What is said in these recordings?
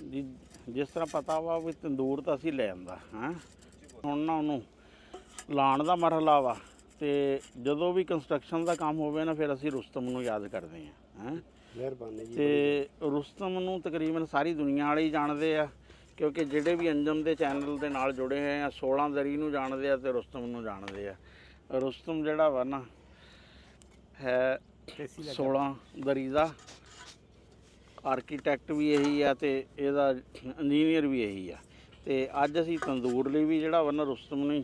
ਜੀ ਜਿਸ ਤਰ੍ਹਾਂ ਪਤਾ ਵਾ ਵੀ ਤੰਦੂਰ ਤਾਂ ਅਸੀਂ ਲੈ ਆਂਦਾ ਹੈਂ ਹੁਣ ਨਾ ਉਹਨੂੰ ਲਾਉਣ ਦਾ ਮਰਹਲਾ ਵਾ ਤੇ ਜਦੋਂ ਵੀ ਕੰਸਟਰਕਸ਼ਨ ਦਾ ਕੰਮ ਹੋਵੇ ਨਾ ਫਿਰ ਅਸੀਂ ਰੁਸਤਮ ਨੂੰ ਯਾਦ ਕਰਦੇ ਹਾਂ ਹੈਂ ਮਿਹਰਬਾਨੀ ਜੀ। ਤੇ ਰੁਸਤਮ ਨੂੰ ਤਕਰੀਬਨ ਸਾਰੀ ਦੁਨੀਆ ਵਾਲੇ ਹੀ ਜਾਣਦੇ ਆ ਕਿਉਂਕਿ ਜਿਹੜੇ ਵੀ ਅੰਜਮ ਦੇ ਚੈਨਲ ਦੇ ਨਾਲ ਜੁੜੇ ਹੋਏ ਆ 16 ਦਰੀ ਨੂੰ ਜਾਣਦੇ ਆ ਤੇ ਰੁਸਤਮ ਨੂੰ ਜਾਣਦੇ ਆ। ਰੁਸਤਮ ਜਿਹੜਾ ਵਾ ਨਾ ਹੈ 16 ਦਰੀ ਦਾ ਆਰਕੀਟੈਕਟ ਵੀ ਇਹੀ ਆ ਤੇ ਇਹਦਾ ਇੰਜੀਨੀਅਰ ਵੀ ਇਹੀ ਆ। ਤੇ ਅੱਜ ਅਸੀਂ ਤੰਦੂਰ ਲਈ ਵੀ ਜਿਹੜਾ ਵਾ ਨਾ ਰੁਸਤਮ ਨੂੰ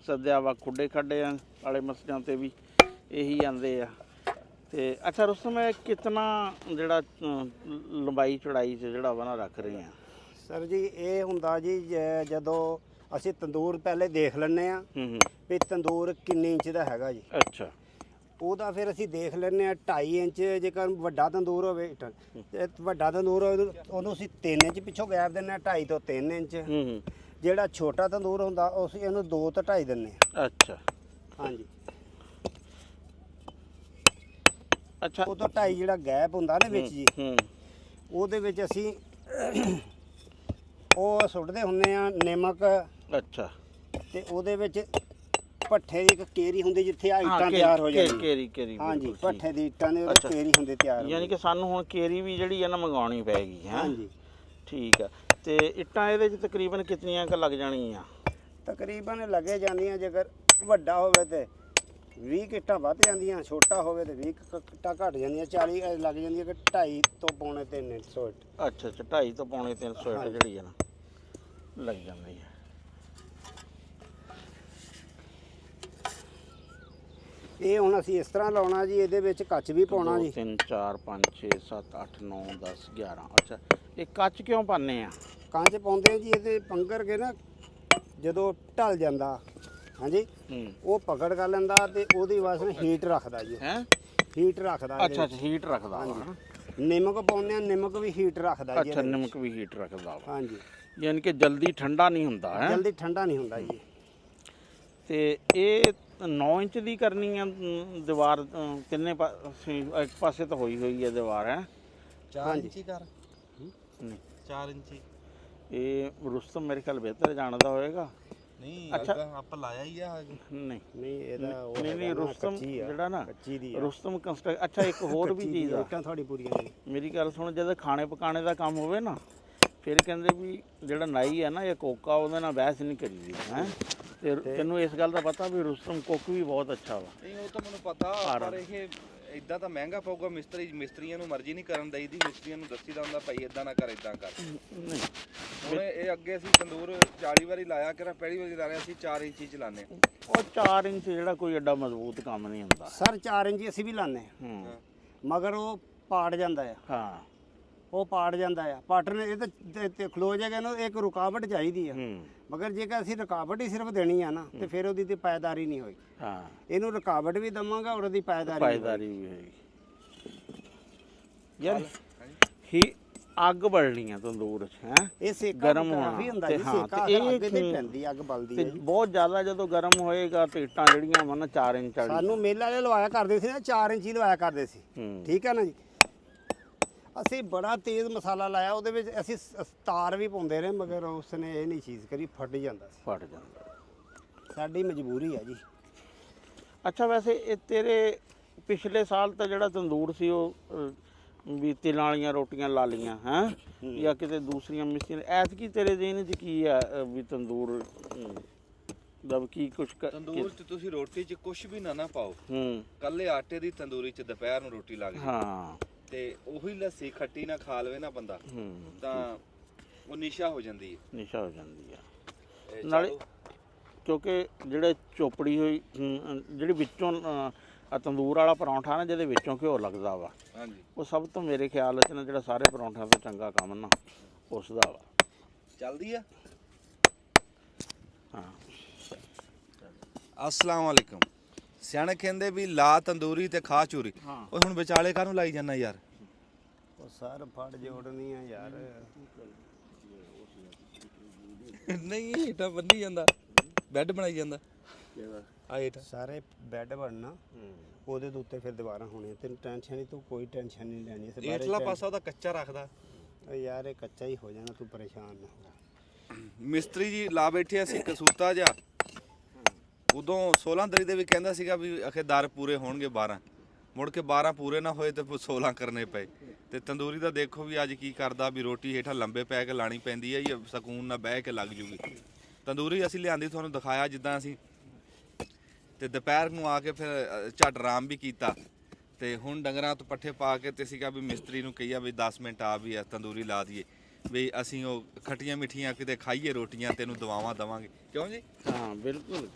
ਸੱਦਿਆ ਵਾ। ਖੁੱਡੇ ਖੱਡੇ ਵਾਲੇ ਮਸਲਿਆਂ ਤੇ ਵੀ ਇਹੀ ਆਂਦੇ ਆ। ਤੇ ਅੱਛਾ ਰੁਸਤਮ ਇਹ ਕਿਤਨਾ ਜਿਹੜਾ ਲੰਬਾਈ ਚੌੜਾਈ 'ਚ ਜਿਹੜਾ ਵਾ ਨਾ ਰੱਖ ਰਹੇ ਆ? ਸਰ ਜੀ ਇਹ ਹੁੰਦਾ ਜੀ ਜਦੋਂ ਅਸੀਂ ਤੰਦੂਰ ਪਹਿਲੇ ਦੇਖ ਲੈਂਦੇ ਆ ਵੀ ਤੰਦੂਰ ਕਿੰਨੇ ਇੰਚ ਦਾ ਹੈਗਾ ਜੀ। ਅੱਛਾ ਉਹਦਾ ਫਿਰ ਅਸੀਂ ਦੇਖ ਲੈਂਦੇ ਆ 2.5 ਇੰਚ ਜੇਕਰ ਵੱਡਾ ਤੰਦੂਰ ਹੋਵੇ ਵੱਡਾ ਤੰਦੂਰ ਹੋਵੇ ਉਹਨੂੰ ਅਸੀਂ 3 ਇੰਚ ਪਿੱਛੋਂ ਗੈਪ ਦਿੰਦੇ ਆ 2.5 ਤੋਂ 3 ਇੰਚ। ਜਿਹੜਾ ਛੋਟਾ ਤੰਦੂਰ ਹੁੰਦਾ ਉਸ ਇਹਨੂੰ 2 ਤੋਂ 2.5 ਦਿੰਦੇ ਆ। ਅੱਛਾ ਹਾਂਜੀ ਅੱਛਾ ਉਹ ਤੋਂ 2.5 ਜਿਹੜਾ ਗੈਪ ਹੁੰਦਾ ਨਾ ਵਿੱਚ ਜੀ ਉਹਦੇ ਵਿੱਚ ਅਸੀਂ ਉਹ ਸੁੱਟਦੇ ਹੁੰਦੇ ਆ ਨਮਕ। ਅੱਛਾ ਤੇ ਉਹਦੇ ਵਿੱਚ ਭੱਠੇ ਦੀ ਇੱਕ ਕੇਰੀ ਹੁੰਦੀ ਜਿੱਥੇ ਆ ਇੱਟਾਂ ਤਿਆਰ ਹੋ ਜਾਂਦੀਆਂ। ਕੇਰੀ ਹਾਂਜੀ ਭੱਠੇ ਦੀ ਇੱਟਾਂ ਦੇ ਉਹਦੇ ਕੇਰੀ ਹੁੰਦੇ ਤਿਆਰ। ਯਾਨੀ ਕਿ ਸਾਨੂੰ ਹੁਣ ਕੇਰੀ ਵੀ ਜਿਹੜੀ ਆ ਨਾ ਮੰਗਾਉਣੀ ਪੈਗੀ ਹੈ। ਹਾਂਜੀ ਠੀਕ ਆ। ਤੇ ਇੱਟਾਂ ਇਹਦੇ 'ਚ ਤਕਰੀਬਨ ਕਿੰਨੀਆਂ ਕੁ ਲੱਗ ਜਾਣਗੀਆਂ? ਤਕਰੀਬਨ ਲੱਗੇ ਜਾਂਦੀਆਂ ਜੇਕਰ ਵੱਡਾ ਹੋਵੇ ਤੇ 20 ਇੱਟਾਂ ਵੱਧ ਜਾਂਦੀਆਂ, ਛੋਟਾ ਹੋਵੇ ਤੇ 20 ਇੱਟਾਂ ਘੱਟ ਜਾਂਦੀਆਂ। 40 ਲੱਗ ਜਾਂਦੀਆਂ ਕਿ 2.5 ਤੋਂ ਪੌਣੇ 300 ਇੱਟ। ਅੱਛਾ ਅੱਛਾ 2.5 ਤੋਂ ਪੌਣੇ 300 ਇੱਟ ਜਿਹੜੀ ਆ ਨਾ ਲੱਗ ਜਾਂਦੀ ਹੈ। ਇਹ ਹੁਣ ਅਸੀਂ ਇਸ ਤਰ੍ਹਾਂ ਲਾਉਣਾ ਜੀ। ਇਹਦੇ ਵਿੱਚ ਕੱਚ ਵੀ ਪਾਉਣਾ ਜੀ। 3 4 5 6 7 8 9 10 11। ਅੱਛਾ ਇਹ ਕੱਚ ਕਿਉਂ ਪਾਉਂਦੇ ਆ? ਕੰਚ ਪਾਉਂਦੇ ਆ ਜੀ ਇਹਦੇ ਪੰਗਰ ਕੇ ਨਾ ਜਦੋਂ ਢਲ ਜਾਂਦਾ ਹਾਂਜੀ ਉਹ ਪਕੜ ਕਰ ਲੈਂਦਾ ਤੇ ਉਹਦੀ ਵਾਸਤੇ ਹੀਟ ਰੱਖਦਾ ਜੀ। ਹੈ ਹੀਟ ਰੱਖਦਾ। ਅੱਛਾ ਅੱਛਾ ਹੀਟ ਰੱਖਦਾ ਵਾ। ਨਿਮਕ ਪਾਉਂਦੇ ਆ, ਨਿਮਕ ਵੀ ਹੀਟ ਰੱਖਦਾ ਜੀ। ਅੱਛਾ ਨਮਕ ਵੀ ਹੀਟ ਰੱਖਦਾ ਵਾ। ਹਾਂਜੀ ਯਾਨੀ ਕਿ ਜਲਦੀ ਠੰਡਾ ਨਹੀਂ ਹੁੰਦਾ ਹੈ। ਜਲਦੀ ਠੰਡਾ ਨਹੀਂ ਹੁੰਦਾ ਜੀ। ਤੇ ਇਹ 9 ਇੰਚ ਦੀ ਕਰਨੀ ਆ ਦੀਵਾਰ? ਕਿੰਨੇ ਪਾਸੇ? ਇੱਕ ਪਾਸੇ ਤਾਂ ਹੋਈ ਹੈ ਦੀਵਾਰ ਹੈ। 4 ਇੰਚੀ ਕਰ ਨਹੀਂ 4 ਇੰਚੀ। ਇਹ ਰੁਸਤਮ ਮੇਰੇ ਖਿਆਲ ਬਿਹਤਰ ਜਾਣਦਾ ਹੋਏਗਾ। ਨਹੀਂ ਅੱਛਾ ਆਪਾਂ ਲਾਇਆ ਹੀ ਆ। ਨਹੀਂ ਨਹੀਂ ਇਹਦਾ ਉਹ ਨਹੀਂ ਰੁਸਤਮ ਜਿਹੜਾ ਨਾ ਕੱਚੀ ਦੀ ਰੁਸਤਮ ਕੰਸਟਰਕ। ਅੱਛਾ ਇੱਕ ਹੋਰ ਵੀ ਚੀਜ਼ ਆ ਤੁਹਾਡੀ ਪੂਰੀਆਂ ਨੇ। ਮੇਰੀ ਗੱਲ ਸੁਣ। ਜਦੋਂ ਖਾਣੇ ਪਕਾਣੇ ਦਾ ਕੰਮ ਹੋਵੇ ਨਾ ਫਿਰ ਕਹਿੰਦੇ ਵੀ ਜਿਹੜਾ ਨਾਈ ਹੈ ਨਾ ਇਹ ਕੋਕਾ ਉਹਦੇ ਨਾਲ ਬਹਿਸ ਨਹੀਂ ਕਰੀਦੀ ਹੈ। ਤੇ ਤੈਨੂੰ ਇਸ ਗੱਲ ਦਾ ਪਤਾ ਵੀ ਰੁਸਤਮ ਕੁੱਕ ਵੀ ਬਹੁਤ ਅੱਛਾ ਵਾ? ਨਹੀਂ ਉਹ ਤਾਂ ਮੈਨੂੰ ਪਤਾ ਪਰ ਇਹ ਇਦਾਂ ਤਾਂ ਮਹਿੰਗਾ ਪਊਗਾ। ਮਿਸਤਰੀਆਂ ਨੂੰ ਮਰਜ਼ੀ ਨਹੀਂ ਕਰਨ ਦਈਦੀ। ਮਿਸਤਰੀਆਂ ਨੂੰ ਦੱਸੀਦਾ ਹੁੰਦਾ ਭਾਈ ਇਦਾਂ ਨਾ ਕਰ ਇਦਾਂ ਕਰ। ਨਹੀਂ ਹੁਣ ਇਹ ਅੱਗੇ ਅਸੀਂ ਤੰਦੂਰ 40 ਵਾਰੀ ਲਾਇਆ ਕਿ ਪਹਿਲੀ ਵਾਰੀ ਲਾ ਰਿਹਾ ਅਸੀਂ 4 ਇੰਚੀ ਚਲਾਉਂਦੇ। ਉਹ 4 ਇੰਚ ਜਿਹੜਾ ਕੋਈ ਐਡਾ ਮਜ਼ਬੂਤ ਕੰਮ ਨਹੀਂ ਹੁੰਦਾ ਸਰ 4 ਇੰਚੀ ਅਸੀਂ ਵੀ ਲਾਉਂਦੇ ਹਾਂ ਮਗਰ ਉਹ ਪਾੜ ਜਾਂਦਾ ਆ। ਹਾਂ ਉਹ ਪਾੜ ਜਾਂਦਾ ਆ। ਪਾਟਣ ਇਹ ਤਾਂ ਖਲੋ ਜਾਏਗਾ ਇਹਨੂੰ ਇੱਕ ਰੁਕਾਵਟ ਚਾਹੀਦੀ ਆ। ਮਗਰ ਜੇਕਰ ਅਸੀਂ ਰੁਕਾਵਟ ਹੀ ਸਿਰਫ ਦੇਣੀ ਆ ਨਾ ਤੇ ਫਿਰ ਉਹਦੀ ਤੇ ਪਾਇਦਾਰੀ ਨਹੀਂ ਹੋਈ। ਹਾਂ ਇਹਨੂੰ ਰੁਕਾਵਟ ਵੀ ਦਵਾਂਗਾ ਔਰ ਉਹਦੀ ਪਾਇਦਾਰੀ ਵੀ ਹੋਏਗੀ। ਯਾਰ ਹੀ ਅੱਗ ਬਲਣੀ ਆ ਤੰਦੂਰ 'ਚ ਹੈ। ਇਹ ਸੇਕਾ ਗਰਮ ਕਾਫੀ ਹੁੰਦਾ ਜੀ। ਸੇਕਾ ਅੱਗੇ ਤੇ ਪੈਂਦੀ ਅੱਗ ਬਲਦੀ ਤੇ ਹੈ। ਬਹੁਤ ਜ਼ਿਆਦਾ ਜਦੋਂ ਗਰਮ ਹੋਏਗਾ ਤੇ ਇੱਟਾਂ ਜਿਹੜੀਆਂ ਵਾ ਨਾ 4 ਇੰਚ ਵਾਲੀ ਸਾਨੂੰ ਮੇਲੇ ਵਾਲੇ ਲਵਾਇਆ ਕਰਦੇ ਸੀ ਨਾ 4 ਇੰਚੀ ਲਵਾਇਆ ਕਰਦੇ ਸੀ। ਠੀਕ ਹੈ ਨਾ ਜੀ। ਅਸੀਂ ਬੜਾ ਤੇਜ਼ ਮਸਾਲਾ ਲਾਇਆ ਉਹਦੇ ਵਿੱਚ। ਅਸੀਂ ਤਾਰ ਵੀ ਪਾਉਂਦੇ ਰਹੇ ਮਗਰ ਉਸਨੇ ਇਹ ਨਹੀਂ ਚੀਜ਼ ਕਰੀ ਫਟ ਜਾਂਦਾ ਸੀ। ਫਟ ਜਾਂਦਾ। ਸਾਡੀ ਮਜਬੂਰੀ ਆ ਜੀ। ਅੱਛਾ ਵੈਸੇ ਇਹ ਤੇਰੇ ਪਿਛਲੇ ਸਾਲ ਤਾਂ ਜਿਹੜਾ ਤੰਦੂਰ ਸੀ ਉਹ ਵੀ ਤਿਲਾਂ ਵਾਲੀਆਂ ਰੋਟੀਆਂ ਲਾ ਲੀਆਂ ਹੈ ਜਾਂ ਕਿਤੇ ਦੂਸਰੀਆਂ ਮਿਸੀਆਂ। ਐਤਕੀ ਤੇਰੇ ਜ਼ਿਹਨ 'ਚ ਕੀ ਆ ਵੀ ਤੰਦੂਰ ਦਾ ਕੀ ਕੁਛ ਤੰਦੂਰ 'ਚ ਤੁਸੀਂ ਰੋਟੀ 'ਚ ਕੁਝ ਵੀ ਨਾ ਪਾਓ। ਕੱਲੇ ਆਟੇ ਦੀ ਤੰਦੂਰੀ 'ਚ ਦੁਪਹਿਰ ਨੂੰ ਰੋਟੀ ਲੱਗ ਜਾਏ। ਹਾਂ ਤੇ ਉਹੀ ਲੱਸੀ ਖੱਟੀ ਨਾ ਖਾ ਲਵੇ ਨਾ ਬੰਦਾ ਤਾਂ ਉਹ ਨਿਸ਼ਾ ਹੋ ਜਾਂਦੀ ਹੈ। ਨਿਸ਼ਾ ਹੋ ਜਾਂਦੀ ਆ ਨਾਲੇ ਕਿਉਂਕਿ ਜਿਹੜੇ ਚੋਪੜੀ ਹੋਈ ਜਿਹੜੀ ਵਿੱਚੋਂ ਤੰਦੂਰ ਵਾਲਾ ਪਰੌਂਠਾ ਨਾ ਜਿਹਦੇ ਵਿੱਚੋਂ ਘਿਓ ਲੱਗਦਾ ਵਾ ਹਾਂਜੀ ਉਹ ਸਭ ਤੋਂ ਮੇਰੇ ਖਿਆਲ 'ਚ ਨਾ ਜਿਹੜਾ ਸਾਰੇ ਪਰੌਂਠਿਆਂ ਤੋਂ ਚੰਗਾ ਕੰਮ ਨਾ ਉਸ ਦਾ ਵਾ। ਚੱਲਦੀ ਆ। ਹਾਂ अस्सलाम वालेकुम। ਸਿਆਣੇ ਕਹਿੰਦੇ ਵੀ ਲਾ ਤੰਦੂਰੀ ਤੇ ਖਾ ਚੂਰੀ। ਓਏ ਹੁਣ ਵਿਚਾਲੇ ਕਾਹਨੂੰ ਲਾਈ ਜਾਂਦਾ ਯਾਰ? ਉਹ ਸਰ ਫੜ ਜੋੜਨੀ ਆ ਯਾਰ। ਨਹੀਂ ਹੇਠਾਂ ਬੰਨੀ ਜਾਂਦਾ ਬੈੱਡ ਬਣਾਈ ਜਾਂਦਾ। ਆ ਹੇਠਾਂ ਸਾਰੇ ਬੈੱਡ ਬਣਨਾ ਉਹਦੇ ਦੇ ਉੱਤੇ ਫਿਰ ਦੀਵਾਰਾਂ ਹੋਣੀਆਂ। ਤੈਨੂੰ ਟੈਨਸ਼ਨ ਨਹੀਂ, ਤੂੰ ਕੋਈ ਟੈਨਸ਼ਨ ਨਹੀਂ ਲੈਣੀ। ਹੇਠਲਾ ਪਾਸਾ ਉਹਦਾ ਕੱਚਾ ਰੱਖਦਾ ਯਾਰ ਇਹ ਕੱਚਾ ਹੀ ਹੋ ਜਾਣਾ, ਤੂੰ ਪਰੇਸ਼ਾਨ ਨਾ ਹੋ। ਮਿਸਤਰੀ ਜੀ ਲਾ ਬੈਠੇ ਅਸੀਂ ਕਸੂਤਾ ਜਿਹਾ, ਉਦੋਂ 16 ਤਰੀਕ ਦੇ ਵੀ ਕਹਿੰਦਾ ਸੀਗਾ ਵੀ ਅਖੇ ਦਰ ਪੂਰੇ ਹੋਣਗੇ 12, ਮੁੜ ਕੇ 12 ਪੂਰੇ ਨਾ ਹੋਏ ਤੇ 16 ਕਰਨੇ ਪਏ। ਤੇ ਤੰਦੂਰੀ ਦਾ ਦੇਖੋ ਵੀ ਅੱਜ ਕੀ ਕਰਦਾ, ਵੀ ਰੋਟੀ ਹੇਠਾਂ ਲੰਬੇ ਪੈ ਕੇ ਲਾਣੀ ਪੈਂਦੀ ਹੈ ਜਾਂ ਸਕੂਨ ਨਾਲ ਬਹਿ ਕੇ ਲੱਗ ਜੂਗੀ। ਤੰਦੂਰੀ ਅਸੀਂ ਲਿਆਂਦੀ ਤੁਹਾਨੂੰ ਦਿਖਾਇਆ ਜਿੱਦਾਂ ਅਸੀਂ, ਤੇ ਦੁਪਹਿਰ ਨੂੰ ਆ ਕੇ ਫਿਰ ਝੱਟ ਆਰਾਮ ਵੀ ਕੀਤਾ। ਤੇ ਹੁਣ ਡੰਗਰਾਂ ਤੋਂ ਪੱਠੇ ਪਾ ਕੇ ਤੇ ਸੀਗਾ ਵੀ ਮਿਸਤਰੀ ਨੂੰ ਕਹੀਆ ਵੀ 10 ਮਿੰਟ ਆ ਵੀ ਤੰਦੂਰੀ ਲਾ ਦਈਏ, ਵੀ ਅਸੀਂ ਉਹ ਖੱਟੀਆਂ ਮਿੱਠੀਆਂ ਕਿਤੇ ਖਾਈਏ ਰੋਟੀਆਂ, ਤੈਨੂੰ ਦਵਾਵਾਂ ਦੇਵਾਂਗੇ, ਕਿਉਂ ਜੀ? ਹਾਂ ਬਿਲਕੁਲ,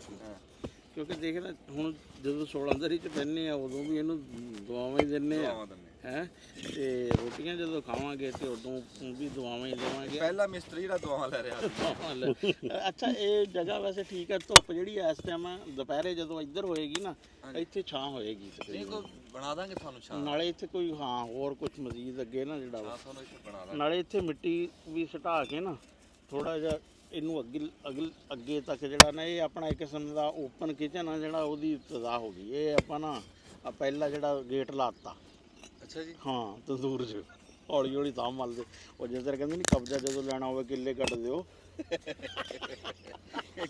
ਕਿਉਂਕਿ ਦੇਖ ਨਾ ਹੁਣ ਜਦੋਂ 16 ਦਰੀ ਚ ਬਹਿੰਦੇ ਆ ਉਦੋਂ ਵੀ ਇਹਨੂੰ ਦੁਆਵਾਂ ਹੀ ਦਿੰਦੇ ਆ ਹੈ, ਤੇ ਰੋਟੀਆਂ ਜਦੋਂ ਖਾਵਾਂਗੇ ਤੇ ਉਦੋਂ ਵੀ ਦੁਆਵਾਂ ਹੀ ਦੇਵਾਂਗੇ। ਪਹਿਲਾ ਮਿਸਤਰੀ ਜਿਹੜਾ ਦੁਆਵਾਂ ਲੈ ਰਿਹਾ ਸੀ। ਅੱਛਾ ਇਹ ਜਗ੍ਹਾ ਵੈਸੇ ਠੀਕ ਹੈ, ਧੁੱਪ ਜਿਹੜੀ ਇਸ ਟਾਈਮ ਦੁਪਹਿਰੇ ਜਦੋਂ ਇੱਧਰ ਹੋਏਗੀ ਨਾ, ਇੱਥੇ ਛਾਂ ਹੋਏਗੀ ਬਣਾ ਦਾਂਗੇ ਤੁਹਾਨੂੰ ਛਾਂ, ਨਾਲੇ ਇੱਥੇ ਕੋਈ ਹਾਂ ਹੋਰ ਕੁਝ ਮਜ਼ੀਦ ਅੱਗੇ ਨਾ ਜਿਹੜਾ ਵਾ, ਤੁਹਾਨੂੰ ਇੱਥੇ ਬਣਾ ਦਾਂਗੇ। ਨਾਲੇ ਇੱਥੇ ਮਿੱਟੀ ਵੀ ਸੁਟਾ ਕੇ ਨਾ ਥੋੜਾ ਜਿਹਾ ਇਹਨੂੰ ਅੱਗੇ ਤੱਕ ਜਿਹੜਾ ਨਾ, ਇਹ ਆਪਣਾ ਇੱਕ ਕਿਸਮ ਦਾ ਓਪਨ ਕਿਚਨ ਆ ਜਿਹੜਾ, ਉਹਦੀ ਇਬਤਦਾ ਹੋ ਗਈ। ਇਹ ਆਪਾਂ ਨਾ ਪਹਿਲਾ ਜਿਹੜਾ ਗੇਟ ਲਾਤਾ। ਅੱਛਾ ਜੀ। ਹਾਂ ਤੰਦੂਰ 'ਚ ਹੌਲੀ ਹੌਲੀ ਤਾਂ ਮਲਦੇ, ਉਹ ਜਿਸ ਤਰ੍ਹਾਂ ਕਹਿੰਦੇ ਨਹੀਂ ਕਬਜ਼ਾ ਜਦੋਂ ਲੈਣਾ ਹੋਵੇ ਕਿੱਲੇ ਕੱਟ ਦਿਓ।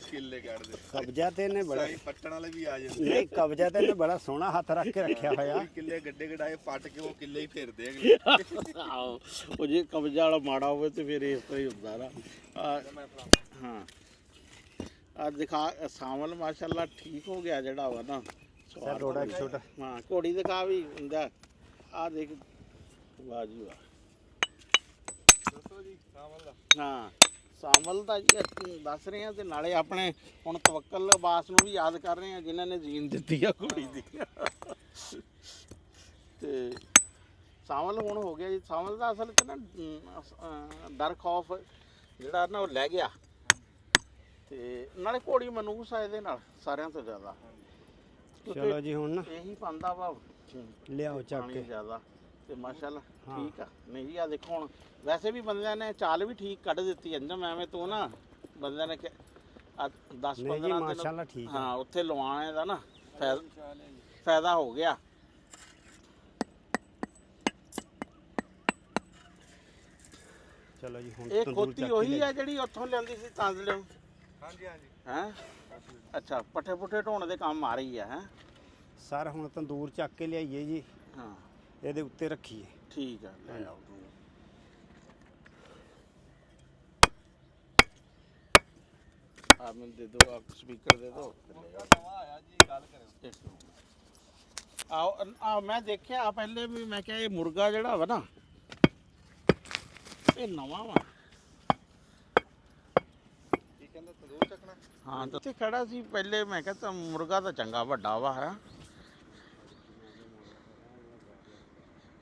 ਕਿੱਲੇ ਕੱਢ ਦੇ ਕਬਜ਼ਾ ਤੇ ਇਹਨੇ ਬੜਾ, ਪੱਟਣ ਵਾਲੇ ਵੀ ਆ ਜਾਂਦੇ। ਨਹੀਂ ਕਬਜ਼ਾ ਤੇ ਇਹਨੇ ਬੜਾ ਸੋਹਣਾ ਹੱਥ ਰੱਖ ਕੇ ਰੱਖਿਆ ਹੋਇਆ। ਕਿੱਲੇ ਗੱਡੇ ਗਡਾਏ ਪੱਟ ਕੇ ਉਹ ਕਿੱਲੇ ਹੀ ਫੇਰਦੇ ਅਗਲੇ। ਆਹੋ, ਉਹ ਜੇ ਕਬਜ਼ਾ ਵਾਲਾ ਮਾੜਾ ਹੋਵੇ ਤੇ ਫਿਰ ਇਸ ਤਰ੍ਹਾਂ ਹੀ ਹੁੰਦਾ ਨਾ। ਹਾਂ ਆ ਦਿਖਾ ਸਾਵਲ ਮਾਸ਼ਾਅੱਲਾ ਠੀਕ ਹੋ ਗਿਆ ਜਿਹੜਾ ਵਾ ਨਾ। ਸਰ ਰੋੜਾ ਇੱਕ ਛੋਟਾ, ਹਾਂ ਘੋੜੀ ਦਿਖਾ ਵੀ ਹੁੰਦਾ। ਆ ਦੇਖ ਵਾਹ ਜੀ ਵਾਹ। ਦੱਸੋ ਜੀ ਸਾਵਲ ਦਾ। ਹਾਂ ਸਾਵਲ ਦਾ ਜੀ ਦੱਸ ਰਹੇ ਆ, ਤੇ ਨਾਲੇ ਆਪਣੇ ਹੁਣ ਤਵੱਕਲ ਅਬਾਸ ਨੂੰ ਵੀ ਯਾਦ ਕਰ ਰਹੇ ਆ ਜਿਨ੍ਹਾਂ ਨੇ ਜੀਨ ਦਿੱਤੀ ਆ ਘੋੜੀ ਦੀ। ਤੇ ਸਾਵਲ ਹੁਣ ਹੋ ਗਿਆ ਜੀ। ਸਾਵਲ ਦਾ ਅਸਲ 'ਚ ਨਾ ਡਰ ਖੌਫ ਜਿਹੜਾ ਨਾ ਉਹ ਲੈ ਗਿਆ, ਤੇ ਨਾਲੇ ਘੋੜੀ ਮਨੂਸ ਆ ਇਹਦੇ ਨਾਲ ਸਾਰਿਆਂ ਤੋਂ ਜ਼ਿਆਦਾ। ਚਲੋ ਜੀ ਹੁਣ ਨਾ ਇਹੀ ਪਾਉਂਦਾ ਵਾ ਲਿਆਓ ਚੱਕ ਕੇ ਜ਼ਿਆਦਾ, ਤੇ ਮਾਸ਼ਾਅੱਲਾ ਠੀਕ ਆ। ਨਹੀਂ ਜੀ ਆ ਦੇਖੋ ਹੁਣ ਵੈਸੇ ਵੀ ਬੰਦਿਆਂ ਨੇ ਚਾਲ ਵੀ ਠੀਕ ਕੱਢ ਦਿੱਤੀ ਅੰਜਮ, ਐਵੇਂ ਤੋਂ ਨਾ ਬੰਦਿਆਂ ਨੇ 10-15 ਦਿਨ ਮਾਸ਼ਾਅੱਲਾ ਠੀਕ ਆ। ਹਾਂ ਉੱਥੇ ਲਵਾਉਣੇ ਦਾ ਨਾ ਫਾਇਦਾ ਹੋ ਗਿਆ। ਚਲੋ ਜੀ ਹੁਣ ਇਹ ਖੋਤੀ ਉਹੀ ਆ ਜਿਹੜੀ ਉੱਥੋਂ ਲਿਆਂਦੀ ਸੀ ਤਾਂਦਲਿਓ? ਹਾਂਜੀ ਹਾਂਜੀ। ਹੈਂ ਅੱਛਾ, ਪੱਠੇ ਪੁੱਠੇ ਢੋਣ ਦੇ ਕੰਮ ਆ ਰਹੀ ਆ ਹੈ ਸਰ। ਹੁਣ ਤੰਦੂਰ ਚੱਕ ਕੇ ਲਿਆਈਏ ਜੀ, ਹਾਂ ਇਹਦੇ ਉੱਤੇ ਰੱਖੀਏ। ਠੀਕ ਆ, ਲੈ ਆਓ ਤੂੰ। ਆ ਮੈਨੂੰ ਦੇ ਦਿਓ, ਆ ਸਪੀਕਰ ਦੇ ਦਿਓ। ਨਵਾਂ ਆਇਆ ਜੀ, ਗੱਲ ਕਰਿਓ। ਆਓ ਮੈਂ ਦੇਖਿਆ ਪਹਿਲੇ ਵੀ, ਮੈਂ ਕਿਹਾ ਇਹ ਮੁਰਗਾ ਜਿਹੜਾ ਵਾ ਨਾ ਇਹ ਨਵਾਂ ਵਾ। ਕੀ ਕਹਿੰਦਾ ਤੰਦੂਰ ਚੱਕਣਾ? ਹਾਂ ਤਾਂ ਇੱਥੇ ਖੜਾ ਸੀ ਪਹਿਲੇ, ਮੈਂ ਕਿਹਾ ਤਾਂ ਮੁਰਗਾ ਤਾਂ ਚੰਗਾ ਵੱਡਾ ਵਾ ਹੈ।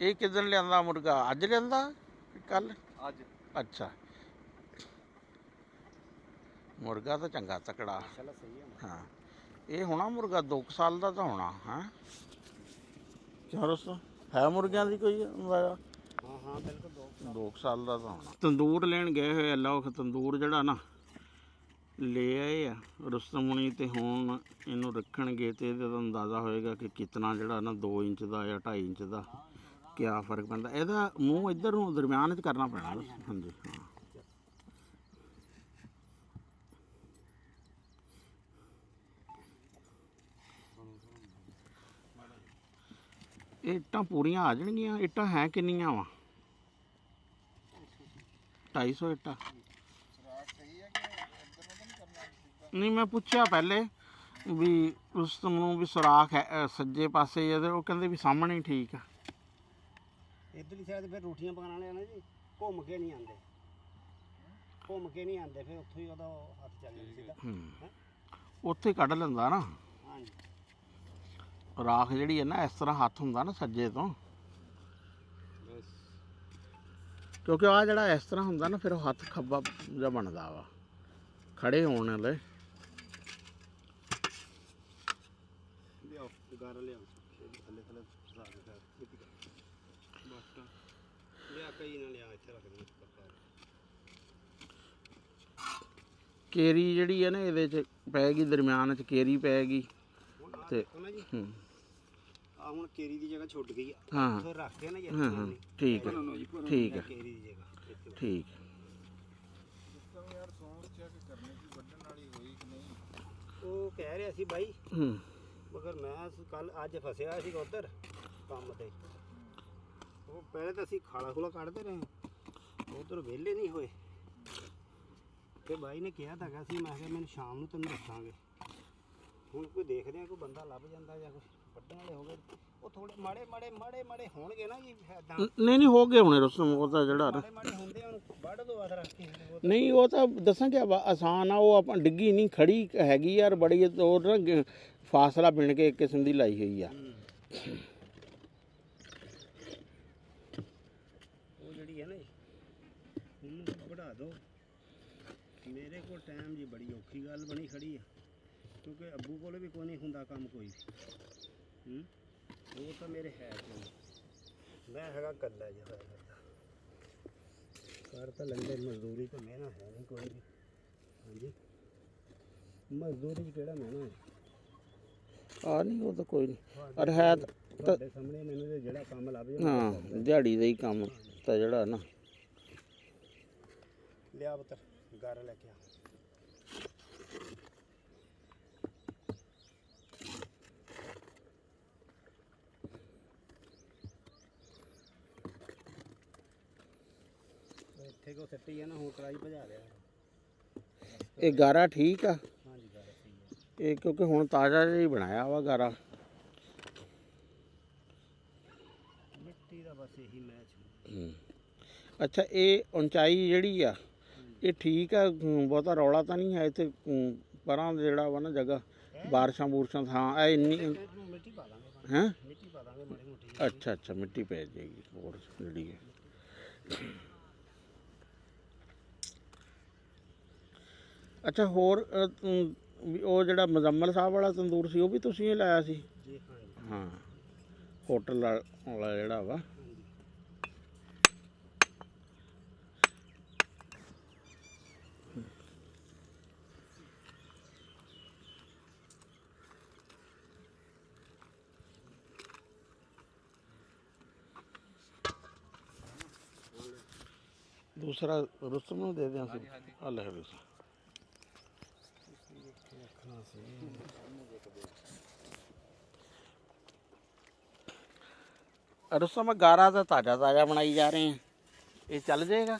ਇਹ ਕਿੱਦਣ ਲਿਆਂਦਾ ਮੁਰਗਾ? ਅੱਜ ਲਿਆਂਦਾ ਕੱਲ? ਅੱਜ। ਅੱਛਾ ਮੁਰਗਾ ਤਾਂ ਚੰਗਾ ਤਕੜਾ। ਹਾਂ ਇਹ ਹੋਣਾ ਮੁਰਗਾ 2 ਸਾਲ ਦਾ ਤਾਂ ਹੋਣਾ ਹੈ। ਕਿਉਂ ਰਸੋ ਹੈ ਮੁਰਗਿਆਂ ਦੀ ਕੋਈ ਅੰਦਾਜ਼ਾ? ਹਾਂ ਹਾਂ ਬਿਲਕੁਲ 2 ਸਾਲ ਦਾ ਤਾਂ ਹੋਣਾ। ਤੰਦੂਰ ਲੈਣ ਗਏ ਹੋਏ ਲੋਕ, ਤੰਦੂਰ ਜਿਹੜਾ ਨਾ ਲੈ ਆਏ ਆ ਰੁਸਤਮ ਹੁਣੀ, ਤੇ ਹੁਣ ਇਹਨੂੰ ਰੱਖਣਗੇ ਤੇ ਇਹਦਾ ਅੰਦਾਜ਼ਾ ਹੋਏਗਾ ਕਿ ਕਿਤਨਾ ਜਿਹੜਾ ਨਾ 2 ਇੰਚ ਦਾ ਜਾਂ 2.5 ਇੰਚ ਦਾ ਕਿਆ ਫਰਕ ਪੈਂਦਾ। ਇਹਦਾ ਮੂੰਹ ਇੱਧਰ ਨੂੰ ਦਰਮਿਆਨ 'ਚ ਕਰਨਾ ਪੈਣਾ। ਹਾਂਜੀ ਹਾਂ ਇਹ ਇੱਟਾਂ ਪੂਰੀਆਂ ਆ ਜਾਣਗੀਆਂ। ਇੱਟਾਂ ਹੈ ਕਿੰਨੀਆਂ ਵਾ? 250 ਇੱਟਾਂ। ਨਹੀਂ ਮੈਂ ਪੁੱਛਿਆ ਪਹਿਲੇ ਵੀ ਰੁਸਤਮ ਨੂੰ ਵੀ ਸੁਰਾਖ ਹੈ ਸੱਜੇ ਪਾਸੇ ਇਹਦੇ, ਉਹ ਕਹਿੰਦੇ ਵੀ ਸਾਹਮਣੇ ਹੀ ਠੀਕ ਆ। ਇੱਧਰਲੀ ਸਾਈਡ ਫਿਰ ਰੋਟੀਆਂ ਪਕਾਉਣ ਵਾਲੇ ਆ ਨਾ ਜੀ, ਘੁੰਮ ਕੇ ਨਹੀਂ ਆਉਂਦੇ, ਘੁੰਮ ਕੇ ਨਹੀਂ ਆਉਂਦੇ, ਫਿਰ ਉੱਥੋਂ ਹੀ ਉਹਦਾ ਹੱਥ ਚੱਲ ਜਾਂਦਾ ਸਿੱਧਾ। ਉੱਥੇ ਕੱਢ ਲੈਂਦਾ ਨਾ ਹਾਂਜੀ ਰਾਖ ਜਿਹੜੀ ਹੈ ਨਾ, ਇਸ ਤਰ੍ਹਾਂ ਹੱਥ ਹੁੰਦਾ ਨਾ ਸੱਜੇ ਤੋਂ, ਕਿਉਂਕਿ ਆਹ ਜਿਹੜਾ ਇਸ ਤਰ੍ਹਾਂ ਹੁੰਦਾ ਨਾ ਫਿਰ ਉਹ ਹੱਥ ਖੱਬਾ ਜਿਹਾ ਬਣਦਾ ਵਾ ਖੜੇ ਹੋਣ ਵਾਲੇ। ਲਿਆਓ ਗਾਰਾ ਲਿਆਓ, ਥੱਲੇ ਥੱਲੇ ਫਸਾ ਦੇ ਸਰ ਬਾਟਾ ਲਿਆ, ਕਈ ਨਾ ਲਿਆ, ਇੱਥੇ ਰੱਖ ਦੇ। ਕੇਰੀ ਜਿਹੜੀ ਹੈ ਨਾ ਇਹਦੇ 'ਚ ਪੈਗੀ, ਦਰਮਿਆਨ 'ਚ ਕੇਰੀ ਪੈਗੀ। ਤੇ ਆ ਹੁਣ ਕੇਰੀ ਦੀ ਜਗ੍ਹਾ ਛੁੱਟ ਗਈ ਆ ਹਾਂ ਉੱਥੇ ਰੱਖ ਕੇ ਨਾ ਹਾਂ ਯਾਰ ਹਾਂ ਠੀਕ ਹੈ ਠੀਕ ਹੈ ਕੇਰੀ ਦੀ ਜਗ੍ਹਾ ਇੱਥੇ ਠੀਕ ਉਹ ਕਹਿ ਰਿਹਾ ਸੀ ਬਾਈ ਹੂੰ ਮਗਰ ਮੈਂ ਕੱਲ ਅੱਜ ਫਸਿਆ ਸੀ ਉੱਧਰ ਕੰਮ ਤੇ ਉਹ ਪਹਿਲੇ ਤਾਂ ਅਸੀਂ ਖਾਲਾ ਖੁਲਾ ਕੱਢਦੇ ਰਹੇ ਉਧਰ ਵਿਹਲੇ ਨਹੀਂ ਹੋਏ ਤੇ ਬਾਈ ਨੇ ਕਿਹਾ ਤਾਂ ਹੈਗਾ ਸੀ ਮੈਂ ਕਿਹਾ ਮੈਨੂੰ ਸ਼ਾਮ ਨੂੰ ਤੈਨੂੰ ਦੱਸਾਂਗੇ ਹੁਣ ਕੋਈ ਦੇਖਦੇ ਆ ਕੋਈ ਬੰਦਾ ਲੱਭ ਜਾਂਦਾ ਜਾਂ ਕੁਝ ਵੱਢਣ ਵਾਲੇ ਹੋ ਗਏ ਉਹ ਥੋੜੇ ਮਾੜੇ ਹੋਣਗੇ ਨਾ ਜੀ ਏਦਾਂ ਨਹੀਂ ਹੋ ਗਏ ਹੁਣੇ ਰਸਮ ਉਹ ਤਾਂ ਜਿਹੜਾ ਨਾ ਮਾੜੇ ਹੁੰਦੇ ਹੁਣ ਵੱਢ ਦੋ ਬਸ ਰੱਖ ਕੇ ਨਹੀਂ ਉਹ ਤਾਂ ਦੱਸਾਂ ਕਿ ਆਸਾਨ ਆ ਉਹ ਆਪਾਂ ਡਿੱਗੀ ਨਹੀਂ ਖੜੀ ਹੈਗੀ ਯਾਰ ਬੜੀ ਉਹ ਨਾ ਫਾਸਲਾ ਬਿਣ ਕੇ ਇੱਕ ਕਿਸਮ ਦੀ ਲਾਈ ਹੋਈ ਆ ਉਹ ਜਿਹੜੀ ਹੈ ਨਾ ਉਹਨੂੰ ਵਧਾ ਦਿਓ ਮੇਰੇ ਕੋਲ ਟਾਈਮ ਜੀ ਬੜੀ ਔਖੀ ਗੱਲ ਬਣੀ ਖੜੀ ਆ ਕਿਉਂਕਿ ਅੱਬੂ ਕੋਲ ਵੀ ਕੋਈ ਨਹੀਂ ਹੁੰਦਾ ਕੰਮ ਕੋਈ ਉਹ ਤਾਂ ਮੇਰੇ ਹੈ ਕੋਈ ਮੈਂ ਹੈਗਾ ਕੱਲਾ ਜਿਹਾ ਹੋਇਆ ਕਰਦਾ ਕਰ ਤਾਂ ਲੈਂਦੇ ਮਜ਼ਦੂਰੀ ਤਾਂ ਮਿਹਨਾ ਹੈ ਨਹੀਂ ਕੋਈ ਵੀ ਹਾਂਜੀ ਮਜ਼ਦੂਰੀ 'ਚ ਕਿਹੜਾ ਮਿਹਨਾ ਹੈ ਆ ਨਹੀਂ ਉਹ ਤਾਂ ਕੋਈ ਨਹੀਂ ਪਰ ਹੈ ਤੁਹਾਡੇ ਸਾਹਮਣੇ ਮੈਨੂੰ ਤੇ ਜਿਹੜਾ ਕੰਮ ਲੱਭ ਜਾਂਦਾ ਹਾਂ ਦਿਹਾੜੀ ਦਾ ਹੀ ਕੰਮ ਤਾਂ ਜਿਹੜਾ ਨਾ ਲਿਆ ਪੁੱਤਰ ਗਾਰਾ ਲੈ ਕੇ ਆ ਇੱਥੇ ਕੋ ਸੱਟੀ ਆ ਨਾ ਹੁਣ ਕੜਾਈ ਭਜਾ ਲਿਆ ਇਹ ਗਾਰਾ ਠੀਕ ਆ ਹਾਂਜੀ ਗਾਰਾ ਸਹੀ ਹੈ ਇਹ ਕਿਉਂਕਿ ਹੁਣ ਤਾਜ਼ਾ ਜਿਹਾ ਹੀ ਬਣਾਇਆ ਵਾ ਗਾਰਾ ਮਿੱਟੀ ਦਾ ਬਸ ਇਹੀ ਮੈਚ ਅੱਛਾ ਇਹ ਉਚਾਈ ਜਿਹੜੀ ਆ ਇਹ ਠੀਕ ਆ ਬਹੁਤਾ ਰੌਲਾ ਤਾਂ ਨਹੀਂ ਹੈ ਇੱਥੇ ਪਰਾਂ ਜਿਹੜਾ ਵਾ ਨਾ ਜਗ੍ਹਾ ਬਾਰਿਸ਼ਾਂ ਬੂਰਸ਼ਾਂ ਹਾਂ ਇਹ ਇੰਨੀ ਮਿੱਟੀ ਪਾ ਦਾਂਗੇ ਹੈਂ ਮਿੱਟੀ ਪਾ ਦਾਂਗੇ ਮਾੜੀ ਮੋਟੀ ਅੱਛਾ ਅੱਛਾ ਮਿੱਟੀ ਪੈ ਜਾਏਗੀ ਹੋਰ ਜਿਹੜੀ ਹੈ ਅੱਛਾ ਹੋਰ ਉਹ ਜਿਹੜਾ ਮੁਜ਼ੰਮਲ ਸਾਹਿਬ ਵਾਲਾ ਤੰਦੂਰ ਸੀ ਉਹ ਵੀ ਤੁਸੀਂ ਹੀ ਲਾਇਆ ਸੀ ਜੀ ਹਾਂ ਹੋਟਲ ਵਾਲਾ ਜਿਹੜਾ ਵਾ दूसरा रुस्तम ਨੂੰ ਦੇ ਦਿਆਂ ਸੀ ਅੱਲਾ ਹਾਫਿਜ਼ रुस्तम गारा ਤਾਂ ਤਾਜ਼ਾ ਬਣਾਈ ਜਾ ਰਹੇ ਆ ਇਹ ਚੱਲ ਜਾਏਗਾ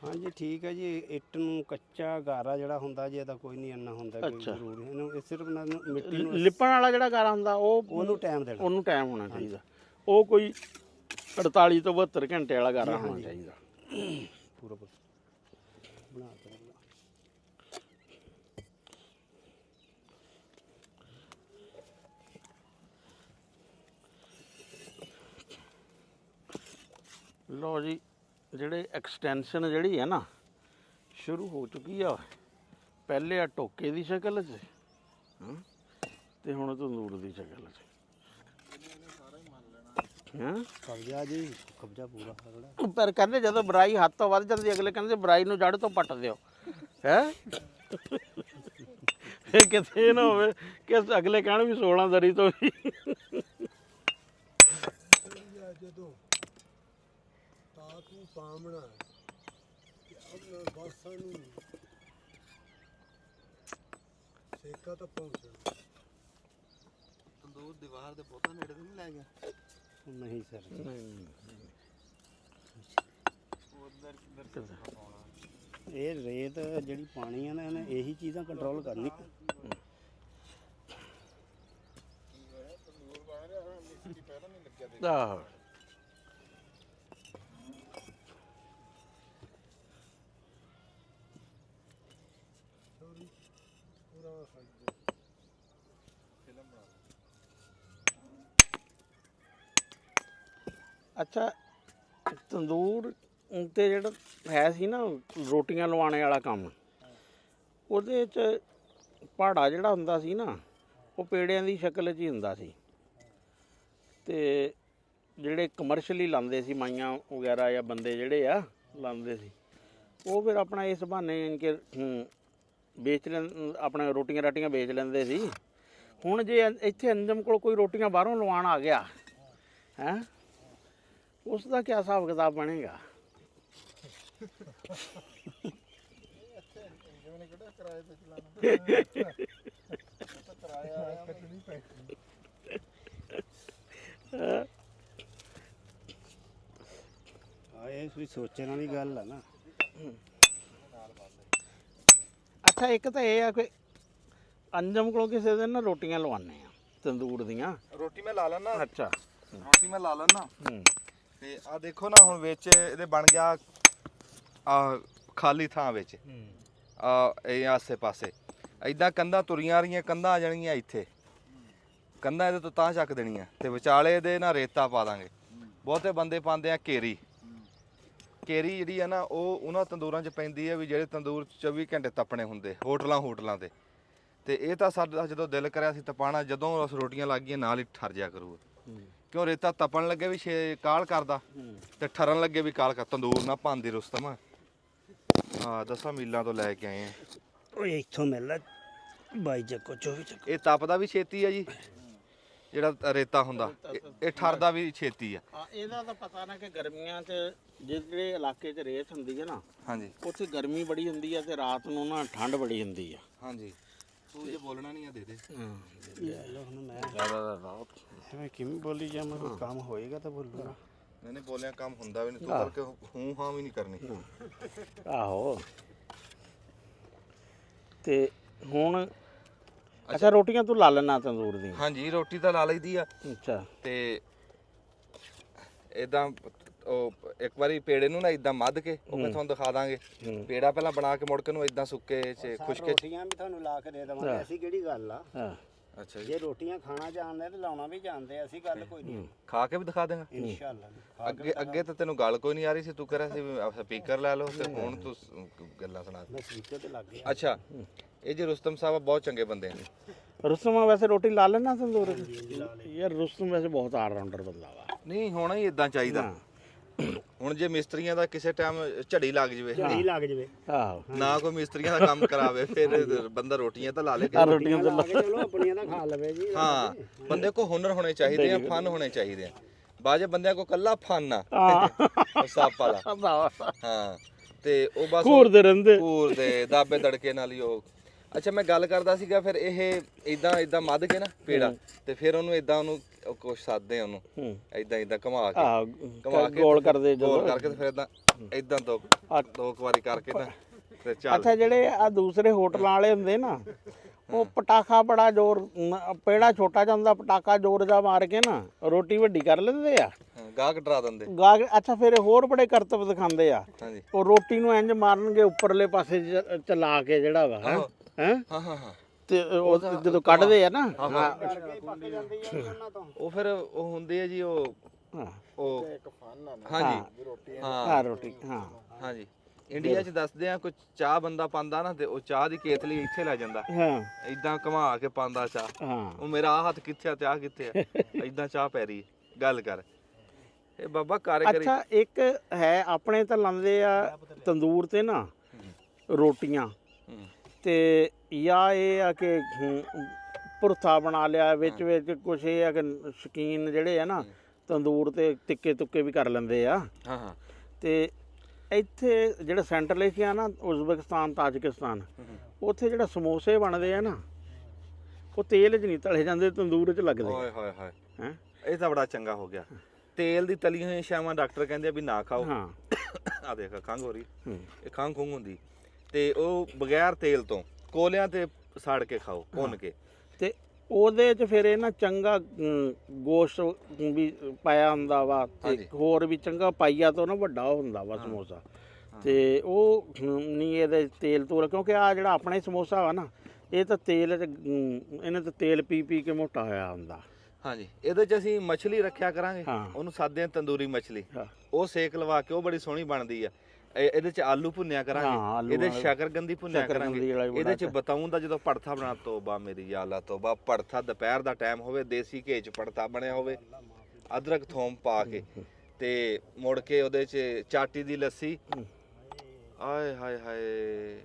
ਹਾਂਜੀ ਠੀਕ ਹੈ ਜੀ ਇੱਟ ਨੂੰ ਕੱਚਾ ਗਾਰਾ ਜਿਹੜਾ ਹੁੰਦਾ ਜੀ ਇਹਦਾ ਕੋਈ ਨਹੀਂ ਇੰਨਾ ਹੁੰਦਾ ਕੋਈ ਅੱਛਾ। ਜ਼ਰੂਰੀ ਇਹਨੂੰ ਇਹ ਸਿਰਫ ਮਿੱਟੀ ਨੂੰ ਲਿਪਣ ਵਾਲਾ ਜਿਹੜਾ ਗਾਰਾ ਹੁੰਦਾ ਉਹਨੂੰ ਟਾਈਮ ਦੇਣਾ ਉਹਨੂੰ ਟਾਈਮ ਹੋਣਾ ਚਾਹੀਦਾ ਉਹ ਕੋਈ 48 ਤੋਂ 72 ਘੰਟੇ ਵਾਲਾ ਗਾਰਾ ਹੋਣਾ ਚਾਹੀਦਾ ਪੂਰਾ ਬਣਾ ਤਾ ਲਓ ਜੀ ਜਿਹੜੇ ਐਕਸਟੈਂਸ਼ਨ ਜਿਹੜੀ ਹੈ ਨਾ ਸ਼ੁਰੂ ਹੋ ਚੁੱਕੀ ਆ ਪਹਿਲੇ ਆ ਟੋਕੇ ਦੀ ਸ਼ਕਲ 'ਚ ਤੇ ਹੁਣ ਤੰਦੂਰ ਦੀ ਸ਼ਕਲ 'ਚ ਕਬਜ਼ਾ ਜੀ ਕਬਜ਼ਾ ਪੂਰਾ ਕਰਨਾ ਪਰ ਕਹਿੰਦੇ ਜਦੋਂ ਬੁਰਾਈ ਹੱਥ ਤੋਂ ਵੱਧ ਜਾਂਦੀ ਅਗਲੇ ਕਹਿੰਦੇ ਬੁਰਾਈ ਨੂੰ ਜੜ ਤੋਂ ਪੱਟ ਦਿਓ ਹੈ ਇਹ ਕਿਤੇ ਨਾ ਹੋਵੇ ਕਿ ਅਗਲੇ ਕਹਿਣ ਵੀ 16 ਦਰੀ ਤੋਂ ਵੀ ਜਦੋਂ ਤਾਂ ਤੂੰ ਸਾਹਮਣਾ ਕਿ ਆਪਣਾ ਬਾਸਾਂ ਨੂੰ ਸੇਕਾ ਤਾਂ ਪਹੁੰਚਣਾ ਤੰਦੂਰ ਦੀਵਾਰ ਦੇ ਬਹੁਤਾ ਨੇੜੇ ਤੇ ਨਹੀਂ ਲੈ ਗਿਆ ਨਹੀਂ ਸਰ ਇਹ ਰੇਤ ਜਿਹੜੀ ਪਾਣੀ ਆ ਨਾ ਇਹਨੇ ਇਹੀ ਚੀਜ਼ਾਂ ਕੰਟਰੋਲ ਕਰਨੀ ਆਹ ਅੱਛਾ ਤੰਦੂਰ ਤੇ ਜਿਹੜਾ ਹੈ ਸੀ ਨਾ ਰੋਟੀਆਂ ਲਵਾਉਣੇ ਵਾਲਾ ਕੰਮ ਉਹਦੇ 'ਚ ਪਹਾੜਾ ਜਿਹੜਾ ਹੁੰਦਾ ਸੀ ਨਾ ਉਹ ਪੇੜਿਆਂ ਦੀ ਸ਼ਕਲ 'ਚ ਹੀ ਹੁੰਦਾ ਸੀ ਤੇ ਜਿਹੜੇ ਕਮਰਸ਼ਲੀ ਲਾਉਂਦੇ ਸੀ ਮਾਈਆਂ ਵਗੈਰਾ ਜਾਂ ਬੰਦੇ ਜਿਹੜੇ ਆ ਲਾਉਂਦੇ ਸੀ ਉਹ ਫਿਰ ਆਪਣਾ ਇਸ ਬਹਾਨੇ ਕਿ ਵੇਚ ਲੈ ਆਪਣਾ ਰੋਟੀਆਂ ਰਾਟੀਆਂ ਵੇਚ ਲੈਂਦੇ ਸੀ ਹੁਣ ਜੇ ਇੱਥੇ ਅੰਜਮ ਕੋਲ ਕੋਈ ਰੋਟੀਆਂ ਬਾਹਰੋਂ ਲਵਾਉਣ ਆ ਗਿਆ ਹੈ, ਉਸ ਦਾ ਕੀ ਹਿਸਾਬ ਕਿਤਾਬ ਬਣੇਗਾ? ਇਹ ਕੋਈ ਸੋਚਣ ਵਾਲੀ ਗੱਲ ਆ ਨਾ। ਅੱਛਾ, ਇੱਕ ਤਾਂ ਇਹ ਆ ਕਿ ਅੰਜਮ ਕੋਲੋਂ ਕਿਸੇ ਦਿਨ ਨਾ ਰੋਟੀਆਂ ਲਵਾਉਂਦੇ ਆ ਤੰਦੂਰ ਦੀਆਂ। ਰੋਟੀ ਮੈਂ ਲਾ ਲੈਣਾ, ਅੱਛਾ, ਰੋਟੀ ਮੈਂ ਲਾ ਲੈਣਾ। ਤੇ ਆ ਦੇਖੋ ਨਾ, ਹੁਣ ਵਿੱਚ ਇਹਦੇ ਬਣ ਗਿਆ ਆ ਖਾਲੀ ਥਾਂ ਵਿੱਚ ਆ ਇਹ ਆਸੇ ਪਾਸੇ ਐਦਾਂ ਕੰਧਾਂ ਤੁਰੀਆਂ ਰਹੀਆਂ, ਕੰਧਾਂ ਆ ਜਾਣਗੀਆਂ ਇੱਥੇ, ਕੰਧਾਂ ਇਹਦੇ ਤੋਂ ਤਾਂ ਚੱਕ ਦੇਣੀਆਂ ਤੇ ਵਿਚਾਲੇ ਇਹਦੇ ਨਾਲ ਰੇਤਾ ਪਾ ਦਾਂਗੇ। ਬਹੁਤੇ ਬੰਦੇ ਪਾਉਂਦੇ ਆ ਕੇਰੀ। ਕੇਰੀ ਜਿਹੜੀ ਆ ਨਾ ਉਹ ਉਹਨਾਂ ਤੰਦੂਰਾਂ 'ਚ ਪੈਂਦੀ ਹੈ ਵੀ ਜਿਹੜੇ ਤੰਦੂਰ 24 ਘੰਟੇ ਤਪਣੇ ਹੁੰਦੇ ਹੋਟਲਾਂ ਤੇ ਇਹ ਤਾਂ ਸਾਡਾ ਜਦੋਂ ਦਿਲ ਕਰਿਆ ਸੀ ਤਪਾਣਾ, ਜਦੋਂ ਉਸ ਰੋਟੀਆਂ ਲੱਗ ਗਈਆਂ ਨਾਲ ਹੀ ਠਰ ਜਿਆ ਕਰੂਗਾ। ਕਿਉਂ ਰੇਤਾ ਤਪਣ ਲੱਗੇ ਵੀ ਕਾਲ ਕਰਦਾ ਤੇ ਠਰਨ ਲੱਗੇ ਵੀ ਕਾਲ ਕਰ। ਤੰਦੂਰ ਨਾ ਪਾਉਂਦੀ ਰੁਸਤਮ ਹਾਂ 10 ਮੀਲਾਂ ਤੋਂ ਲੈ ਕੇ ਆਏ ਆ। ਓਏ ਇੱਥੋਂ ਮਿਲਦਾ 22 ਚੱਕੋ 24 ਚੱਕੋ। ਇਹ ਤਪਦਾ ਵੀ ਛੇਤੀ ਆ ਜੀ, ਜਿਹੜਾ ਰੇਤਾ ਹੁੰਦਾ ਇਹ ਠਰਦਾ ਵੀ ਛੇਤੀ ਆ। ਇਹਦਾ ਤਾਂ ਪਤਾ ਨਾ ਕਿ ਗਰਮੀਆਂ 'ਚ ਜਿਹੜੇ ਇਲਾਕੇ 'ਚ ਰੇਤ ਹੁੰਦੀ ਹੈ ਨਾ, ਹਾਂਜੀ ਉੱਥੇ ਗਰਮੀ ਬੜੀ ਹੁੰਦੀ ਹੈ ਤੇ ਰਾਤ ਨੂੰ ਨਾ ਠੰਡ ਬੜੀ ਹੁੰਦੀ ਆ। ਹਾਂਜੀ, ਤੂੰ ਜੇ ਬੋਲਣਾ ਨਹੀਂ ਆ ਦੇ ਦੇ। ਲੈ ਲਓ ਹੁਣ ਮੈਂ ਐਵੇਂ ਕਿਵੇਂ ਬੋਲੀ ਜਾਵਾਂ? ਕੋਈ ਕੰਮ ਹੋਏਗਾ ਤਾਂ ਬੋਲੂਗਾ। ਨਹੀਂ ਬੋਲਿਆ ਕੰਮ ਹੁੰਦਾ ਵੀ ਨਹੀਂ, ਤੂੰ ਕਰਕੇ ਹੂੰ ਹਾਂ ਵੀ ਨਹੀਂ ਕਰਨੀ। ਆਹੋ, ਤੇ ਹੁਣ ਅੱਛਾ ਰੋਟੀਆਂ ਤੂੰ ਲਾ ਲੈਣਾ ਤੰਦੂਰ ਦੀਆਂ? ਹਾਂਜੀ, ਰੋਟੀ ਤਾਂ ਲਾ ਲਈਦੀ ਆ। ਅੱਛਾ, ਤੇ ਇਦਾਂ ਉਹ ਇੱਕ ਵਾਰੀ ਪੇੜੇ ਨੂੰ ਨਾ ਇਦਾਂ ਮੱਧ ਕੇ ਉਹ ਮੈਂ ਤੁਹਾਨੂੰ ਦਿਖਾ ਦਾਂਗੇ। ਪੇੜਾ ਪਹਿਲਾਂ ਬਣਾ ਕੇ ਮੁੜ ਕੇ ਨੂੰ ਇਦਾਂ ਸੁੱਕੇ ਚ ਖੁਸ਼ਕੇ ਰੋਟੀਆਂ ਵੀ ਤੁਹਾਨੂੰ ਲਾ ਕੇ ਦੇ ਦੇਵਾਂਗੇ। ਐਸੀ ਕਿਹੜੀ ਗੱਲ ਆ? ਹਾਂ, ਅੱਛਾ ਜੀ, ਜੇ ਰੋਟੀਆਂ ਖਾਣਾ ਜਾਣਦੇ ਤੇ ਲਾਉਣਾ ਵੀ ਜਾਣਦੇ, ਅਸੀਂ ਗੱਲ ਕੋਈ ਨਹੀਂ। ਖਾ ਕੇ ਵੀ ਦਿਖਾ ਦੇਗਾ ਇਨਸ਼ਾਅੱਲਾ। ਅੱਗੇ ਤਾਂ ਤੈਨੂੰ ਗੱਲ ਕੋਈ ਨਹੀਂ ਆ ਰਹੀ ਸੀ, ਤੂੰ ਕਹਿ ਰਿਹਾ ਸੀ ਸਪੀਕਰ ਲੈ ਲਓ ਤੇ ਹੁਣ ਤੂੰ ਗੱਲਾਂ ਸੁਣਾ ਦੇ। ਮੈਂ ਸਪੀਕਰ ਤੇ ਲੱਗ ਗਿਆ। ਅੱਛਾ, ਇਹ ਜੇ ਰੁਸਤਮ ਸਾਹਿਬ ਬਹੁਤ ਚੰਗੇ ਬੰਦੇ ਨੇ। ਰੁਸਤਮ ਵੈਸੇ ਰੋਟੀ ਲਾ ਲੈਣਾ ਤੰਦੂਰ? ਯਾਰ ਰੁਸਤਮ ਵੈਸੇ ਬਹੁਤ ਆਲਰਾਊਂਡਰ ਬੰਦਾ ਵਾ। ਨਹੀਂ ਹੋਣਾ ਹੀ ਇਦਾਂ ਚਾਹੀਦਾ। ਹੁਣ ਜੇ ਮਿਸਤਰੀਆਂ ਦਾ ਕਿਸੇ ਟਾਈਮ ਝੜੀ ਲੱਗ ਜਵੇ, ਝੜੀ ਲੱਗ ਜਵੇ, ਆਹੋ, ਨਾ ਕੋਈ ਮਿਸਤਰੀਆਂ ਦਾ ਕੰਮ ਕਰਾਵੇ, ਫਿਰ ਬੰਦਾ ਰੋਟੀਆਂ ਤਾਂ ਲਾ ਲੇ। ਰੋਟੀਆਂ ਤਾਂ ਲਾ ਕੇ ਚਲੋ ਆਪਣੀਆਂ ਦਾ ਖਾ ਲਵੇ ਜੀ। ਹਾਂ, ਬੰਦੇ ਕੋ ਹੁਨਰ ਹੋਣੇ ਚਾਹੀਦੇ ਆ, ਫਨ ਹੋਣੇ ਚਾਹੀਦੇ ਆ। ਬਾਜੇ ਬੰਦਿਆਂ ਕੋ ਕੱਲਾ ਫਨ ਆ ਉਹ ਸੱਪ ਵਾਲਾ। ਹਾਂ, ਤੇ ਉਹ ਬਸ ਘੂਰਦੇ ਰਹਿੰਦੇ, ਘੂਰਦੇ ਦਾਬੇ ਤੜਕੇ ਨਾਲ ਹੀ ਉਹ। ਅੱਛਾ, ਮੈਂ ਗੱਲ ਕਰਦਾ ਸੀਗਾ ਫਿਰ ਇਹ ਇਦਾਂ ਮੱਧ ਕੇ ਨਾ ਪੇੜਾ ਤੇ ਫਿਰ ਉਹਨੂੰ ਇਦਾਂ ਉਹਨੂੰ ਕੁਛ ਸਾਦੇ ਉਹਨੂੰ ਇਦਾਂ ਘੁਮਾ ਕੇ ਗੋਲ ਕਰਦੇ ਗੋਲ ਕਰਕੇ ਤੇ ਫਿਰ ਇਦਾਂ ਦੋ ਵਾਰੀ ਕਰਕੇ ਨਾ ਤੇ ਚੱਲ। ਅੱਛਾ, ਜਿਹੜੇ ਆ ਦੂਸਰੇ ਹੋਟਲਾਂ ਵਾਲੇ ਹੁੰਦੇ ਨਾ, ਉਹ ਪਟਾਖਾ ਬੜਾ ਜ਼ੋਰ, ਪੇੜਾ ਛੋਟਾ ਜਿਹਾ ਹੁੰਦਾ, ਪਟਾਕਾ ਜ਼ੋਰ ਜਾ ਮਾਰ ਕੇ ਨਾ ਰੋਟੀ ਵੱਡੀ ਕਰ ਲੈਂਦੇ ਆ, ਗਾਹਕ ਡਰਾ ਦਿੰਦੇ ਗਾਹਕ। ਅੱਛਾ, ਫਿਰ ਹੋਰ ਬੜੇ ਕਰਤਬ ਦਿਖਾਉਂਦੇ ਆ। ਹਾਂਜੀ, ਉਹ ਰੋਟੀ ਨੂੰ ਇੰਜ ਮਾਰਨਗੇ ਉੱਪਰਲੇ ਪਾਸੇ ਚਲਾ ਕੇ ਜਿਹੜਾ ਵਾ ਹੈ ਹਾਂ ਹਾਂ ਹਾਂ, ਤੇ ਉਹ ਜਦੋਂ ਕੱਢਦੇ ਆ ਨਾ, ਉਹ ਫਿਰ ਉਹ ਹੁੰਦੇ ਆ ਜੀ ਉਹ ਇੱਕ ਫਨ ਆ। ਹਾਂਜੀ, ਹਾਂ ਰੋਟੀ, ਹਾਂ ਹਾਂਜੀ। ਇੰਡੀਆ 'ਚ ਦੱਸਦੇ ਆ ਕੋਈ ਚਾਹ ਬੰਦਾ ਪਾਉਂਦਾ ਨਾ ਤੇ ਉਹ ਚਾਹ ਦੀ ਕੇਤਲੀ ਇੱਥੇ ਲੈ ਜਾਂਦਾ, ਹਾਂ ਇਦਾਂ ਘੁਮਾ ਕੇ ਪਾਉਂਦਾ ਚਾਹ। ਹਾਂ, ਉਹ ਮੇਰਾ ਆਹ ਹੱਥ ਕਿੱਥੇ ਆ ਤੇ ਆਹ ਕਿੱਥੇ ਆ, ਇਦਾਂ ਚਾਹ ਪੈ ਰਹੀ ਗੱਲ ਕਰ। ਇਹ ਬਾਬਾ ਕਾਰੀਗਰੀ। ਅੱਛਾ, ਇੱਕ ਹੈ ਆਪਣੇ ਤਾਂ ਲਾਉਂਦੇ ਆ ਤੰਦੂਰ ਤੇ ਨਾ ਰੋਟੀਆਂ, ਤੇ ਜਾਂ ਇਹ ਆ ਕਿ ਭੁਰਥਾ ਬਣਾ ਲਿਆ ਵਿੱਚ ਕੁਛ ਇਹ ਆ ਕਿ ਸ਼ੌਕੀਨ ਜਿਹੜੇ ਆ ਨਾ ਤੰਦੂਰ ਤੇ ਟਿੱਕੇ ਤੁੱਕੇ ਵੀ ਕਰ ਲੈਂਦੇ ਆ। ਹਾਂ ਹਾਂ, ਤੇ ਇੱਥੇ ਜਿਹੜਾ ਸੈਂਟਰਲ ਏਸ਼ੀਆ ਨਾ, ਉਜ਼ਬੇਕਿਸਤਾਨ, ਤਾਜਿਕਿਸਤਾਨ, ਉੱਥੇ ਜਿਹੜਾ ਸਮੋਸੇ ਬਣਦੇ ਆ ਨਾ, ਉਹ ਤੇਲ 'ਚ ਨਹੀਂ ਤਲੇ ਜਾਂਦੇ, ਤੰਦੂਰ 'ਚ ਲੱਗਦੇ। ਓਏ ਹੋਏ ਹੋਏ, ਹੈ ਇਹ ਤਾਂ ਬੜਾ ਚੰਗਾ ਹੋ ਗਿਆ। ਤੇਲ ਦੀ ਤਲੀ ਹੋਈ ਸ਼ਾਮਾਂ ਡਾਕਟਰ ਕਹਿੰਦੇ ਆ ਵੀ ਨਾ ਖਾਓ। ਹਾਂ, ਆ ਦੇਖ ਖੰਘ ਹੋ ਰਹੀ, ਇਹ ਖੰਘ ਖੁੰਘ ਹੁੰਦੀ ਤੇ ਉਹ ਬਗੈਰ ਤੇਲ ਤੋਂ ਕੋਲਿਆਂ ਤੇ ਸਾੜ ਕੇ ਖਾਓ, ਭੁੰਨ ਕੇ। ਤੇ ਉਹਦੇ 'ਚ ਫਿਰ ਇਹ ਨਾ ਚੰਗਾ ਗੋਸ਼ਤ ਵੀ ਪਾਇਆ ਹੁੰਦਾ ਵਾ, ਤੇ ਹੋਰ ਵੀ ਚੰਗਾ ਪਾਈਆ ਤੋਂ ਨਾ ਵੱਡਾ ਹੁੰਦਾ ਵਾ ਸਮੋਸਾ, ਤੇ ਉਹ ਨਹੀਂ ਇਹਦੇ ਤੇਲ ਤੂਲ, ਕਿਉਂਕਿ ਆ ਜਿਹੜਾ ਆਪਣਾ ਹੀ ਸਮੋਸਾ ਵਾ ਨਾ, ਇਹ ਤਾਂ ਤੇਲ 'ਚ ਇਹਨੇ ਤਾਂ ਤੇਲ ਪੀ ਪੀ ਕੇ ਮੋਟਾ ਹੋਇਆ ਹੁੰਦਾ। ਹਾਂਜੀ, ਇਹਦੇ 'ਚ ਅਸੀਂ ਮੱਛਲੀ ਰੱਖਿਆ ਕਰਾਂਗੇ, ਉਹਨੂੰ ਸਾਦੇ ਤੰਦੂਰੀ ਮੱਛਲੀ, ਉਹ ਸੇਕ ਲਵਾ ਕੇ ਉਹ ਬੜੀ ਸੋਹਣੀ ਬਣਦੀ ਆ। ਇਹਦੇ 'ਚ ਆਲੂ ਭੁੰਨਿਆ ਕਰਾਂਗੇ, ਇਹਦੇ ਸ਼ਕਰਗੰਦੀ ਭੁੰਨਿਆ ਕਰਾਂਗੇ, ਇਹਦੇ 'ਚ ਬਤਾਊਂ ਦਾ ਜਦੋਂ ਭੜਥਾ ਬਣਾ, ਤੋਬਾ ਮੇਰੀ ਯਾਲਾ ਤੋਬਾ। ਭੜਥਾ ਦੁਪਹਿਰ ਦਾ ਟਾਈਮ ਹੋਵੇ, ਦੇਸੀ ਘੇ 'ਚ ਭੜਥਾ ਬਣਿਆ ਹੋਵੇ, ਅਦਰਕ ਥੋਮ ਪਾ ਕੇ, ਤੇ ਮੁੜ ਕੇ ਉਹਦੇ 'ਚ ਚਾਟੀ ਦੀ ਲੱਸੀ, ਆਏ ਹਾਏ ਹਾਏ,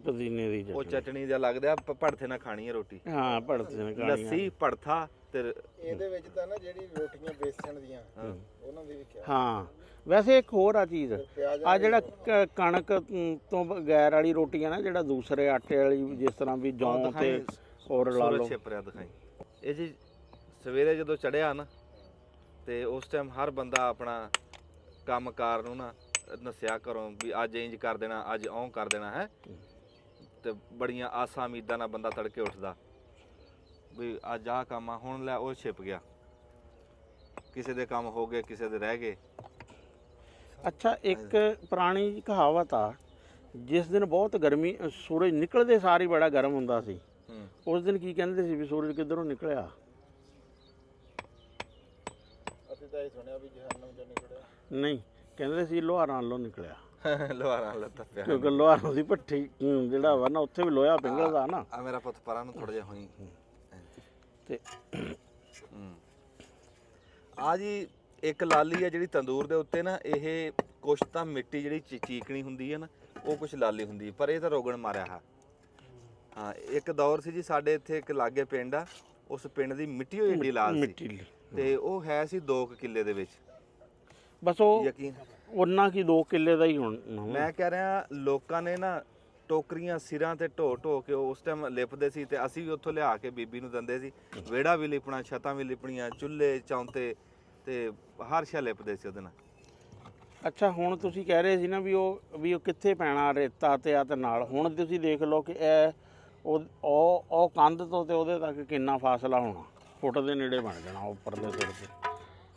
ਪੁਦੀਨੇ ਦੀ ਉਹ ਚਟਨੀ। ਚਟਣੀ ਜਿਹਾ ਲੱਗਦਾ ਭੜਥੇ ਨਾਲ ਖਾਣੀ ਹੈ ਰੋਟੀ। ਹਾਂ ਭੜਥੇ ਨਾਲ ਖਾਣੀ ਆ। ਲੱਸੀ ਭੜਥਾ ਤੇ ਇਹਦੇ ਵਿੱਚ ਤਾਂ ਨਾ ਜਿਹੜੀ ਰੋਟੀਆਂ ਬੇਸਣ ਦੀਆਂ ਉਹਨਾਂ ਦੀ ਵੀ ਕਿਹਾ। ਹਾਂ ਵੈਸੇ ਇੱਕ ਹੋਰ ਆ ਚੀਜ਼, ਆ ਜਿਹੜਾ ਕਣਕ ਤੋਂ ਬਗੈਰ ਵਾਲੀ ਰੋਟੀ ਆ ਨਾ, ਜਿਹੜਾ ਦੂਸਰੇ ਆਟੇ ਵਾਲੀ, ਜਿਸ ਤਰ੍ਹਾਂ ਵੀ ਜੌਂ ਤੇ ਹੋਰ ਲਾ ਲਓ। ਛਿਪਰਿਆ ਦਿਖਾਈ ਇਹ ਜੀ ਸਵੇਰੇ ਜਦੋਂ ਚੜਿਆ ਨਾ ਤੇ ਉਸ ਟਾਈਮ ਹਰ ਬੰਦਾ ਆਪਣਾ ਕੰਮਕਾਰ ਨੂੰ ਨਾ ਨਸਿਆ ਕਰੋ ਵੀ ਅੱਜ ਇੰਜ ਕਰ ਦੇਣਾ, ਅੱਜ ਔਂ ਕਰ ਦੇਣਾ ਹੈ, ਤੇ ਬੜੀਆਂ ਆਸਾਂ ਉਮੀਦਾਂ ਨਾਲ ਬੰਦਾ ਤੜਕੇ ਉੱਠਦਾ ਵੀ ਅੱਜ ਆਹ ਕੰਮ ਆ, ਹੁਣ ਲੈ ਉਹ ਛਿਪ ਗਿਆ, ਕਿਸੇ ਦੇ ਕੰਮ ਹੋ ਗਏ, ਕਿਸੇ ਦੇ ਰਹਿ ਗਏ। ਅੱਛਾ ਇੱਕ ਪੁਰਾਣੀ ਜਿਹੀ ਕਹਾਵਤ ਆ, ਜਿਸ ਦਿਨ ਬਹੁਤ ਗਰਮੀ, ਸੂਰਜ ਨਿਕਲਦੇ ਸਾਰ ਹੀ ਬੜਾ ਗਰਮ ਹੁੰਦਾ ਸੀ, ਉਸ ਦਿਨ ਕੀ ਕਹਿੰਦੇ ਸੀ ਵੀ ਸੂਰਜ ਕਿੱਧਰੋਂ ਨਿਕਲਿਆ? ਅਸੀਂ ਤਾਂ ਇਹ ਸੁਣਿਆ ਵੀ ਜਹੰਨਮ ਚੋਂ ਨਿਕਲਿਆ। ਨਹੀਂ, ਕਹਿੰਦੇ ਸੀ ਲੋਹਾਰਾਂ ਵੱਲੋਂ ਨਿਕਲਿਆ, ਲੋਹਾਰਾਂ ਲੱਤਾਂ ਪਿਆ ਕਿਉਂਕਿ ਲੋਹਾਰਾਂ ਦੀ ਭੱਠੀ ਜਿਹੜਾ ਵਾ ਨਾ, ਉੱਥੇ ਵੀ ਲੋਹਾ ਪਿੰਗਲਦਾ ਨਾ। ਆ ਮੇਰਾ ਪੁੱਤ ਪਰਾਂ ਨੂੰ ਥੋੜਾ ਜਿਹਾ ਹੋਈ ਤੇ ਆ ਜੀ ਇੱਕ ਲਾਲੀ ਆ ਜਿਹੜੀ ਤੰਦੂਰ ਦੇ ਉੱਤੇ ਨਾ, ਇਹ ਕੁਛ ਤਾਂ ਮਿੱਟੀ ਜਿਹੜੀ ਚੀਕਣੀ ਹੁੰਦੀ ਹੈ ਨਾ, ਉਹ ਕੁਛ ਲਾਲੀ ਹੁੰਦੀ, ਪਰ ਇਹ ਤਾਂ ਰੋਗਣ ਮਾਰਿਆ ਹੈ। ਹਾਂ ਇੱਕ ਦੌਰ ਸੀ ਜੀ ਸਾਡੇ ਇੱਥੇ ਇੱਕ ਲਾਗੇ ਪਿੰਡ ਆ, ਉਸ ਪਿੰਡ ਦੀ ਮਿੱਟੀ ਹੋਈ ਏਡੀ ਲਾਲ ਸੀ, ਤੇ ਉਹ ਹੈ ਸੀ 2 ਕਿੱਲੇ ਦੇ ਵਿੱਚ। ਬਸ ਉਹ ਯਕੀਨ ਉਹਨਾਂ ਕੀ 2 ਕਿੱਲੇ ਦਾ ਹੀ ਹੁਣ। ਮੈਂ ਕਹਿ ਰਿਹਾ ਲੋਕਾਂ ਨੇ ਨਾ ਟੋਕਰੀਆਂ ਸਿਰਾਂ ਤੇ ਢੋ ਕੇ ਉਸ ਟਾਈਮ ਲਿਪਦੇ ਸੀ, ਤੇ ਅਸੀਂ ਵੀ ਉੱਥੋਂ ਲਿਆ ਕੇ ਬੀਬੀ ਨੂੰ ਦਿੰਦੇ ਸੀ। ਵਿਹੜਾ ਵੀ ਲਿਪਣਾ, ਛੱਤਾਂ ਵੀ ਲਿਪਣੀਆਂ, ਚੁੱਲ੍ਹੇ ਚੌਂਤੇ ਤੇ ਹਰ ਸ਼ੈ ਲਿਪਦੇ ਸੀ ਉਹਦੇ ਨਾਲ। ਅੱਛਾ ਹੁਣ ਤੁਸੀਂ ਕਹਿ ਰਹੇ ਸੀ ਨਾ ਵੀ ਉਹ ਕਿੱਥੇ ਪੈਣਾ ਰੇਤਾ ਤੇ ਆ ਤੇ ਨਾਲ, ਹੁਣ ਤੁਸੀਂ ਦੇਖ ਲਓ ਕਿ ਇਹ ਉਹ ਕੰਧ ਤੋਂ ਤੇ ਉਹਦੇ ਤੱਕ ਕਿੰਨਾ ਫਾਸਲਾ ਹੋਣਾ, ਫੁੱਟ ਦੇ ਨੇੜੇ ਬਣ ਜਾਣਾ ਉੱਪਰਲੇ ਸਿਰ ਤੇ।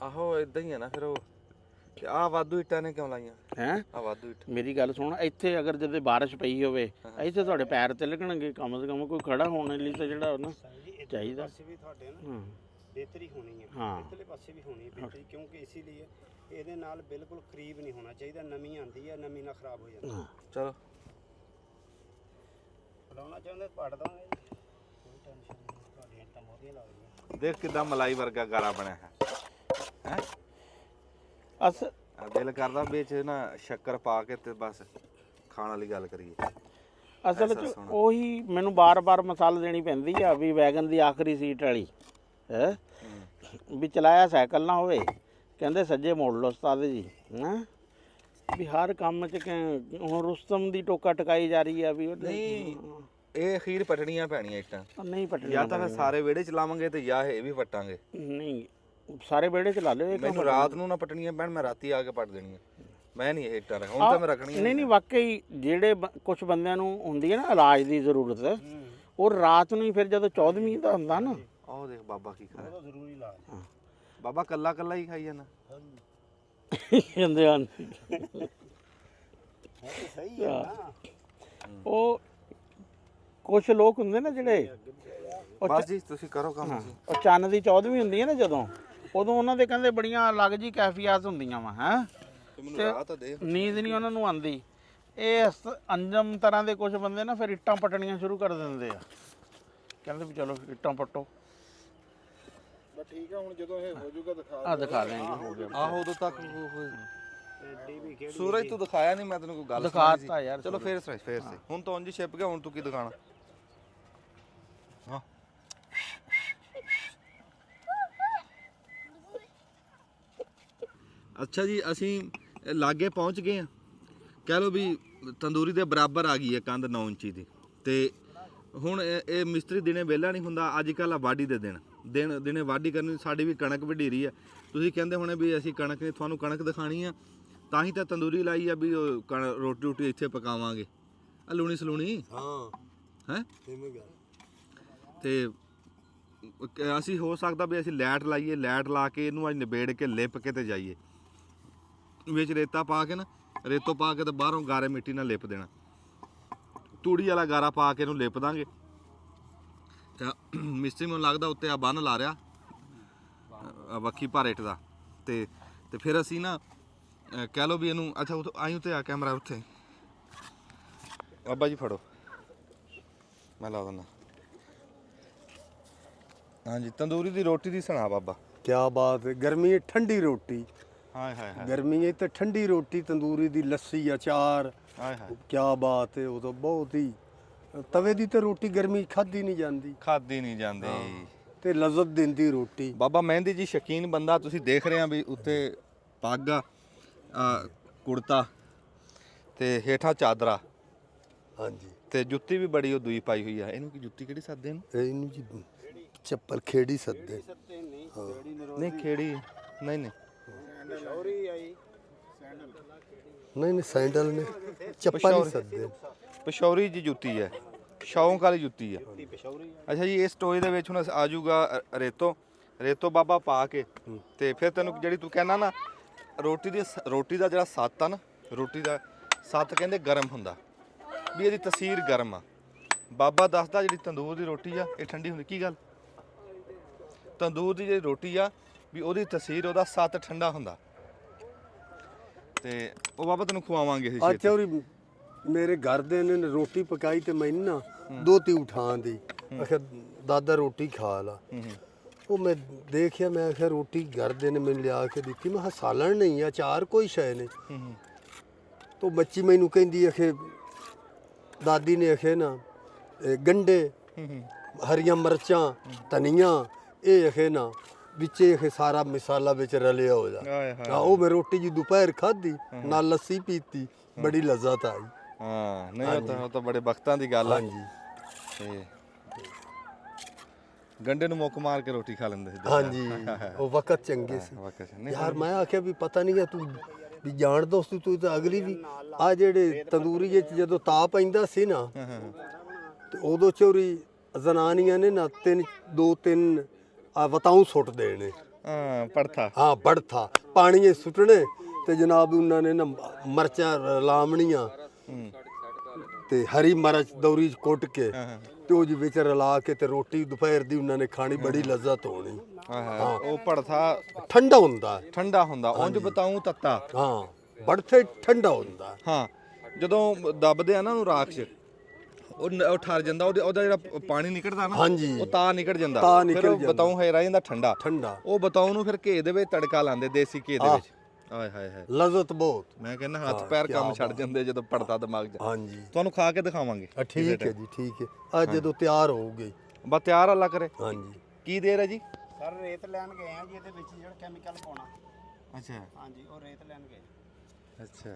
ਆਹੋ ਇਦਾਂ ਹੀ ਹੈ ਨਾ ਫਿਰ ਉਹ। ਤੇ ਆਹ ਵਾਧੂ ਇੱਟਾਂ ਨੇ ਕਿਉਂ ਲਾਈਆਂ ਹੈਂ? ਆਹ ਵਾਧੂ ਇੱਟ। ਮੇਰੀ ਗੱਲ ਸੁਣ, ਇੱਥੇ ਅਗਰ ਜਦੋਂ ਬਾਰਿਸ਼ ਪਈ ਹੋਵੇ, ਇੱਥੇ ਤੁਹਾਡੇ ਪੈਰ ਤਿਲਕਣਗੇ, ਕਮ ਸੇ ਕਮ ਕੋਈ ਖੜਾ ਹੋਣ ਲਈ ਤਾਂ ਜਿਹੜਾ ਨਾ ਚਾਹੀਦਾ। ਪਾਸੇ ਵੀ ਤੁਹਾਡੇ ਨਾ ਬਿਹਤਰੀ ਹੋਣੀ ਹੈ, ਹਾਂ ਇੱਧਰਲੇ ਪਾਸੇ ਵੀ ਹੋਣੀ ਹੈ ਬਿਹਤਰੀ, ਕਿਉਂਕਿ ਇਸੇ ਲਈ ਇਹਦੇ ਨਾਲ ਬਿਲਕੁਲ ਕਰੀਬ ਨਹੀਂ ਹੋਣਾ ਚਾਹੀਦਾ। ਨਮੀ ਆਉਂਦੀ ਹੈ, ਨਮੀ ਨਾਲ ਖਰਾਬ ਹੋ ਜਾਂਦਾ। ਚਲੋ ਬਣਾਉਣਾ ਚਾਹੁੰਦੇ ਪੜ ਦਾਂਗੇ, ਕੋਈ ਟੈਨਸ਼ਨ ਨਹੀਂ, ਤੁਹਾਡੀਆਂ ਇੱਟਾਂ ਬਹੁਤੀਆਂ ਲੱਗਦੀਆਂ। ਦੇਖ ਕਿਦਾਂ ਮਲਾਈ ਵਰਗਾ ਗਾਰਾ ਬਣਿਆ ਹੈ ਹੈ। ਅਸ ਦਿਲ ਕਰਦਾ ਵਿੱਚ ਨਾ ਸ਼ੱਕਰ ਪਾ ਕੇ ਤੇ ਬਸ ਖਾਣ ਵਾਲੀ ਗੱਲ ਕਰੀਏ। ਅਸਲ 'ਚ ਉਹੀ ਮੈਨੂੰ ਬਾਰ-ਬਾਰ ਮਸਾਲ ਦੇਣੀ ਪੈਂਦੀ ਆ ਵੀ ਵੈਗਨ ਦੀ ਆਖਰੀ ਸੀਟ ਵਾਲੀ ਹੈ ਵੀ ਚਲਾਇਆ ਸਾਈਕਲ ਨਾ ਹੋਵੇ, ਕਹਿੰਦੇ ਸੱਜੇ ਮੋੜ ਲਓ ਉਸਤਾਦ ਜੀ। ਹੈਂ ਵੀ ਹਰ ਕੰਮ 'ਚ ਹੁਣ ਰੁਸਤਮ ਦੀ ਟੋਕਾ ਟਕਾਈ ਜਾ ਰਹੀ ਆ ਵੀ ਨਹੀਂ ਇਹ ਅਖੀਰ ਪਟਣੀਆਂ ਪੈਣੀਆਂ ਇੱਟਾਂ, ਨਹੀਂ ਪਟਣੀ। ਜਾਂ ਤਾਂ ਫਿਰ ਸਾਰੇ ਵਿਹੜੇ ਚ ਲਾਵਾਂਗੇ ਤੇ ਜਾਂ ਇਹ ਵੀ ਪਟਾਂਗੇ। ਨਹੀਂ ਸਾਰੇ ਵਿਹੜੇ 'ਚ ਲਾ ਲਿਓ। ਮੈਨੂੰ ਰਾਤ ਨੂੰ ਨਾ ਪਟਣੀਆਂ ਪੈਣ, ਮੈਂ ਰਾਤੀ ਆ ਕੇ ਪੱਟ ਦੇਣੀਆਂ। ਮੈਂ ਨਹੀਂ ਇਹ ਇੱਟਾਂ ਹੁਣ ਤਾਂ ਮੈਂ ਰੱਖਣੀਆਂ। ਨਹੀਂ ਵਾਕਈ ਜਿਹੜੇ ਕੁਝ ਬੰਦਿਆਂ ਨੂੰ ਹੁੰਦੀ ਹੈ ਨਾ ਇਲਾਜ ਦੀ ਜ਼ਰੂਰਤ, ਉਹ ਰਾਤ ਨੂੰ ਹੀ ਫਿਰ ਜਦੋਂ 14ਵੀਂ ਦਾ ਹੁੰਦਾ ਨਾ, ਆਹ ਦੇਖ ਬਾਬਾ ਕੀ ਖਾਇਆ। ਉਹਦਾ ਜ਼ਰੂਰੀ ਇਲਾਜ। ਬਾਬਾ ਕੱਲਾ ਕੱਲਾ ਹੀ ਖਾਈ ਜਾਂਦਾ ਕਹਿੰਦੇ ਹਨ। ਸਹੀ ਹੈ ਨਾ। ਉਹ ਕੁਝ ਲੋਕ ਹੁੰਦੇ ਨਾ ਜਿਹੜੇ ਬਸ ਜੀ ਤੁਸੀਂ ਕਰੋ ਕੰਮ ਤੁਸੀਂ। ਉਹ ਚੰਨ ਦੀ 14ਵੀਂ ਹੁੰਦੀ ਹੈ ਨਾ ਜਦੋਂ, ਉਦੋਂ ਉਹਨਾਂ ਦੇ ਕਹਿੰਦੇ ਬੜੀਆਂ ਅਲੱਗ ਜੀ ਕੈਫੀਆਤ ਹੁੰਦੀਆਂ ਵਾ ਹੈ, ਮੈਨੂੰ ਰਾਤ ਦੇ ਨੀਂਦ ਨਹੀਂ ਉਹਨਾਂ ਨੂੰ ਆਉਂਦੀ। ਇਹ ਅੰਜਮ ਤਰ੍ਹਾਂ ਦੇ ਕੁਝ ਬੰਦੇ ਨਾ ਫਿਰ ਇੱਟਾਂ ਪਟਣੀਆਂ ਸ਼ੁਰੂ ਕਰ ਦਿੰਦੇ ਆ, ਕਹਿੰਦੇ ਵੀ ਚਲੋ ਇੱਟਾਂ ਪੱਟੋ। ਬਸ ਠੀਕ ਆ, ਹੁਣ ਜਦੋਂ ਇਹ ਹੋ ਜਾਊਗਾ ਦਿਖਾ ਦੇਣਗੇ ਹੋ ਗਿਆ। ਆਹੋ ਉਦੋਂ ਤੱਕ ਸੂਰਜ ਤੂੰ ਦਿਖਾਇਆ ਨਹੀਂ, ਮੈਂ ਤੈਨੂੰ ਕੋਈ ਗੱਲ ਦਿਖਾਤਾ ਯਾਰ। ਚਲੋ ਫੇਰ ਸੇ ਹੁਣ ਤਾਂ ਉਂਝ ਛਿਪ ਗਿਆ, ਹੁਣ ਤੂੰ ਕੀ ਦਿਖਾਣਾ। ਹਾਂ ਅੱਛਾ ਜੀ ਅਸੀਂ ਲਾਗੇ ਪਹੁੰਚ ਗਏ ਆ, ਕਹਿ ਲਓ ਵੀ ਤੰਦੂਰੀ ਦੇ ਬਰਾਬਰ ਆ ਗਈ ਹੈ ਕੰਧ 9 ਇੰਚੀ ਦੀ। ਤੇ ਹੁਣ ਇਹ ਮਿਸਤਰੀ ਦਿਨੇ ਵਿਹਲਾ ਨਹੀਂ ਹੁੰਦਾ, ਅੱਜ ਕੱਲ੍ਹ ਆ ਵਾਢੀ ਦੇ ਦਿਨੇ ਵਾਢੀ ਕਰਨੀ। ਸਾਡੀ ਵੀ ਕਣਕ ਵਢੀਰੀ ਆ, ਤੁਸੀਂ ਕਹਿੰਦੇ ਹੋਣੇ ਵੀ ਅਸੀਂ ਕਣਕ ਨਹੀਂ, ਤੁਹਾਨੂੰ ਕਣਕ ਦਿਖਾਣੀ ਆ, ਤਾਂ ਹੀ ਤਾਂ ਤੰਦੂਰੀ ਲਾਈ ਆ ਵੀ ਉਹ ਰੋਟੀ ਇੱਥੇ ਪਕਾਵਾਂਗੇ। ਆ ਲੂਣੀ ਸਲੂਣੀ ਹੈ ਤੇ ਅਸੀਂ ਹੋ ਸਕਦਾ ਵੀ ਅਸੀਂ ਲਾਈਟ ਲਾਈਏ, ਲਾਈਟ ਲਾ ਕੇ ਇਹਨੂੰ ਅੱਜ ਨਿਬੇੜ ਕੇ ਲਿਪ ਕੇ ਤੇ ਜਾਈਏ। ਵਿੱਚ ਰੇਤਾ ਪਾ ਕੇ ਨਾ, ਰੇਤੋਂ ਪਾ ਕੇ ਤੇ ਬਾਹਰੋਂ ਗਾਰੇ ਮਿੱਟੀ ਨਾਲ ਲਿਪ ਦੇਣਾ, ਤੂੜੀ ਵਾਲਾ ਗਾਰਾ ਪਾ ਕੇ ਇਹਨੂੰ ਲਿਪ ਦਾਂਗੇ। ਮਿਸਤਰੀ ਮੈਨੂੰ ਲੱਗਦਾ ਉੱਤੇ ਆ ਬੰਨ ਲਾ ਰਿਹਾ ਵੱਖੀ ਭਰ ਇੱਟ ਦਾ, ਤੇ ਫਿਰ ਅਸੀਂ ਨਾ ਕਹਿ ਲਓ ਵੀ ਇਹਨੂੰ। ਅੱਛਾ ਆਈ ਉੱਤੇ ਆ ਕੈਮਰਾ ਉੱਥੇ, ਬਾਬਾ ਜੀ ਫੜੋ ਮੈਂ ਲਾ ਦਿੰਦਾ। ਹਾਂਜੀ ਤੰਦੂਰੀ ਦੀ ਰੋਟੀ ਦੀ ਸੁਣਾ ਬਾਬਾ। ਕਿਆ ਬਾਤ ਹੈ, ਗਰਮੀ ਠੰਡੀ ਰੋਟੀ ਹਾਏ ਹਾਏ ਹਾਏ ਗਰਮੀ ਹੈ ਤੇ ਠੰਡੀ ਰੋਟੀ ਤੰਦੂਰੀ ਦੀ ਲੱਸੀ ਅਚਾਰ ਹਾਏ ਹਾਏ ਕੀ ਬਾਤ ਹੈ। ਉਹ ਤਾਂ ਬਹੁਤ ਹੀ ਤਵੇ ਦੀ ਤੇ ਰੋਟੀ ਗਰਮੀ ਖਾਦੀ ਨਹੀਂ ਜਾਂਦੀ ਖਾਦੀ ਨਹੀਂ ਜਾਂਦੀ। ਤੇ ਲਜ਼ਤ ਦਿੰਦੀ ਰੋਟੀ। ਬਾਬਾ ਮਹਿੰਦੀ ਜੀ ਸ਼ੌਕੀਨ ਬੰਦਾ, ਤੁਸੀਂ ਦੇਖ ਰਹੇ ਆ ਵੀ ਉੱਤੇ ਪੱਗ ਆ, ਕੁੜਤਾ ਤੇ ਹੇਠਾਂ ਚਾਦਰਾ ਹਾਂਜੀ ਤੇ ਜੁੱਤੀ ਵੀ ਬੜੀ ਉਹ ਦੂਈ ਪਾਈ ਹੋਈ ਆ। ਇਹਨੂੰ ਕੀ ਜੁੱਤੀ ਕਿਹੜੀ ਸੱਦੇ ਇਹਨੂੰ? ਇਹਨੂੰ ਜੀ ਚੱਪਲ ਖੇੜੀ ਸੱਦੇ। ਨਹੀਂ ਖੇੜੀ ਨਹੀਂ ਨਹੀਂ ਨਹੀਂ ਸੈਂਡਲ ਨੇ ਚੱਪਲ ਹੀ ਸੱਦੇ। ਪਸ਼ੌਰੀ ਜੀ ਜੁੱਤੀ ਹੈ, ਸ਼ੌਂਕ ਵਾਲੀ ਜੁੱਤੀ ਹੈ। ਅੱਛਾ ਜੀ, ਇਸ ਟੋਏ ਦੇ ਵਿੱਚ ਹੁਣ ਆ ਜਾਊਗਾ ਰੇਤੋ ਬਾਬਾ ਪਾ ਕੇ ਤੇ ਫਿਰ ਤੈਨੂੰ ਜਿਹੜੀ ਤੂੰ ਕਹਿਣਾ ਨਾ ਰੋਟੀ ਦਾ ਜਿਹੜਾ ਸੱਤ ਆ ਨਾ, ਰੋਟੀ ਦਾ ਸੱਤ ਕਹਿੰਦੇ ਗਰਮ ਹੁੰਦਾ ਵੀ ਇਹਦੀ ਤਸੀਰ ਗਰਮ ਆ। ਬਾਬਾ ਦੱਸਦਾ ਜਿਹੜੀ ਤੰਦੂਰ ਦੀ ਰੋਟੀ ਆ ਇਹ ਠੰਡੀ ਹੁੰਦੀ। ਕੀ ਗੱਲ? ਤੰਦੂਰ ਦੀ ਜਿਹੜੀ ਰੋਟੀ ਆ ਵੀ ਉਹਦੀ ਤਸੀਰ ਉਹਦਾ ਸੱਤ ਠੰਡਾ ਹੁੰਦਾ ਤੇ ਉਹ ਬਾਬਾ ਤੈਨੂੰ ਖਵਾਵਾਂਗੇ ਅਸੀਂ ਛੇਤੀ। ਅੱਛਾ ਉਰੀ ਮੇਰੇ ਘਰ ਦੇ ਨੇ ਰੋਟੀ ਪਕਾਈ ਤੇ ਮੈਨੂੰ ਨਾ ਦੋਤੀ ਉਠਾਂ ਦੀ ਆਖਿਆ ਦਾਦਾ ਰੋਟੀ ਖਾ ਲਾ। ਉਹ ਮੈਂ ਦੇਖਿਆ, ਮੈਂ ਆਖਿਆ ਰੋਟੀ ਘਰ ਦੇ ਨੇ ਮੈਨੂੰ ਲਿਆ ਕੇ ਦਿੱਤੀ। ਮੈਂ ਕਿਹਾ ਸਾਲਣ ਨਹੀਂ ਆ, ਚਾਰ ਕੋਈ ਸ਼ੈ ਨਹੀਂ। ਤੋ ਬੱਚੀ ਮੈਨੂੰ ਕਹਿੰਦੀ ਆਖੇ ਦਾਦੀ ਨੇ ਆਖੇ ਨਾ ਗੰਡੇ ਹਰੀਆਂ ਮਿਰਚਾਂ ਧਨੀਆ ਇਹ ਆਖੇ ਨਾ ਵਿੱਚ ਇਹ ਸਾਰਾ ਮਸਾਲਾ ਵਿੱਚ ਰਲਿਆ ਹੋ ਜਾ। ਉਹ ਮੈਂ ਰੋਟੀ ਜੀ ਦੁਪਹਿਰ ਖਾਧੀ ਨਾਲ ਲੱਸੀ ਪੀਤੀ, ਬੜੀ ਲਜ਼ਤ ਆਈ। ਹਾਂ ਨਹੀਂ ਉਹ ਤਾਂ ਬੜੇ ਬਖਤਾਂ ਦੀ ਗੱਲ ਆ। ਹਾਂਜੀ ਤੇ ਗੰਡੇ ਨੂੰ ਮੁੱਕ ਮਾਰ ਕੇ ਰੋਟੀ ਖਾ ਲੈਂਦੇ ਸੀ। ਹਾਂਜੀ ਉਹ ਵਕਤ ਚੰਗੇ ਸੀ ਯਾਰ। ਮੈਂ ਆਖਿਆ ਵੀ ਪਤਾ ਨਹੀਂ ਤੂੰ ਵੀ ਜਾਣ ਦੋਸਤ ਤੂੰ ਤਾਂ ਅਗਲੀ ਵੀ ਆ ਜਿਹੜੇ ਤੰਦੂਰੀ ਵਿੱਚ ਜਦੋਂ ਤਾਪ ਪੈਂਦਾ ਸੀ ਨਾ ਤੇ ਉਦੋਂ ਚੋਰੀ ਜ਼ਨਾਨੀਆਂ ਨੇ ਨਾ ਦੋ ਤਿੰਨ ਵਤਾਉ ਸੁੱਟ ਦੇਣੇ। ਪੜਥਾ ਹਾਂ ਬੜਥਾ ਪਾਣੀ ਸੁੱਟਣੇ ਤੇ ਜਨਾਬ ਉਹਨਾਂ ਨੇ ਨਾ ਮਰਚਾਂ ਲਾਮਣੀਆਂ ਤੇ ਹਰੀ ਮਿਰਚ ਦੌਰੀ ਚ ਕੁੱਟ ਕੇ ਤੇ ਉਹ ਜੀ ਵਿੱਚ ਰਲਾ ਕੇ ਤੇ ਰੋਟੀ ਦੁਪਹਿਰ ਦੀ ਉਹਨਾਂ ਨੇ ਖਾਣੀ, ਬੜੀ ਲਜ਼ਤ ਹੋਣੀ। ਉਹ ਪੜਥਾ ਠੰਡਾ ਹੁੰਦਾ। ਠੰਡਾ ਹੁੰਦਾ ਉਂਝ ਬਤਾਉਂ ਤੱਤਾ। ਹਾਂ ਬੜਥੇ ਠੰਡਾ ਹੁੰਦਾ। ਹਾਂ ਜਦੋਂ ਦੱਬਦੇ ਆ ਨਾ ਉਹਨੂੰ ਰਾਖ 'ਚ ਉਹ ਠਰ ਜਾਂਦਾ, ਉਹਦਾ ਜਿਹੜਾ ਪਾਣੀ ਨਿਕਲਦਾ ਨਾ ਹਾਂਜੀ ਉਹ ਤਾਂ ਨਿਕਲ ਜਾਂਦਾ। ਤਾਂ ਫਿਰ ਨਿਕਲ ਉਹ ਬਤਾਉਂ ਹੈ ਰਹਿ ਜਾਂਦਾ ਠੰਡਾ। ਠੰਡਾ ਉਹ ਬਤਾਉਂ ਨੂੰ ਫਿਰ ਘੇ ਦੇ ਵਿੱਚ ਤੜਕਾ ਲਾਉਂਦੇ, ਦੇਸੀ ਘੇ ਦੇ ਵਿੱਚ। ਆਏ ਹਾਏ ਹਾਏ ਲਜ਼ਤ ਬਹੁਤ। ਮੈਂ ਕਹਿੰਦਾ ਹੱਥ ਪੈਰ ਕੰਮ ਛੱਡ ਜਾਂਦੇ ਜਦੋਂ ਪੜਦਾ ਦਿਮਾਗ 'ਚ। ਹਾਂਜੀ ਤੁਹਾਨੂੰ ਖਾ ਕੇ ਦਿਖਾਵਾਂਗੇ। ਠੀਕ ਹੈ ਜੀ, ਠੀਕ ਹੈ। ਅੱਜ ਜਦੋਂ ਤਿਆਰ ਹੋਊਗੇ ਬਸ ਤਿਆਰ ਅੱਲਾ ਕਰੇ। ਹਾਂਜੀ ਕੀ ਦੇਰ ਹੈ ਜੀ? ਸਰ ਰੇਤ ਲੈਣ ਗਏ ਆ ਜੀ, ਇਹਦੇ ਵਿੱਚ ਜਿਹੜਾ ਕੈਮੀਕਲ ਪਾਉਣਾ। ਅੱਛਾ ਹਾਂਜੀ ਉਹ ਰੇਤ ਲੈਣ ਗਏ। ਅੱਛਾ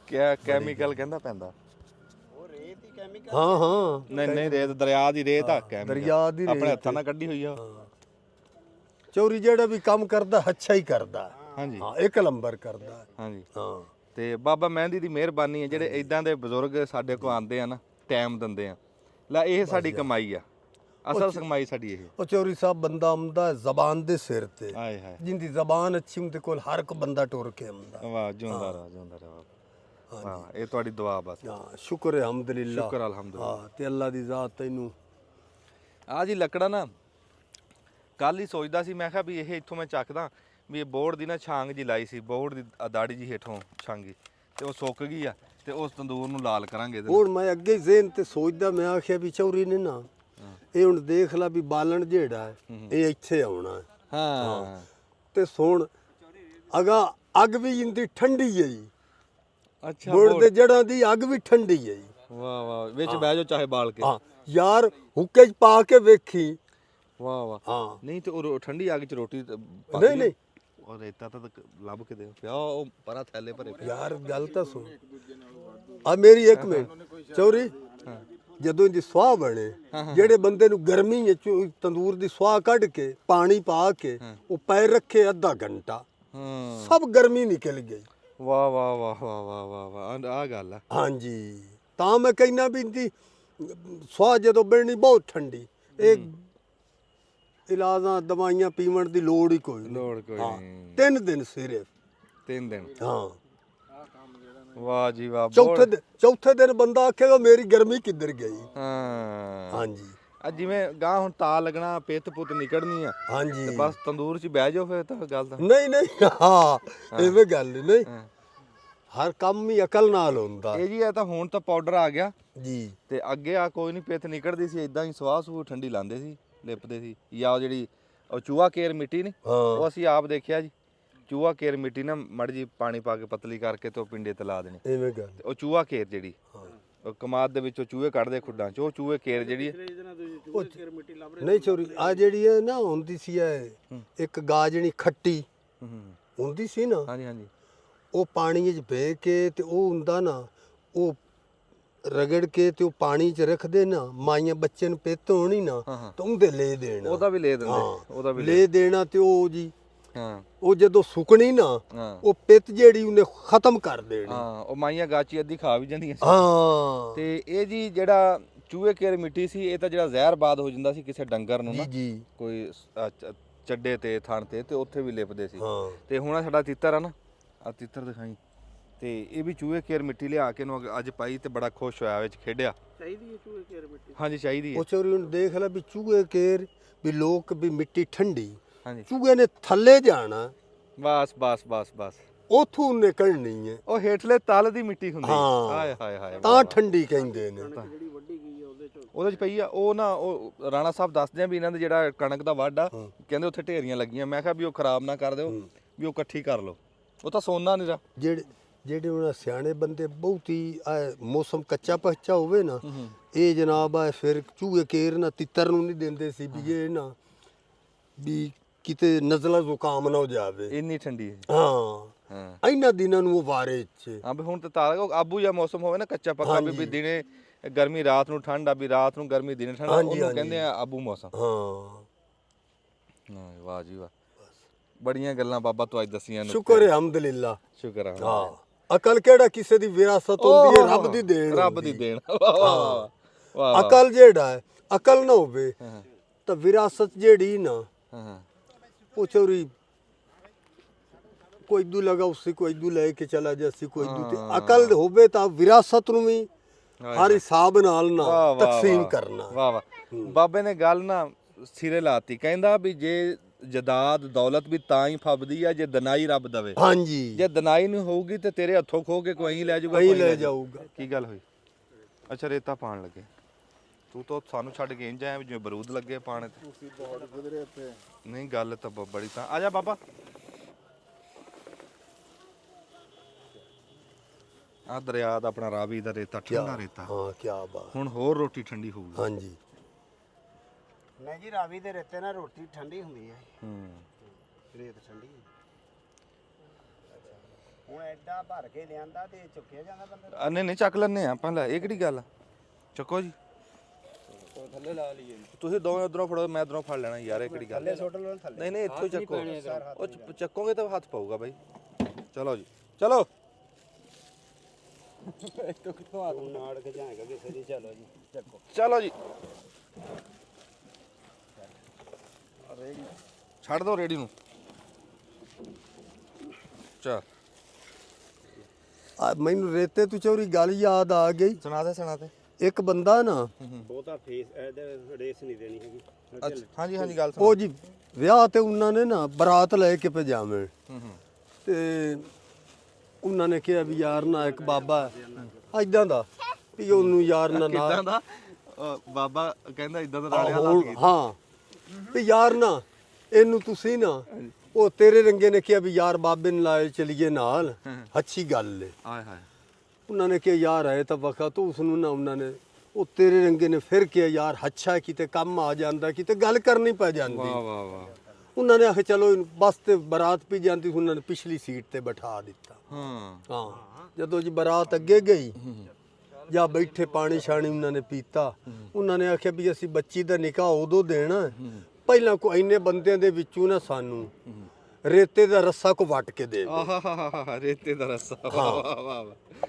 ਕਿਆ ਕੈਮੀਕਲ ਕਹਿੰਦਾ ਪੈਂਦਾ? ਉਹ ਰੇਤ ਹੀ ਕੈਮੀਕਲ। ਹਾਂ ਹਾਂ ਨਹੀਂ ਰੇਤ ਦਰਿਆ ਦੀ ਰੇਤ ਆ। ਦਰਿਆ ਦੀ ਰੇਤ ਆਪਣੇ ਹੱਥਾਂ ਨਾਲ ਕੱਢੀ ਹੋਈ ਆ। ਚੋਰੀ ਜਿਹੜਾ ਵੀ ਕੰਮ ਕਰਦਾ ਅੱਛਾ ਹੀ ਕਰਦਾ। ਹਾਂਜੀ ਹਾਂ ਇੱਕ ਨੰਬਰ ਕਰਦਾ। ਹਾਂਜੀ ਹਾਂ ਤੇ ਬਾਬਾ ਮਹਿੰਦੀ ਦੀ ਮਿਹਰਬਾਨੀ ਹੈ ਜਿਹੜੇ ਇਦਾਂ ਦੇ ਬਜ਼ੁਰਗ ਸਾਡੇ ਕੋਲ ਆਉਂਦੇ ਆ ਨਾ, ਟਾਈਮ ਦਿੰਦੇ ਆ। ਲੈ ਇਹ ਸਾਡੀ ਕਮਾਈ ਆ, ਅਸਲ ਕਮਾਈ ਸਾਡੀ ਇਹ। ਉਹ ਚੋਰੀ ਸਾਹਿਬ ਬੰਦਾ ਆਉਂਦਾ ਜ਼ਬਾਨ ਦੇ ਸਿਰ ਤੇ, ਆਏ ਹਾਏ ਜਿੰਦੀ ਜ਼ਬਾਨ ਅੱਛੀ ਹੁੰਦੀ ਕੋਲ ਹਰ ਇੱਕ ਬੰਦਾ ਟੁਰ ਕੇ ਆਉਂਦਾ। ਵਾਹ ਜਿਉਂਦਾ ਰਹਾ ਜਿਉਂਦਾ ਰਹਾ। ਹਾਂ ਇਹ ਤੁਹਾਡੀ ਦੁਆ ਬਸ। ਹਾਂ ਸ਼ੁਕਰ ਹੈ ਹਮਦੁਲਿਲਾ। ਸ਼ੁਕਰ ਅਲਹਮਦੁਲਿਲਾ। ਹਾਂ ਤੇ ਅੱਲਾ ਦੀ ਜ਼ਾਤ ਤੈਨੂੰ ਆ ਜੀ ਲੱਕੜਾ ਨਾ ਕੱਲ ਹੀ ਸੋਚਦਾ ਸੀ, ਮੈਂ ਕਿਹਾ ਵੀ ਇਹ ਇੱਥੋਂ ਮੈਂ ਚੱਕਦਾ ਵੀ ਇਹ ਬੋਰਡ ਦੀ ਨਾ ਛਾਂਗ ਜੀ ਲਾਈ ਸੀ, ਬੋਰਡ ਦੀ ਦਾੜੀ ਜੀ ਹੇਠੋਂ ਛਾਂਗੀ ਤੇ ਉਹ ਸੁੱਕ ਗਈ ਆ ਤੇ ਉਸ ਤੰਦੂਰ ਨੂੰ ਲਾਲ ਕਰਾਂਗੇ ਇਹਦੇ ਨਾਲ। ਹੁਣ ਮੈਂ ਅੱਗੇ ਜ਼ੇਨ ਤੇ ਸੋਚਦਾ, ਮੈਂ ਆਖਿਆ ਵੀ ਚੌਰੀ ਨੇ ਨਾ ਇਹ ਹੁਣ ਦੇਖ ਲਾ ਵੀ ਬਾਲਣ ਜਿਹੜਾ ਹੈ ਇਹ ਇੱਥੇ ਆਉਣਾ ਹੈ। ਹਾਂ ਤੇ ਸੁਣ ਅਗਾ ਅੱਗ ਵੀ ਇੰਦੀ ਠੰਡੀ ਹੈ ਜੀ। ਅੱਛਾ ਬੋਰਡ ਦੇ ਜੜਾਂ ਦੀ ਅੱਗ ਵੀ ਠੰਡੀ ਹੈ ਜੀ। ਵਾਹ ਵਾਹ ਵਿੱਚ ਬਹਿ ਜਾਓ ਚਾਹੇ ਬਾਲ ਕੇ। ਹਾਂ ਯਾਰ ਹੁੱਕੇ 'ਚ ਪਾ ਕੇ ਵੇਖੀ। ਵਾਹ ਵਾਹ ਹਾਂ ਨਹੀਂ ਤੇ ਉਹ ਠੰਡੀ ਅੱਗ 'ਚ ਰੋਟੀ ਨਹੀਂ ਨਹੀਂ ਉਹ ਰੇਤਾ ਤਾਂ ਲੱਭ ਕੇ ਦਿਓ ਪਿਆ, ਉਹ ਪਰਾ ਥੈਲੇ ਭਰੇ ਪਿਆ। ਯਾਰ ਗੱਲ ਤਾਂ ਸੁਣ ਆ ਮੇਰੀ ਇੱਕ ਮਿੰਟ ਚੌਰੀ। ਜਦੋਂ ਇਹਦੀ ਸਵਾਹ ਬਣੇ, ਜਿਹੜੇ ਬੰਦੇ ਨੂੰ ਗਰਮੀ ਹੈ ਤੰਦੂਰ ਦੀ ਸਵਾਹ ਕੱਢ ਕੇ ਪਾਣੀ ਪਾ ਕੇ ਉਹ ਪੈਰ ਰੱਖੇ ਅੱਧਾ ਘੰਟਾ, ਸਭ ਗਰਮੀ ਨਿਕਲ ਗਈ। ਵਾਹ ਵਾਹ ਵਾਹ ਵਾਹ ਵਾਹ ਵਾਹ ਵਾਹ ਆ ਗੱਲ ਆ। ਹਾਂਜੀ ਤਾਂ ਮੈਂ ਕਹਿਣਾ ਵੀ ਇਹਦੀ ਸਵਾਹ ਜਦੋਂ ਬਣਨੀ ਬਹੁਤ ਠੰਡੀ, ਇਹ ਇਲਾਜਾਂ ਦਵਾਈਆਂ ਪੀਵਣ ਦੀ ਲੋੜ ਹੀ ਕੋਈ ਨਹੀਂ। ਲੋੜ ਕੋਈ ਨਹੀਂ। 3 ਦਿਨ ਸਿਰਫ 3 ਦਿਨ। ਹਾਂ ਵਾਹ ਜੀ ਵਾਹ। ਚੌਥੇ ਦਿਨ ਬੰਦਾ ਆਖੇਗਾ ਮੇਰੀ ਗਰਮੀ ਕਿੱਧਰ ਗਈ। ਹਾਂ ਹਾਂਜੀ ਆ ਜਿਵੇਂ ਗਾਂ ਹੁਣ ਤਾ ਲੱਗਣਾ, ਪਿੱਤ ਪੁੱਤ ਨਿਕਲਣੀ ਆ ਹਾਂਜੀ ਤੇ ਬਸ ਤੰਦੂਰ 'ਚ ਬਹਿ ਜਾਓ ਫਿਰ ਤਾਂ ਗੱਲ ਤਾਂ। ਨਹੀਂ ਨਹੀਂ ਹਾਂ ਐਵੇਂ ਗੱਲ ਨਹੀਂ। ਹਰ ਕੰਮ ਹੀ ਅਕਲ ਨਾਲ ਹੁੰਦਾ ਇਹ ਜੀ ਇਹ ਤਾਂ ਹੁਣ ਤਾਂ ਪਾਊਡਰ ਆ ਗਿਆ ਜੀ। ਤੇ ਅੱਗੇ ਆ ਕੋਈ ਨਹੀਂ ਪਿੱਤ ਨਿਕਲਦੀ ਸੀ, ਇਦਾਂ ਹੀ ਸਵਾਹ ਸੂ ਠੰਡੀ ਲਾਉਂਦੇ ਸੀ, ਲਿਪਦੇ ਸੀ। ਜਾਂ ਉਹ ਜਿਹੜੀ ਉਹ ਚੂਹਾ ਕੇਰ ਮਿੱਟੀ ਨਹੀਂ ਹਾਂ ਉਹ ਅਸੀਂ ਆਪ ਦੇਖਿਆ ਜੀ ਚੂਹਾ ਕੇਰ ਮਿੱਟੀ ਨਾ ਮੜ ਜੀ ਪਾਣੀ ਪਾ ਕੇ ਪਤਲੀ ਕਰਕੇ ਤੇ ਉਹ ਪਿੰਡੇ ਤੇ ਲਾ ਦੇਣੀ ਐਵੇਂ ਗੱਲ ਤੇ ਉਹ ਚੂਹਾ ਕੇਰ ਜਿਹੜੀ ਉਹ ਕਮਾਦ ਦੇ ਵਿੱਚੋਂ ਚੂਹੇ ਕੱਢਦੇ ਖੁੱਡਾਂ ਚ ਉਹ ਚੂਹੇ ਕੇਰ ਜਿਹੜੀ ਹੈ। ਨਹੀਂ ਚੋਰੀ ਆ ਜਿਹੜੀ ਹੈ ਨਾ ਹੁੰਦੀ ਸੀ ਇਹ ਇੱਕ ਗਾਜਣੀ ਖੱਟੀ ਹੁੰਦੀ ਸੀ ਨਾ ਹਾਂਜੀ ਹਾਂਜੀ ਉਹ ਪਾਣੀ 'ਚ ਭੇ ਕੇ ਤੇ ਉਹ ਹੁੰਦਾ ਨਾ ਉਹ ਰਗੜ ਕੇ ਤੇ ਉਹ ਪਾਣੀ 'ਚ ਰੱਖਦੇ ਨਾ ਮਾਈਆਂ ਬੱਚੇ ਨੂੰ ਪਿੱਤ ਹੋਣੀ ਨਾ ਤਾਂ ਉਹਦੇ ਲੈ ਦੇਣਾ ਉਹਦਾ ਵੀ ਲੈ ਦਿੰਦੇ ਹਾਂ, ਉਹਦਾ ਵੀ ਲੈ ਦੇਣਾ ਤੇ ਉਹ ਜੀ ਹਾਂ ਉਹ ਜਦੋਂ ਸੁੱਕਣੀ ਨਾ ਹਾਂ ਉਹ ਪਿੱਤ ਜਿਹੜੀ ਉਹਨੇ ਖਤਮ ਕਰ ਦੇਣੀ ਹਾਂ ਉਹ ਮਾਈਆਂ ਗਾਚੀ ਅੱਧੀ ਖਾ ਵੀ ਜਾਂਦੀਆਂ ਸੀ ਹਾਂ ਤੇ ਇਹ ਜੀ ਜਿਹੜਾ ਚੂਹੇ ਕੇਰ ਮਿੱਟੀ ਸੀ ਇਹ ਤਾਂ ਜਿਹੜਾ ਜ਼ਹਿਰਬਾਦ ਹੋ ਜਾਂਦਾ ਸੀ ਕਿਸੇ ਡੰਗਰ ਨੂੰ ਜੀ ਨਾ ਜੀ ਕੋਈ ਚੱਡੇ ਤੇ ਥਣ ਤੇ ਉੱਥੇ ਵੀ ਲਿਪਦੇ ਸੀ ਹਾਂ ਤੇ ਹੁਣ ਆਹ ਸਾਡਾ ਤਿੱਤਰ ਆ ਨਾ ਆ ਤਿੱਤਰ ਦਿਖਾਈ ਤੇ ਇਹ ਵੀ ਚੂਹੇ ਕੇਰ ਮਿੱਟੀ ਲਿਆ ਕੇ ਨੂੰ ਅੱਜ ਪਾਈ ਤੇ ਬੜਾ ਖੁਸ਼ ਹੋਇਆ ਵਿੱਚ ਖੇਡਿਆ ਚਾਹੀਦੀ ਹੈ ਚੂਹੇ ਕੇਰ ਮਿੱਟੀ ਹਾਂਜੀ ਚਾਹੀਦੀ ਹੈ ਉਹ ਚੋਰੀ ਹੁਣ ਦੇਖ ਲੈ ਵੀ ਚੂਹੇ ਕੇਰ ਵੀ ਲੋਕ ਵੀ ਮਿੱਟੀ ਠੰਡੀ ਹਾਂਜੀ ਚੂਹੇ ਨੇ ਥੱਲੇ ਜਾਣਾ ਬਸ ਬਸ ਬਸ ਬਸ ਉਥੋਂ ਨਿਕਲਣੀ ਹੈ ਉਹ ਹੇਠਲੇ ਤਲ ਦੀ ਮਿੱਟੀ ਹੁੰਦੀ ਹਾਂ। ਹਾਏ ਹਾਏ ਹਾਏ ਤਾਂ ਠੰਡੀ ਕਹਿੰਦੇ ਨੇ ਜਿਹੜੀ ਵੱਡੀ ਗਈ ਹੈ ਉਹਦੇ ਚ ਉਹਦੇ ਚ ਪਈ ਆ ਉਹ ਨਾ ਉਹ ਰਾਣਾ ਸਾਹਿਬ ਦੱਸਦੇ ਆ ਵੀ ਇਹਨਾਂ ਦੇ ਜਿਹੜਾ ਕਣਕ ਦਾ ਵੱਢ ਆ ਕਹਿੰਦੇ ਉੱਥੇ ਢੇਰੀਆਂ ਲੱਗੀਆਂ ਮੈਂ ਕਿਹਾ ਵੀ ਉਹ ਖਰਾਬ ਨਾ ਕਰ ਦਿਓ ਵੀ ਉਹ ਇਕੱਠੀ ਕਰ ਲਓ ਉਹ ਤਾਂ ਸੋਨਾ ਨਹੀਂ ਰਾ ਜਿਹੜੇ ਉਹਨਾਂ ਸਿਆਣੇ ਬੰਦੇ ਬਹੁਤੀ ਮੌਸਮ ਕੱਚਾ ਪੱਚਾ ਹੋਵੇ ਨਾ ਇਹ ਜਨਾਬ ਆ ਫਿਰ ਚੂਹੇ ਕੇਰ ਨਾ ਤਿੱਤਰ ਨੂੰ ਨਹੀਂ ਦਿੰਦੇ ਸੀ ਵੀ ਇਹ ਨਾ ਵੀ ਕਿਤੇ ਨਜ਼ਲਾ ਜ਼ੁਕਾਮ ਨਾ ਹੋ ਜਾਵੇ ਇੰਨੀ ਠੰਡੀ ਹੈ ਹਾਂ ਹਾਂ ਇਹਨਾਂ ਦਿਨਾਂ ਨੂੰ ਉਹ ਵਾਰੇ ਚ ਹਾਂ ਵੀ ਹੁਣ ਤਾਂ ਤਾਰ ਆਬੂ ਜਾਂ ਮੌਸਮ ਹੋਵੇ ਨਾ ਕੱਚਾ ਪੱਕਾ ਵੀ ਦਿਨੇ ਗਰਮੀ ਰਾਤ ਨੂੰ ਠੰਡ ਆ ਵੀ ਰਾਤ ਨੂੰ ਗਰਮੀ ਦਿਨੇ ਠੰਡ ਉਹਨੂੰ ਕਹਿੰਦੇ ਆ ਆਬੂ ਮੌਸਮ ਹਾਂ ਹਾਂ ਵਾਹ ਜੀ ਵਾਹ ਬੜੀਆਂ ਗੱਲਾਂ ਬਾਬਾ ਤੂੰ ਅੱਜ ਦੱਸੀਆਂ ਨੇ ਸ਼ੁਕਰ ਹੈ ਹਮਦੁਲਿਲਾ ਸ਼ੁਕਰ ਆ ਹਾਂ ਅਕਲ ਕਿਹੜਾ ਕਿਸੇ ਦੀ ਵਿਰਾਸਤ ਹੁੰਦੀ ਹੈ ਰੱਬ ਦੀ ਦੇਣ ਰੱਬ ਦੀ ਦੇਣ ਵਾਹ ਵਾਹ ਵਾਹ ਅਕਲ ਜਿਹੜਾ ਹੈ ਅਕਲ ਨਾ ਹੋਵੇ ਤਾਂ ਵਿਰਾਸਤ ਜਿਹੜੀ ਨਾ ਹਾਂ ਉਹ ਚੋਰੀ ਕੋਈ ਦੂ ਲਗਾ ਉਸੇ ਕੋਈ ਦੂ ਲੈ ਕੇ ਚਲਾ ਜਾਸੀ ਕੋਈ ਦੂ ਤੇ ਅਕਲ ਹੋਵੇ ਤਾਂ ਵਿਰਾਸਤ ਨੂੰ ਵੀ ਹਰ ਹਿਸਾਬ ਨਾਲ ਨਾ ਤਕਸੀਮ ਕਰਨਾ ਵਾਹ ਵਾਹ ਬਾਬੇ ਨੇ ਗੱਲ ਨਾ ਸਿਰੇ ਲਾਤੀ ਕਹਿੰਦਾ ਵੀ ਜੇ ਜਦਾਦ ਦੌਲਤ ਵੀ ਤਾਂ ਹੀ ਫੱਬਦੀ ਆ ਜੇ ਦਨਾਈ ਰੱਬ ਦਵੇ ਹਾਂਜੀ ਜੇ ਦਨਾਈ ਨਹੀਂ ਹੋਊਗੀ ਤੇ ਤੇਰੇ ਹੱਥੋਂ ਖੋ ਕੇ ਕੋਈ ਲੈ ਜਾਊਗਾ ਕहीं ਲੈ ਜਾਊਗਾ ਕੀ ਗੱਲ ਹੋਈ ਅੱਛਾ ਰੇਤਾ ਪਾਣ ਲੱਗੇ ਤੂੰ ਤਾਂ ਸਾਨੂੰ ਛੱਡ ਕੇ ਇੰਜ ਆਇਆ ਜਿਵੇਂ ਬਰੂਦ ਲੱਗੇ ਪਾਣੇ ਤੇ ਤੁਸੀਂ ਬਹੁਤ ਗੁਜ਼ਰੇ ਇੱਥੇ ਨਹੀਂ ਗੱਲ ਤਾਂ ਬੜੀ ਤਾਂ ਆ ਜਾ ਬਾਬਾ ਆ ਦਰਿਆ ਦਾ ਆਪਣਾ ਰਾਵੀ ਦਾ ਰੇਤਾ ਠੰਡਾ ਰੇਤਾ ਹਾਂ ਕੀ ਬਾਤ ਹੁਣ ਹੋਰ ਰੋਟੀ ਠੰਡੀ ਹੋਊਗੀ ਹਾਂਜੀ ਨਹੀਂ ਜੀ ਰਾਵੀ ਦੇ ਰੇਤੇ ਨਾਲ ਰੋਟੀ ਠੰਡੀ ਹੁੰਦੀ ਹੈ ਰੇਤ ਠੰਡੀ ਹੁਣ ਐਡਾ ਭਰ ਕੇ ਲਿਆਂਦਾ ਤੇ ਚੁੱਕਿਆ ਜਾਂਦਾ ਬੰਦੇ ਨਹੀਂ ਨਹੀਂ ਚੱਕ ਲੈਣੇ ਆ ਪਹਿਲਾਂ ਇਹ ਕਿਹੜੀ ਗੱਲ ਆ ਚੱਕੋ ਜੀ ਥੱਲੇ ਲਾ ਲਈਏ ਤੁਸੀਂ ਦੋਵੇਂ ਉਧਰੋਂ ਫੜੋ ਮੈਂ ਇਧਰੋਂ ਫੜ ਲੈਣਾ ਯਾਰ ਇਹ ਕਿਹੜੀ ਗੱਲ ਥੱਲੇ ਸੁੱਟ ਲਓ ਥੱਲੇ ਨਹੀਂ ਨਹੀਂ ਇੱਥੋਂ ਹੀ ਚੱਕੋ ਉਹ ਚੱਕੋਗੇ ਤਾਂ ਹੱਥ ਪਾਊਗਾ ਬਾਈ ਚਲੋ ਜੀ ਚਲੋ ਇੱਥੋਂ ਕਿੱਥੋਂ ਆ ਨਾੜ ਕੇ ਜਾਏਗਾ ਕਿਸੇ ਦੀ ਚਲੋ ਜੀ ਚੱਕੋ ਚਲੋ ਜੀ ਛੱਡ ਦੋ ਰੇੜੀ ਨੂੰ ਚਾ ਮੈਨੂੰ ਰੇਤੇ ਤੋਂ ਚੋਰੀ ਗੱਲ ਯਾਦ ਆ ਗਈ ਸੁਣਾ ਦੇ ਇੱਕ ਬੰਦਾ ਨਾ ਬਹੁਤਾ ਫੇਸ ਰੇਸ ਨਹੀਂ ਦੇਣੀ ਹੈਗੀ ਅੱਛਾ ਹਾਂਜੀ ਹਾਂਜੀ ਗੱਲ ਉਹ ਜੀ ਵਿਆਹ ਤੇ ਉਹਨਾਂ ਨੇ ਨਾ ਬਰਾਤ ਲੈ ਕੇ ਭਜਾਵੇਂ ਤੇ ਉਹਨਾਂ ਨੇ ਕਿਹਾ ਵੀ ਯਾਰ ਨਾ ਇੱਕ ਬਾਬਾ ਐਦਾਂ ਦਾ ਵੀ ਉਹਨੂੰ ਯਾਰ ਨਾ ਕਿਦਾਂ ਦਾ ਬਾਬਾ ਕਹਿੰਦਾ ਇਦਾਂ ਦਾ ਰਾੜਿਆ ਲਾ ਕੇ ਹਾਂ ਵੀ ਯਾਰ ਨਾ ਇਹਨੂੰ ਤੁਸੀਂ ਨਾ ਉਹ ਤੇਰੇ ਰੰਗੇ ਨੇ ਕਿਹਾ ਵੀ ਯਾਰ ਬਾਬੇ ਨੂੰ ਲਾਏ ਚਲੀਏ ਨਾਲ ਅੱਛੀ ਗੱਲ ਏ ਆਏ ਹਾਏ ਉਹਨਾਂ ਨੇ ਕਿਹਾ ਯਾਰ ਹੈ ਤਾਂ ਵਕਤ ਉਸ ਨੂੰ ਨਾ ਉਹਨਾਂ ਨੇ ਉਹ ਤੇਰੇ ਰੰਗੇ ਨੇ ਫਿਰ ਕਿਹਾ ਯਾਰ ਅੱਛਾ ਕਿਤੇ ਕੰਮ ਆ ਜਾਂਦਾ ਕਿਤੇ ਗੱਲ ਕਰਨੀ ਪੈ ਜਾਂਦੀ ਵਾਹ ਵਾਹ ਵਾਹ ਉਹਨਾਂ ਨੇ ਆਖਿਆ ਚਲੋ ਬਸ ਤੇ ਬਰਾਤ ਪੀ ਜਾਂਦੀ ਉਹਨਾਂ ਨੇ ਪਿਛਲੀ ਸੀਟ ਤੇ ਬਿਠਾ ਦਿੱਤਾ ਹਾਂ ਜਦੋਂ ਜੀ ਬਰਾਤ ਅੱਗੇ ਗਈ ਜਾਂ ਬੈਠੇ ਪਾਣੀ ਛਾਣੀ ਉਹਨਾਂ ਨੇ ਪੀਤਾ ਉਹਨਾਂ ਨੇ ਆਖਿਆ ਵੀ ਅਸੀਂ ਬੱਚੀ ਦਾ ਨਿਕਾਹ ਉਦੋਂ ਦੇਣਾ ਪਹਿਲਾਂ ਕੋ ਇੰਨੇ ਬੰਦਿਆਂ ਦੇ ਵਿੱਚੋਂ ਨਾ ਸਾਨੂੰ ਰੇਤੇ ਦਾ ਰੱਸਾ ਕੋ ਵੱਟ ਕੇ ਦੇ ਆਹਾ ਰੇਤੇ ਦਾ ਰੱਸਾ ਵਾਹ ਵਾਹ ਵਾਹ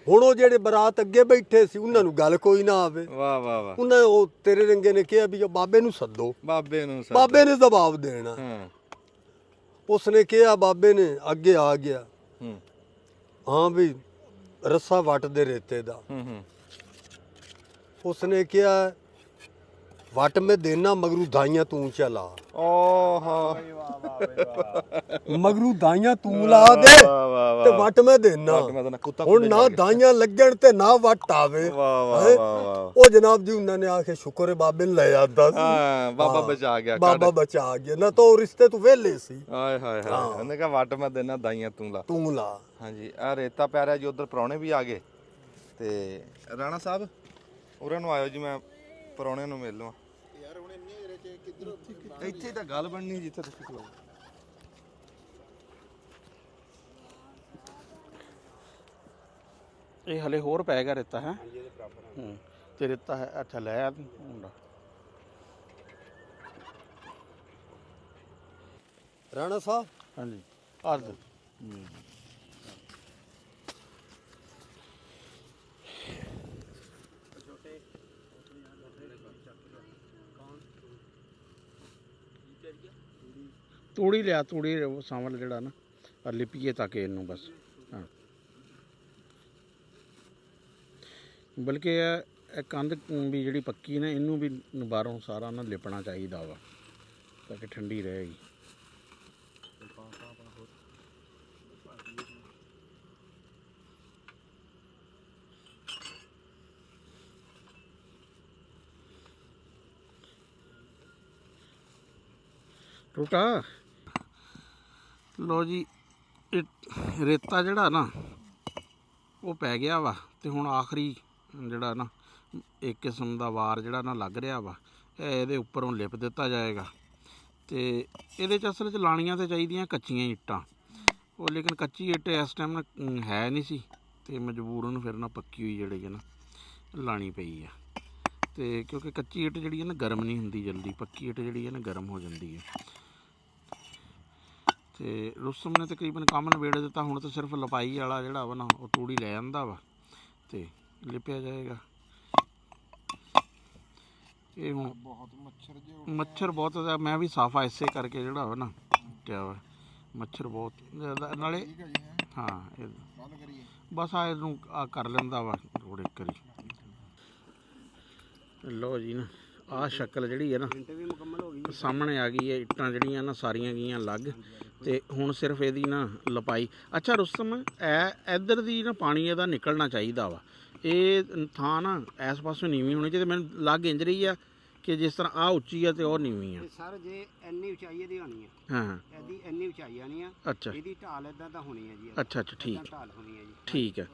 ਹੁਣ ਉਹ ਜਿਹੜੇ ਬਰਾਤ ਅੱਗੇ ਬੈਠੇ ਸੀ ਉਹਨਾਂ ਨੂੰ ਗੱਲ ਕੋਈ ਨਾ ਆਵੇ ਵਾਹ ਵਾਹ ਵਾਹ ਉਹਨਾਂ ਉਹ ਤੇਰੇ ਰੰਗੇ ਨੇ ਕਿਹਾ ਵੀ ਉਹ ਬਾਬੇ ਨੂੰ ਸੱਦੋ ਬਾਬੇ ਨੂੰ ਬਾਬੇ ਨੇ ਜਵਾਬ ਦੇਣਾ ਉਸਨੇ ਕਿਹਾ ਬਾਬੇ ਨੇ ਅੱਗੇ ਆ ਗਿਆ ਹਾਂ ਵੀ ਰੱਸਾ ਵੱਟ ਦੇ ਰੇਤੇ ਦਾ ਉਸਨੇ ਕਿਹਾ ਵਟ ਮੈਂ ਦੇਣਾ ਮਗਰੂ ਦਾਈਆਂ ਤੂੰ ਚਲਾ ਓਹ ਮਗਰੂ ਦਾਈਆਂ ਤੂੰ ਲਾ ਦੇ ਵਾਹ ਵਾਹ ਤੇ ਵੱਟ ਮੈਂ ਦੇਣਾ ਵੱਟ ਮੈਂ ਦੇਣਾ, ਕੁੱਤਾ ਹੁਣ ਨਾ ਦਾਈਆਂ ਲੱਗਣ ਤੇ ਨਾ ਵੱਟ ਆਵੇ। ਵਾਹ ਵਾਹ ਹੈਂ? ਵਾਹ ਵਾਹ। ਉਹ ਜਨਾਬ ਜੀ ਉਹਨਾਂ ਨੇ ਆ ਕੇ ਸ਼ੁਕਰ ਹੈ ਬਾਬੇ ਨੇ ਲੈ ਜਾਂਦਾ ਸੀ। ਹਾਂ ਬਾਬਾ ਬਚਾ ਗਿਆ, ਬਾਬਾ ਬਚਾ ਗਿਆ, ਨਾ ਤਾਂ ਉਹ ਰਿਸ਼ਤੇ ਤੋਂ ਵਿਹਲੇ ਸੀ। ਹਾਏ ਹਾਏ ਹਾਏ, ਉਹਨੇ ਕਿਹਾ ਵੱਟ ਮੈਂ ਦੇਣਾ, ਦਾਈਆਂ ਤੂੰ ਲਾ। ਤੂੰ ਲਾ। ਹਾਂਜੀ ਆ ਰੇਤਾ ਪੈ ਰਿਹਾ ਜੀ, ਉਧਰ ਪ੍ਰਾਹੁਣੇ ਵੀ ਆ ਗਏ। ਤੇ ਰਾਣਾ ਸਾਹਿਬ ਉਹਨਾਂ ਨੂੰ ਆਇਓ ਜੀ, ਮੈਂ ਪ੍ਰਾਹੁਣਿਆਂ ਨੂੰ ਮਿਲ ਲਵਾਂ ਯਾਰ ਹੁਣ ਇੰਨੇ ਏਰੇ ਚ ਕਿੱਧਰੋਂ ਇੱਥੇ ਤਾਂ ਗੱਲ ਬਣਨੀ ਜਿੱਥੇ ਤੁਸੀਂ ਖਲੋ। ਇਹ ਹਲੇ ਹੋਰ ਪੈ ਗਿਆ ਰੇਤਾ ਹੈ ਤੇ ਰੇਤਾ ਹੈ। ਅੱਛਾ ਲੈ ਆ ਤੂੰ ਮੁੰਡਾ। ਰਾਣਾ ਸਾਹਿਬ ਹਾਂਜੀ ਅਰਧ ਤੂੜੀ ਲਿਆ, ਤੂੜੀ ਸਾਂਵਲ ਜਿਹੜਾ ਨਾ ਲਿਪੀਏ ਤੱਕ ਇਹਨੂੰ ਬਸ। ਹਾਂ ਬਲਕਿ ਇਹ ਕੰਧ ਵੀ ਜਿਹੜੀ ਪੱਕੀ ਨਾ, ਇਹਨੂੰ ਵੀ ਬਾਹਰੋਂ ਸਾਰਾ ਨਾ ਲਿਪਣਾ ਚਾਹੀਦਾ ਵਾ ਤਾਂ ਕਿ ਠੰਡੀ ਰਹੇਗੀ। ਟੁੱਟਾ ਲੋ ਜੀ, ਇਹ ਰੇਤਾ ਜਿਹੜਾ ਨਾ ਉਹ ਪੈ ਗਿਆ ਵਾ ਤੇ ਹੁਣ ਆਖਰੀ ਜਿਹੜਾ ਨਾ ਇੱਕ ਕਿਸਮ ਦਾ ਵਾਰ ਜਿਹੜਾ ਨਾ ਲੱਗ ਰਿਹਾ ਵਾ, ਇਹਦੇ ਉੱਪਰੋਂ ਲਿਪ ਦਿੱਤਾ ਜਾਏਗਾ। ਤੇ ਇਹਦੇ 'ਚ ਅਸਲ 'ਚ ਲਾਣੀਆਂ ਤੇ ਚਾਹੀਦੀਆਂ ਕੱਚੀਆਂ ਇੱਟਾਂ, ਉਹ ਲੇਕਿਨ ਕੱਚੀ ਇੱਟ ਇਸ ਟਾਈਮ ਨਾ ਹੈ ਨਹੀਂ ਸੀ ਤੇ ਮਜਬੂਰਨ ਫਿਰ ਨਾ ਪੱਕੀ ਹੋਈ ਜਿਹੜੀ ਹੈ ਨਾ ਲਾਣੀ ਪਈ ਆ। ਤੇ ਕਿਉਂਕਿ ਕੱਚੀ ਇੱਟ ਜਿਹੜੀ ਹੈ ਨਾ ਗਰਮ ਨਹੀਂ ਹੁੰਦੀ ਜਲਦੀ, ਪੱਕੀ ਇੱਟ ਜਿਹੜੀ ਹੈ ਨਾ ਗਰਮ ਹੋ ਜਾਂਦੀ ਹੈ। ਤੇ ਰੁਸਤਮ ਨੇ ਤਕਰੀਬਨ ਕੰਮ ਨਿਬੇੜ ਦਿੱਤਾ, ਹੁਣ ਤਾਂ ਸਿਰਫ ਲਪਾਈ ਵਾਲਾ ਜਿਹੜਾ ਵਾ ਨਾ ਉਹ ਤੂੜੀ ਲੈ ਜਾਂਦਾ ਵਾ ਤੇ ਲਿਪਿਆ ਜਾਏਗਾ। ਇਹ ਹੁਣ ਮੱਛਰ ਬਹੁਤ ਜ਼ਿਆਦਾ, ਮੈਂ ਵੀ ਸਾਫਾ ਇਸੇ ਕਰਕੇ ਜਿਹੜਾ ਵਾ ਨਾ ਕਿਹਾ ਵਾ, ਮੱਛਰ ਬਹੁਤ ਨਾਲੇ। ਹਾਂ ਇਹ ਬਸ ਆ ਇਹਨੂੰ ਆ ਕਰ ਲੈਂਦਾ ਵਾ ਥੋੜੇ ਕਰੀ। ਲਓ ਜੀ ਨਾ ਆਹ ਸ਼ਕਲ ਜਿਹੜੀ ਹੈ ਨਾ ਸਾਹਮਣੇ ਆ ਗਈ ਹੈ। ਇੱਟਾਂ ਜਿਹੜੀਆਂ ਨਾ ਸਾਰੀਆਂ ਗਈਆਂ ਲੱਗ ਤੇ ਹੁਣ ਸਿਰਫ ਇਹਦੀ ਨਾ ਲਪਾਈ। ਅੱਛਾ ਰੁਸਤਮ, ਇੱਧਰ ਦੀ ਨਾ ਪਾਣੀ ਇਹਦਾ ਨਿਕਲਣਾ ਚਾਹੀਦਾ ਵਾ। ਇਹ ਥਾਂ ਨਾ ਇਸ ਪਾਸੋਂ ਨੀਵੀਂ ਹੋਣੀ ਚਾਹੀਦੀ। ਮੈਨੂੰ ਲੱਗ ਇੰਜ ਰਹੀ ਆ ਕਿ ਜਿਸ ਤਰ੍ਹਾਂ ਆਹ ਉੱਚੀ ਆ ਤੇ ਉਹ ਨੀਵੀਂ ਆ। ਸਰ ਜੇ ਇੰਨੀ ਉਚਾਈ ਇਹਦੀ ਹੋਣੀ ਆ, ਹਾਂ ਇਹਦੀ ਇੰਨੀ ਉਚਾਈ ਆਣੀ ਆ। ਅੱਛਾ ਇਹਦੀ ਢਾਲ ਇਦਾਂ ਤਾਂ ਹੋਣੀ ਹੈ ਜੀ। ਅੱਛਾ ਅੱਛਾ ਠੀਕ ਢਾਲ ਹੋਣੀ ਹੈ ਜੀ। ਠੀਕ ਹੈ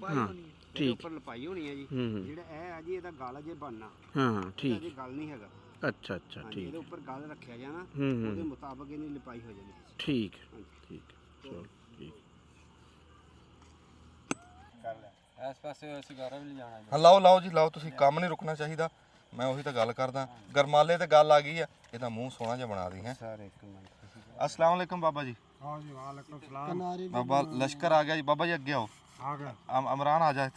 ਹਾਂ ਠੀਕ ਉੱਪਰ ਲਪਾਈ ਹੋਣੀ ਹੈ ਜੀ। ਜਿਹੜਾ ਇਹ ਆ ਜੀ ਇਹਦਾ ਗਲ ਜੇ ਬਣਨਾ। ਹਾਂ ਠੀਕ ਇਹ ਗਲ ਨਹੀਂ ਹੈਗਾ। ਅੱਛਾ ਅੱਛਾ ਠੀਕ ਇਹਦੇ ਉੱਪਰ ਗਲ ਰੱਖਿਆ ਜਾਣਾ, ਉਹਦੇ ਮੁਤਾਬਕ ਇਹਨੀ ਲਪਾਈ ਹੋ ਜਾਣੀ। ਠੀਕ ਠੀਕ ਚਲੋ ਠੀਕ। ਇਸ ਪਾਸੇ ਸਿਗਾਰਾ ਵੀ ਲਿਜਾਣਾ ਜੀ। ਹਾਂ ਲਾਓ ਲਾਓ ਜੀ ਲਾਓ, ਤੁਸੀਂ ਕੰਮ ਨਹੀਂ ਰੁਕਣਾ ਚਾਹੀਦਾ। ਮੈਂ ਉਹੀ ਤਾਂ ਗੱਲ ਕਰਦਾ, ਗਰਮਾਲੇ ਤੇ ਗੱਲ ਆ ਗਈ ਆ। ਇਹਦਾ ਮੂੰਹ ਸੋਹਣਾ ਜਿਹਾ ਬਣਾ ਦੀ ਹੈ। अस्सलाम वालेकुम बाबा जी। हाँ जी वालेकुम सलाम। बाबा लश्कर आ गया जी। बाबा जी अगे आओ। आ गया। इमरान आ जाए।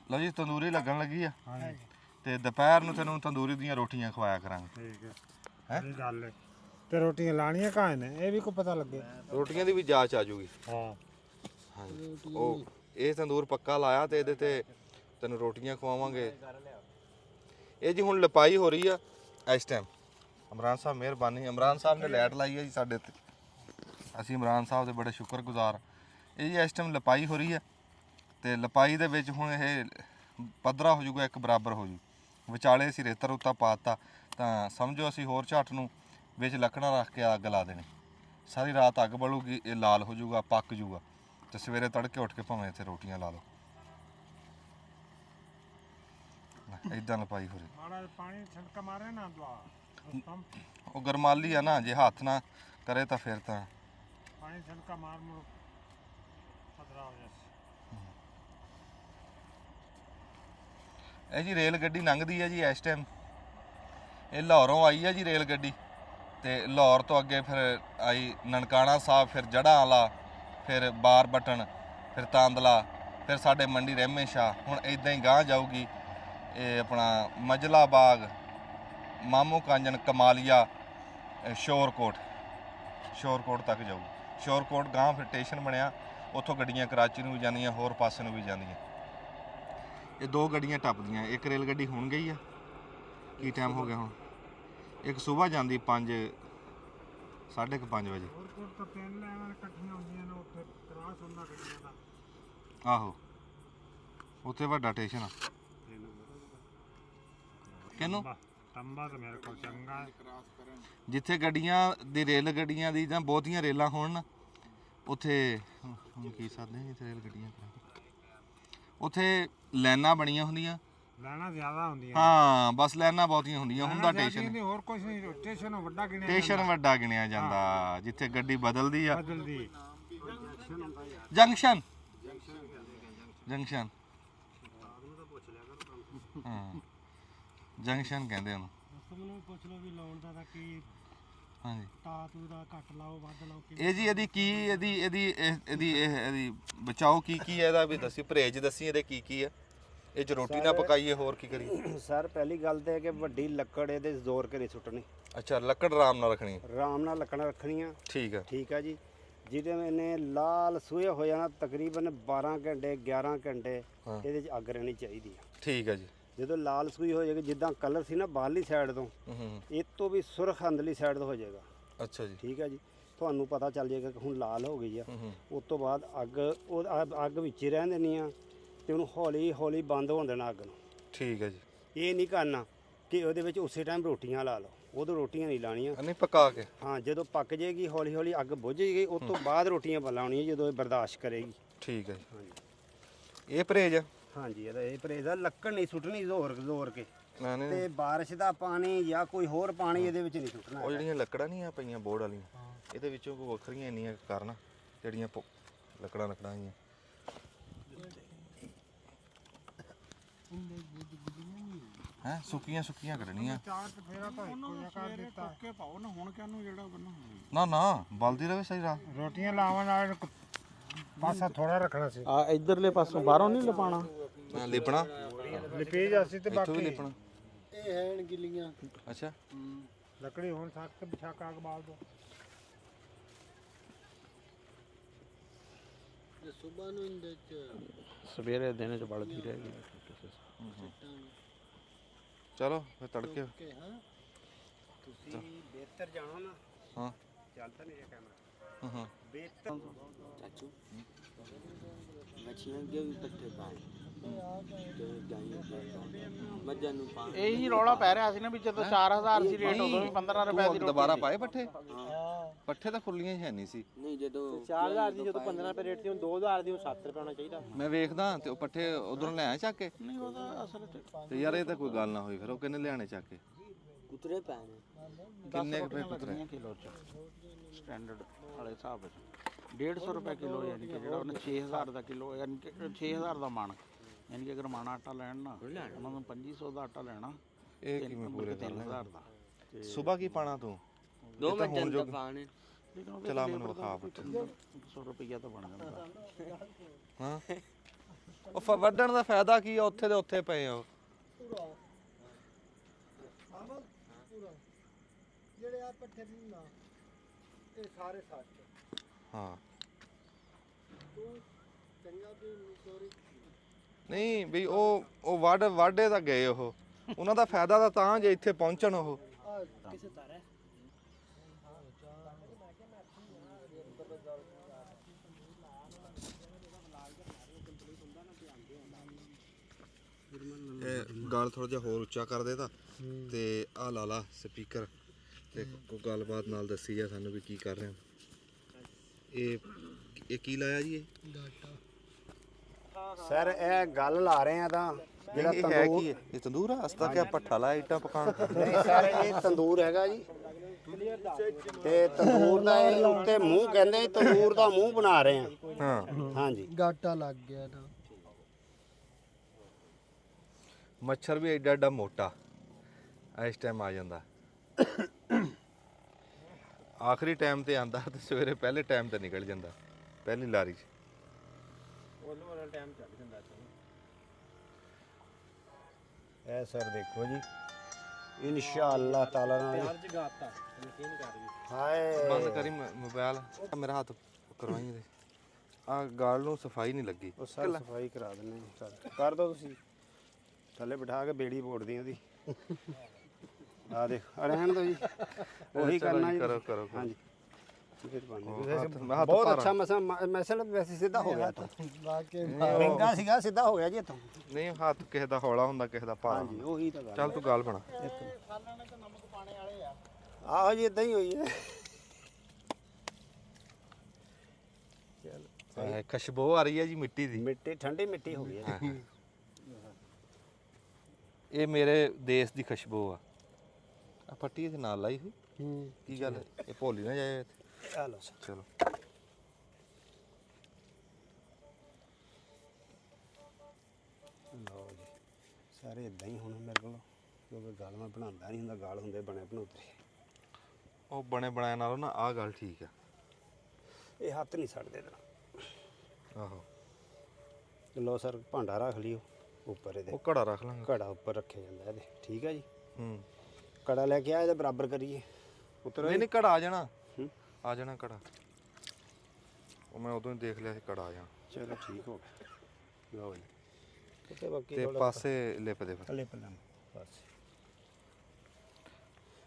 लो जी तंदूरी लगन लगी है ते दोपहर ਨੂੰ ਤੈਨੂੰ ਤੰਦੂਰੀ ਦੀਆਂ ਰੋਟੀਆਂ ਖਵਾਇਆ ਕਰਾਂਗੇ। ठीक है ये गल है ते रोटियां लाणियां काहे ने ये भी को पता लगे। ਰੋਟੀਆਂ ਦੀ ਵੀ ਜਾਂਚ ਆ ਜੂਗੀ। हां ਹਾਂਜੀ ਉਹ ਇਹ ਤੰਦੂਰ ਪੱਕਾ ਲਾਇਆ ਤੇ ਇਹਦੇ ਤੇ ਤੈਨੂੰ ਰੋਟੀਆਂ ਖਵਾਵਾਂਗੇ। ਇਹ ਜੀ ਹੁਣ ਲਪਾਈ ਹੋ ਰਹੀ ਆ ਇਸ ਟਾਈਮ। ਇਮਰਾਨ ਸਾਹਿਬ ਮਿਹਰਬਾਨੀ, ਇਮਰਾਨ ਸਾਹਿਬ ਨੇ ਲਾਈਟ ਲਾਈ ਹੈ ਜੀ ਸਾਡੇ ਤੇ, ਅਸੀਂ ਇਮਰਾਨ ਸਾਹਿਬ ਦੇ ਬੜੇ ਸ਼ੁਕਰਗੁਜ਼ਾਰ। ਇਹ ਜੀ ਇਸ ਟਾਈਮ ਲਪਾਈ ਹੋ ਰਹੀ ਹੈ ਤੇ ਲਪਾਈ ਦੇ ਵਿੱਚ ਹੁਣ ਇਹ ਪੱਧਰਾ ਹੋ ਜਾਊਗਾ, ਇੱਕ ਬਰਾਬਰ ਹੋ ਜੂ। ਵਿਚਾਲੇ ਅਸੀਂ ਰੇਤਾ ਰੂਤਾ ਪਾਤਾ ਤਾਂ ਸਮਝੋ ਅਸੀਂ ਹੋਰ ਝੱਟ ਨੂੰ ਵਿੱਚ ਲੱਕੜਾਂ ਰੱਖ ਕੇ ਅੱਗ ਲਾ ਦੇਣੀ। ਸਾਰੀ ਰਾਤ ਅੱਗ ਬਲੂਗੀ, ਇਹ ਲਾਲ ਹੋ ਜਾਊਗਾ, ਪੱਕ ਜਾਊਗਾ ਤੇ ਸਵੇਰੇ ਤੜਕੇ ਉੱਠ ਕੇ ਭਾਵੇਂ ਇੱਥੇ ਰੋਟੀਆਂ ਲਾ ਲਓ। ਇਦਾਂ ਲਪਾਈ ਹੋ ਰਹੀ। मारा पानी छटका मारे ना दुआ ਉਹ ਗਰਮਾਲੀ ਆ ਨਾ, ਜੇ ਹੱਥ ਨਾ ਕਰੇ ਤਾਂ ਫਿਰ ਤਾਂ पानी छटका मार मुड़ पतरा हो जाए। ਇਹ ਜੀ ਰੇਲ ਗੱਡੀ ਲੰਘਦੀ ਹੈ ਜੀ ਇਸ ਟਾਈਮ। ਇਹ ਲਾਹੌਰੋਂ ਆਈ ਹੈ ਜੀ ਰੇਲ ਗੱਡੀ ਤੇ ਲਾਹੌਰ ਤੋਂ ਅੱਗੇ ਫਿਰ ਆਈ ਨਨਕਾਣਾ ਸਾਹਿਬ, ਫਿਰ ਜੜ੍ਹਾਂ ਵਾਲਾ, ਫਿਰ ਬਾਰ ਬਟਨ, ਫਿਰ ਤਾਂਦਲਾ, ਫਿਰ ਸਾਡੇ ਮੰਡੀ ਰਹਿਮੇ ਸ਼ਾਹ। ਹੁਣ ਇਦਾਂ ਹੀ ਗਾਂਹ ਜਾਊਗੀ ਇਹ ਆਪਣਾ ਮਜਲਾ ਬਾਗ, ਮਾਮੂ ਕਾਂਜਨ, ਕਮਾਲੀਆ, ਸ਼ੋਰਕੋਟ ਤੱਕ ਜਾਊ। ਸ਼ੋਰਕੋਟ ਗਾਂਹ ਫਿਰ ਸਟੇਸ਼ਨ ਬਣਿਆ, ਉੱਥੋਂ ਗੱਡੀਆਂ ਕਰਾਚੀ ਨੂੰ ਵੀ ਜਾਂਦੀਆਂ, ਹੋਰ ਪਾਸੇ ਨੂੰ ਵੀ ਜਾਂਦੀਆਂ। ਇਹ ਦੋ ਗੱਡੀਆਂ ਟੱਪਦੀਆਂ। ਇੱਕ ਰੇਲ ਗੱਡੀ ਹੁਣ ਗਈ ਆ, ਕੀ ਟਾਈਮ ਹੋ ਗਿਆ ਹੁਣ? ਇੱਕ ਸਵੇਰ ਜਾਂਦੀ 5, 5:30 ਵਜੇ। और तो तेल लेवन इकट्ठियां होंदियां ने उत्ते ਆਹੋ ਉੱਥੇ ਵੱਡਾ ਸਟੇਸ਼ਨ ਆ ਕਿਹਨੂੰ ਤੰਬਾ ਤਾਂ ਮੇਰੇ ਕੋਲ ਚੰਗਾ ਹੈ। ਜਿੱਥੇ ਗੱਡੀਆਂ ਦੀ ਰੇਲ ਗੱਡੀਆਂ ਦੀ ਜਾਂ ਬਹੁਤੀਆਂ ਰੇਲਾਂ ਹੋਣ ਨਾ ਉੱਥੇ ਹੁਣ ਕੀ ਸਕਦੇ ਹਾਂ ਜਿੱਥੇ ਰੇਲ ਗੱਡੀਆਂ ਉੱਥੇ ਲਾਈਨਾਂ ਬਣੀਆਂ ਹੁੰਦੀਆਂ ਲੈਣਾ ਜ਼ਿਆਦਾ ਹੁੰਦੀਆਂ ਹਾਂ ਬਸ ਲਾਈਨਾਂ ਬਹੁਤੀਆਂ ਹੁੰਦੀਆਂ ਹੁੰਦਾ ਸਟੇਸ਼ਨ ਨਹੀਂ ਹੋਰ ਕੁਝ ਨਹੀਂ ਸਟੇਸ਼ਨ ਵੱਡਾ ਗਿਣਿਆ ਸਟੇਸ਼ਨ ਵੱਡਾ ਗਿਣਿਆ ਜਾਂਦਾ ਜਿੱਥੇ ਗੱਡੀ ਬਦਲਦੀ ਆ ਬਦਲਦੀ ਜੰਕਸ਼ਨ ਜੰਕਸ਼ਨ ਹਾਂ ਜੰਕਸ਼ਨ ਕਹਿੰਦੇ ਉਹਨੂੰ ਨੂੰ ਪੁੱਛ ਲਓ ਵੀ ਲਾਉਣ ਦਾ ਤਾਂ ਕੀ ਹਾਂਜੀ ਤਾਤੂ ਦਾ ਘੱਟ ਲਾਓ ਵੱਧ ਲਾਓ ਇਹ ਜੀ ਇਹਦੀ ਬਚਾਓ ਕੀ ਹੈ ਇਹਦਾ ਵੀ ਦੱਸੀ ਪਰਹੇਜ ਦੱਸੀ ਇਹਦੇ ਕੀ ਹੈ ਇਹ ਚ ਰੋਟੀ ਨਾ ਪਕਾਈਏ ਹੋਰ ਕੀ ਕਰੀਏ ਸਰ ਪਹਿਲੀ ਗੱਲ ਤਾਂ ਹੈ ਕਿ ਵੱਡੀ ਲੱਕੜ ਇਹਦੇ ਜ਼ੋਰ ਕੇ ਨਹੀਂ ਸੁੱਟਣੀ ਅੱਛਾ ਲੱਕੜ ਆਰਾਮ ਨਾਲ ਰੱਖਣੀ ਆਰਾਮ ਨਾਲ ਲੱਕੜਾਂ ਰੱਖਣੀਆਂ ਠੀਕ ਆ ਜੀ ਜਿਹਦੇ ਮੈਨੇ ਲਾਲ ਸੂਏ ਹੋ ਜਾਣਾ ਤਕਰੀਬਨ 12 ਘੰਟੇ 11 ਘੰਟੇ ਇਹਦੇ 'ਚ ਅੱਗ ਰਹਿਣੀ ਚਾਹੀਦੀ ਆ ਠੀਕ ਆ ਜੀ ਜਦੋਂ ਲਾਲ ਸੂਈ ਹੋ ਜਾਏਗੀ ਜਿੱਦਾਂ ਕਲਰ ਸੀ ਨਾ ਬਾਹਰਲੀ ਸਾਈਡ ਤੋਂ ਇਹ ਤੋਂ ਵੀ ਸੁਰਖ ਅੰਦਰਲੀ ਸਾਈਡ ਤੋਂ ਹੋ ਜਾਏਗਾ ਅੱਛਾ ਜੀ ਠੀਕ ਹੈ ਜੀ ਤੁਹਾਨੂੰ ਪਤਾ ਚੱਲ ਜਾਏਗਾ ਕਿ ਹੁਣ ਲਾਲ ਹੋ ਗਈ ਆ ਉਸ ਤੋਂ ਬਾਅਦ ਅੱਗ ਵਿੱਚ ਹੀ ਰਹਿਣ ਦੇਣੀ ਆ ਤੇ ਉਹਨੂੰ ਹੌਲੀ ਹੌਲੀ ਬੰਦ ਹੋਣ ਦੇਣਾ ਅੱਗ ਨੂੰ ਠੀਕ ਹੈ ਜੀ ਇਹ ਨਹੀਂ ਕਰਨਾ ਕਿ ਉਹਦੇ ਵਿੱਚ ਉਸੇ ਟਾਈਮ ਰੋਟੀਆਂ ਲਾ ਲਓ ਉਦੋਂ ਰੋਟੀਆਂ ਨਹੀਂ ਲਾਣੀਆਂ ਨਹੀਂ ਪਕਾ ਕੇ ਹਾਂ ਜਦੋਂ ਪੱਕ ਜਾਏਗੀ ਹੌਲੀ ਹੌਲੀ ਅੱਗ ਬੁਝ ਜਾਏਗੀ ਉਸ ਤੋਂ ਬਾਅਦ ਰੋਟੀਆਂ ਲਾਉਣੀਆਂ ਜਦੋਂ ਇਹ ਬਰਦਾਸ਼ਤ ਕਰੇਗੀ ਠੀਕ ਹੈ ਜੀ ਹਾਂਜੀ ਇਹ ਪਰਹੇਜ ਆ ਹਾਂਜੀ ਇਹਦਾ ਇਹ ਪਰਹੇਜ਼ ਆ ਲੱਕੜ ਨਹੀਂ ਸੁੱਟਣੀ ਜ਼ੋਰ ਕੇ ਨਹੀਂ ਤੇ ਬਾਰਿਸ਼ ਦਾ ਪਾਣੀ ਜਾਂ ਕੋਈ ਹੋਰ ਪਾਣੀ ਇਹਦੇ ਵਿੱਚ ਨਹੀਂ ਸੁੱਟਣਾ ਉਹ ਜਿਹੜੀਆਂ ਲੱਕੜਾਂ ਨਹੀਂ ਆ ਪਈਆਂ ਬੋਰਡ ਵਾਲੀਆਂ ਇਹਦੇ ਵਿੱਚੋਂ ਕੋਈ ਵੱਖਰੀਆਂ ਇੰਨੀਆਂ ਕਰਨਾ ਜਿਹੜੀਆਂ ਲੱਕੜਾਂ ਆਈਆਂ ਹੈ ਸੁੱਕੀਆਂ ਕੱਢਣੀਆਂ ਚਾਰ ਤੇ ਫੇਰਾ ਤਾਂ ਇੱਕੋ ਜਿਹਾ ਕਰ ਦਿੱਤਾ ਕੇ ਪਾਓ ਨਾ ਹੁਣ ਕਿਹਨੂੰ ਜਿਹੜਾ ਬੰਨਾ ਨਾ ਬਲਦੀ ਰਵੇ ਸਹੀ ਰਾਹ ਰੋਟੀਆਂ ਲਾਉਣ ਨਾਲ ਪਾਸਾ ਥੋੜਾ ਰੱਖਣਾ ਸੀ ਆ ਇਧਰਲੇ ਪਾਸੋਂ ਬਾਹਰੋਂ ਨਹੀਂ ਲਪਾਣਾ ਲਿਪਣਾ ਲਿਪੀ ਜਾਸੀ ਤੇ ਇੱਥੋਂ ਵੀ ਬਾਕੀ ਲਿਪਣਾ ਇਹ ਹੈਣ ਗਿੱਲੀਆਂ ਅੱਛਾ ਲੱਕੜੀ ਹੁਣ ਸਾਕ ਤੇ ਬਿਛਾ ਕੇ ਅੱਗ ਬਾਲ ਦੋ ਜੇ ਸਵੇਰ ਨੂੰ ਇਹਦੇ ਚ ਸਵੇਰੇ ਦਿਨ ਚ ਬਲਦੀ ਰਹੇਗੀ ਚਲੋ ਫਿਰ ਤੜਕੇ ਤੁਸੀਂ ਬਿਹਤਰ ਜਾਣੋ ਨਾ ਹਾਂ ਚੱਲਦਾ ਨਹੀਂ ਇਹ ਕੈਮਰਾ ਹਾਂ ਬਿਹਤਰ ਚਾਚੂ ਮੱਛੀਆਂ ਅੱਗੇ ਵੀ ਪੱਠੇ ਪਾਏ ਤੇ ਗਾਈਆਂ ਮੱਝਾਂ ਨੂੰ ਪਾ ਇਹੀ ਰੌਲਾ ਪੈ ਰਿਹਾ ਸੀ ਨਾ ਵੀ ਜਦੋਂ 4000 ਸੀ ਰੇਟ ਉਦੋਂ ਵੀ 15 ਰੁਪਏ ਦੀ ਰੋਟੀ ਦੁਬਾਰਾ ਪਾਏ ਪੱਠੇ ਤਾਂ ਖੁੱਲੀਆਂ ਹੀ ਹੈ ਨਹੀਂ ਸੀ ਨਹੀਂ ਜਦੋਂ 4000 ਦੀ ਜਦੋਂ 15 ਰੁਪਏ ਰੇਟ ਸੀ ਹੁਣ 2000 ਦੀ ਹੁਣ 7 ਰੁਪਏ ਹੋਣਾ ਚਾਹੀਦਾ ਮੈਂ ਵੇਖਦਾ ਤੇ ਉਹ ਪੱਠੇ ਉਧਰੋਂ ਲੈ ਆ ਚੱਕ ਕੇ ਨਹੀਂ ਉਹਦਾ ਅਸਲ ਚ ਤੇ ਯਾਰ ਇਹ ਤਾਂ ਕੋਈ ਗੱਲ ਨਾ ਹੋਈ ਫਿਰ ਉਹ ਕਹਿੰਦੇ ਲਿਆਣੇ ਚੱਕ ਕੇ ਕੁਤਰੇ ਪਏ ਨੇ ਕਿੰਨੇ ਰੁਪਏ ਕੁਤਰੇ ਕਿਲੋ ਚ ਸਟੈਂਡਰਡ ਵਾਲੇ ਹਿਸਾਬ ਵਿੱਚ 150 ਰੁਪਏ ਕਿਲੋ ਯਾਨੀ ਕਿ ਜਿਹੜਾ ਉਹਨੇ 6000 ਦਾ ਕਿਲੋ ਯਾਨੀ ਕਿ 6000 ਦਾ ਮਣ ਯਾਨੀ ਕਿ ਅਗਰ ਮਾਣਾ ਆਟਾ ਲੈਣ ਨਾ ਉਹਨਾਂ ਨੂੰ 2500 ਦਾ ਆਟਾ ਲੈਣਾ ਇਹ ਕਿਵੇਂ ਪੂਰੇ 3000 ਦਾ ਸਵੇਰ ਕੀ ਪਾਣਾ ਤੂੰ 2 ਮਿੰਟ ਦਾ ਪਾਣੇ ਲੇਕਿਨ ਉਹਦੇ ਚਲਾ labor ਮੈਨੂੰ ਦਾ ਵਿਖਾ 100 ਰੁਪਈਆ ਤਾਂ ਬਣ ਜਾਂਦਾ ਹਾਂ ਉਹ ਵੱਢਣ ਦਾ ਫਾਇਦਾ ਕੀ ਆ ਉੱਥੇ ਦੇ ਉੱਥੇ ਪਏ ਆ ਉਹ ਜਿਹੜੇ ਆ ਪੱਠੇ ਦੀ ਨਾ ਇਹ ਸਾਰੇ ਸੱਚ ਹਾਂ ਚੰਗਾ ਵੀ ਸੋਰੀ ਨਹੀਂ ਵੀ ਉਹ ਵਾਢੇ ਤਾਂ ਗਏ ਉਹ ਉਹਨਾਂ ਦਾ ਫਾਇਦਾ ਤਾਂ ਜੇ ਇੱਥੇ ਪਹੁੰਚਣ ਉਹ ਕਿਸੇ ਤਾਰਾ ਇਹ ਗੱਲ ਥੋੜਾ ਜਿਹਾ ਹੋਰ ਉੱਚਾ ਕਰ ਦੇ ਤਾਂ ਤੇ ਆ ਲਾ ਲਾ ਸਪੀਕਰ ਤੇ ਕੋਈ ਗੱਲਬਾਤ ਨਾਲ ਦੱਸੀ ਜਾ ਸਾਨੂੰ ਵੀ ਕੀ ਕਰ ਰਹੇ ਹੋ ਇਹ ਕੀ ਲਾਇਆ ਜੀ ਇਹ ਸਰ ਇਹ ਗੱਲ ਲਾ ਰਹੇ ਆ ਤਾਂ ਜਿਹੜਾ ਇਹ ਹੈ ਕੀ ਹੈ ਇਹ ਤੰਦੂਰ ਆ ਅਸਤਾ ਕਿ ਪੱਠਾ ਲਾ ਇੱਟਾਂ ਪਕਾਉਣ ਨਹੀਂ ਸਰ ਇਹ ਤੰਦੂਰ ਹੈਗਾ ਜੀ ਤੇ ਤੰਦੂਰ ਦਾ ਇਹ ਉੱਤੇ ਮੂੰਹ ਕਹਿੰਦੇ ਤੰਦੂਰ ਦਾ ਮੂੰਹ ਬਣਾ ਰਹੇ ਆ ਹਾਂ ਹਾਂਜੀ ਗਾਟਾ ਲੱਗ ਗਿਆ ਨਾ ਮੱਛਰ ਵੀ ਐਡਾ ਮੋਟਾ ਇਸ ਟਾਈਮ ਆ ਜਾਂਦਾ ਆਖਰੀ ਟਾਈਮ ਤੇ ਆਂਦਾ ਤੇ ਸਵੇਰੇ ਪਹਿਲੇ ਟਾਈਮ ਤੇ ਨਿਕਲ ਜਾਂਦਾ ਪਹਿਲੀ ਲਾਰੀ 'ਚ ਉਹਨੂੰ ਵਾਲਾ ਟਾਈਮ ਚੱਲ ਜਾਂਦਾ ਇਹ ਸਰ ਦੇਖੋ ਜੀ ਇਨਸ਼ਾਅੱਲਾ ਤਾਲਾ ਨਾਲ ਚ ਗਾਤਾ ਯਕੀਨ ਕਰ ਵੀ ਹਾਏ ਬੰਦ ਕਰੀ ਮੋਬਾਈਲ ਮੇਰਾ ਹੱਥ ਕਰਵਾਈ ਇਹਦੇ ਆ ਗਾਲ ਨੂੰ ਸਫਾਈ ਨਹੀਂ ਲੱਗੀ ਉਹ ਸਰ ਸਫਾਈ ਕਰਾ ਦਿੰਦੇ ਹਾਂ ਸਰ ਕਰ ਦੋ ਤੁਸੀਂ ਥੱਲੇ ਬਿਠਾ ਕੇ ਬੇੜੀ ਪੋੜਦੀ ਉਹਦੀ ਆ ਦੇਖ ਰਹਿਣ ਦੋ ਜੀ ਉਹੀ ਕਰਨਾ ਜੀ ਕਰੋ ਹਾਂਜੀ ਬਹੁਤ ਅੱਛਾ ਮਸਲਾ ਵੈਸੇ ਸਿੱਧਾ ਹੋ ਗਿਆ ਤਾਂ ਮਹਿੰਗਾ ਸੀਗਾ ਸਿੱਧਾ ਹੋ ਗਿਆ ਜੀ ਇੱਥੋਂ। ਨਹੀਂ ਹੱਥ ਕਿਸੇ ਦਾ ਹੌਲਾ ਹੁੰਦਾ ਕਿਸੇ ਦਾ ਭਾਰਾ ਹਾਂਜੀ ਉਹੀ ਤਾਂ ਗੱਲ ਚੱਲ ਤੂੰ ਗੱਲ ਬਣਾ ਆਹੋ ਜੀ ਇਦਾਂ ਹੀ ਹੋਈ ਹੈ। ਖੁਸ਼ਬੂ ਆ ਰਹੀ ਹੈ ਜੀ ਮਿੱਟੀ ਦੀ। ਮਿੱਟੀ ਠੰਡੀ ਮਿੱਟੀ ਹੋ ਗਈ ਹੈ। ਇਹ ਮੇਰੇ ਦੇਸ਼ ਦੀ ਖੁਸ਼ਬੂ ਆ ਆ ਪੱਟੀ ਇਹਦੇ ਨਾਲ ਲਾਈ ਸੀ ਕੀ ਗੱਲ ਹੈ? ਇਹ ਭੋਲੀ ਨਾ ਜਾਏ ਆ ਲਓ ਸਰ। ਚਲੋ ਲਓ ਜੀ ਸਾਰੇ ਇਦਾਂ ਹੀ ਹੁਣ ਮੇਰੇ ਕੋਲ ਕਿਉਂਕਿ ਗਾਲ ਮੈਂ ਬਣਾਉਂਦਾ ਨਹੀਂ ਹੁੰਦਾ ਗਾਲ ਹੁੰਦੇ ਬਣੇ ਬਣਾਉਂਦੇ। ਉਹ ਬਣੇ ਬਣਾਇਆ ਨਾਲੋਂ ਨਾ ਆਹ ਗੱਲ ਠੀਕ ਆ। ਇਹ ਹੱਥ ਨਹੀਂ ਛੱਡਦੇ ਨਾ। ਆਹੋ ਲਓ ਸਰ ਭਾਂਡਾ ਰੱਖ ਲਿਓ ਉੱਪਰ ਇਹਦੇ ਉਹ ਘੜਾ ਰੱਖ ਲਾਂਗੇ। ਘੜਾ ਉੱਪਰ ਰੱਖਿਆ ਜਾਂਦਾ ਇਹਦੇ ਠੀਕ ਹੈ ਜੀ। ਹੂੰ ਕੜਾ ਲੈ ਕੇ ਆ ਇਹਦੇ ਬਰਾਬਰ ਕਰੀਏ ਉੱਤਰ ਨਹੀਂ ਨਹੀਂ ਘੜਾ ਆ ਜਾਣਾ ਹੂੰ। ਆ ਜਾਣਾ ਘੜਾ। ਉਹ ਮੈਂ ਉਦੋਂ ਹੀ ਦੇਖ ਲਿਆ ਸੀ ਘੜਾ ਆ ਜਾਣਾ। ਚਲੋ ਠੀਕ ਹੋ ਗਿਆ। ਲਓ ਜੀ ਕਿਤੇ ਬਾਕੀ ਤੇ ਪਾਸੇ ਲਿਪ ਦੇ ਫਿਰ। ਥੱਲੇ ਪੱਲਾਂ ਬਸ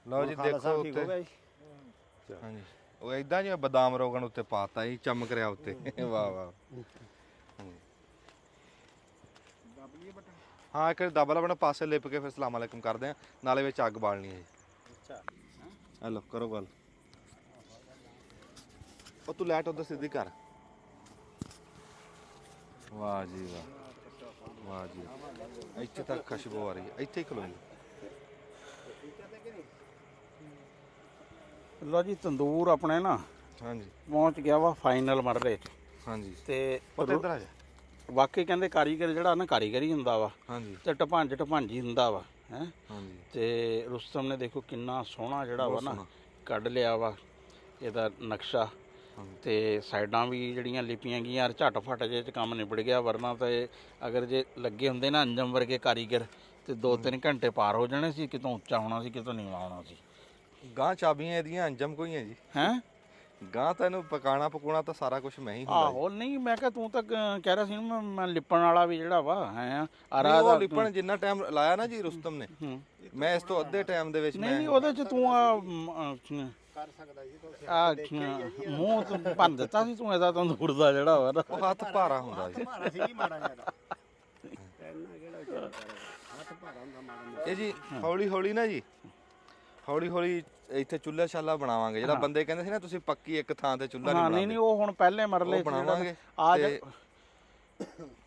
ਲਓ ਜੀ ਦੇਖੋ ਠੀਕ ਹੋ ਉੱਤੇ ਗਿਆ ਜੀ। ਹਾਂਜੀ ਉਹ ਇਦਾਂ ਜਿਵੇਂ ਬਦਾਮ ਰੋਗਣ ਉੱਤੇ ਪਾਤਾ ਜੀ ਚਮਕ ਰਿਹਾ ਉੱਤੇ ਵਾਹ ਵਾਹ ਹਾਂਜੀ ਹਾਂ ਇੱਕ ਦਬਲਾ ਬਣਾ ਪਾਸੇ ਲਿਪ ਕੇ ਫਿਰ ਸਲਾਮ ਅਲੈਕਮ ਕਰਦੇ ਆ ਨਾਲੇ ਵਿੱਚ ਅੱਗ ਬਾਲਣੀ ਹੈ ਜੀ। ਅੱਛਾ ਹੈਲੋ ਕਰੋ ਗੱਲ। ਉਹ ਤੂੰ ਲਾਈਟ ਉਧਰ ਸਿੱਧੀ ਕਰ। ਵਾਹ ਜੀ ਵਾਹ ਵਾਹ ਜੀ ਇੱਥੇ ਤੱਕ ਖੁਸ਼ਬੂ ਆ ਰਹੀ ਹੈ ਇੱਥੇ ਹੀ ਖਲੋਈ। ਲਓ ਜੀ ਤੰਦੂਰ ਆਪਣੇ ਨਾ ਹਾਂਜੀ ਪਹੁੰਚ ਗਿਆ ਵਾ ਫਾਈਨਲ ਮਰਲੇ 'ਚ ਹਾਂਜੀ ਤੇ ਪਤਾ ਇੱਧਰ ਆ ਜਾ। ਵਾਕਈ ਕਹਿੰਦੇ ਕਾਰੀਗਰ ਜਿਹੜਾ ਨਾ ਕਾਰੀਗਰੀ ਹੁੰਦਾ ਵਾ ਹਾਂਜੀ ਤੇ ਢਪਾਂਜੀ ਹੁੰਦਾ ਵਾ ਹੈ। ਹਾਂਜੀ ਤੇ ਰੁਸਤਮ ਨੇ ਦੇਖੋ ਕਿੰਨਾ ਸੋਹਣਾ ਜਿਹੜਾ ਵਾ ਬਹੁਤ ਨਾ ਸੋਹਣਾ। ਕੱਢ ਲਿਆ ਵਾ ਇਹਦਾ ਨਕਸ਼ਾ। ਹਾਂਜੀ। ਤੇ ਸਾਈਡਾਂ ਵੀ ਜਿਹੜੀਆਂ ਲਿਪੀਆਂ ਗਈਆਂ ਝਟਫਟ ਜੇ ਚ ਕੰਮ ਨਿਬੜ ਗਿਆ ਵਰਨਾ ਤੇ ਅਗਰ ਜੇ ਲੱਗੇ ਹੁੰਦੇ ਨਾ ਅੰਜਮ ਵਰਗੇ ਕਾਰੀਗਰ ਤੇ 2-3 ਘੰਟੇ ਪਾਰ ਹੋ ਜਾਣੇ ਸੀ। ਕਿਤੋਂ ਉੱਚਾ ਹੋਣਾ ਸੀ ਕਿਤੋਂ ਨੀਵਾਂ ਹੋਣਾ ਸੀ। ਗਾਂ ਚਾਬੀਆਂ ਇਹਦੀਆਂ ਅੰਜਮ ਕੋਈ ਹੈ ਜੀ। ਹੈ ਗਾਂ ਤੈਨੂੰ ਪਕਾਣਾ ਪਕਾਉਣਾ ਤਾਂ ਸਾਰਾ ਕੁਝ ਮੈਂ ਹੀ ਹੁੰਦਾ ਜੀ। ਆਹੋ ਨਹੀਂ ਮੈਂ ਕਿਹਾ ਤੂੰ ਤਾਂ ਕਹਿ ਰਿਹਾ ਸੀ ਨਾ ਮੈਂ ਲਿਪਣ ਵਾਲਾ ਵੀ ਜਿਹੜਾ ਵਾ ਹੈ ਆਰਾ ਉਹ ਲਿਪਣ ਜਿੰਨਾ ਟਾਈਮ ਲਾਇਆ ਨਾ ਜੀ ਰੁਸਤਮ ਨੇ ਹੂੰ। ਮੈਂ ਇਸ ਤੋਂ ਅੱਧੇ ਟਾਈਮ ਦੇ ਵਿੱਚ ਨਹੀਂ ਉਹਦੇ ਚ ਤੂੰ ਕਰ ਸਕਦਾ ਜੀ ਤੁਸੀਂ ਆ ਮੂੰਹ ਤੋਂ ਭੰਨ ਦਿੱਤਾ ਸੀ ਤੂੰ ਇਹਦਾ ਤੰਦੂਰ ਦਾ ਜਿਹੜਾ ਵਾ ਨਾ। ਉਹ ਹੱਥ ਭਾਰਾ ਹੁੰਦਾ ਜੀ। ਮਾਰਾ ਸੀ ਜੀ ਮਾੜਾ ਜਿਹਾ ਇੰਨਾ ਕਿਹੜਾ ਵਿਚਾਰਾ ਹੱਥ ਭਾਰਾ ਹੁੰਦਾ ਮਾੜਾ ਇਹ ਜੀ ਹੌਲੀ ਹੌਲੀ ਨਾ ਜੀ ਹੌਲੀ ਹੌਲੀ ਇੱਥੇ ਚੁੱਲ੍ਹਾ ਛਾਲਾ ਬਣਾਵਾਂਗੇ ਜਿਹੜਾ ਬੰਦੇ ਕਹਿੰਦੇ ਸੀ ਨਾ ਤੁਸੀਂ ਪੱਕੀ ਇੱਕ ਥਾਂ ਤੇ ਚੁੱਲ੍ਹਾ ਹਾਂ ਨਹੀਂ ਨਹੀਂ ਨਹੀਂ ਉਹ ਹੁਣ ਪਹਿਲੇ ਮਰਲੇ ਉਹ ਚ ਜਿਹੜਾ ਬਣਾਵਾਂਗੇ ਆ ਤੇ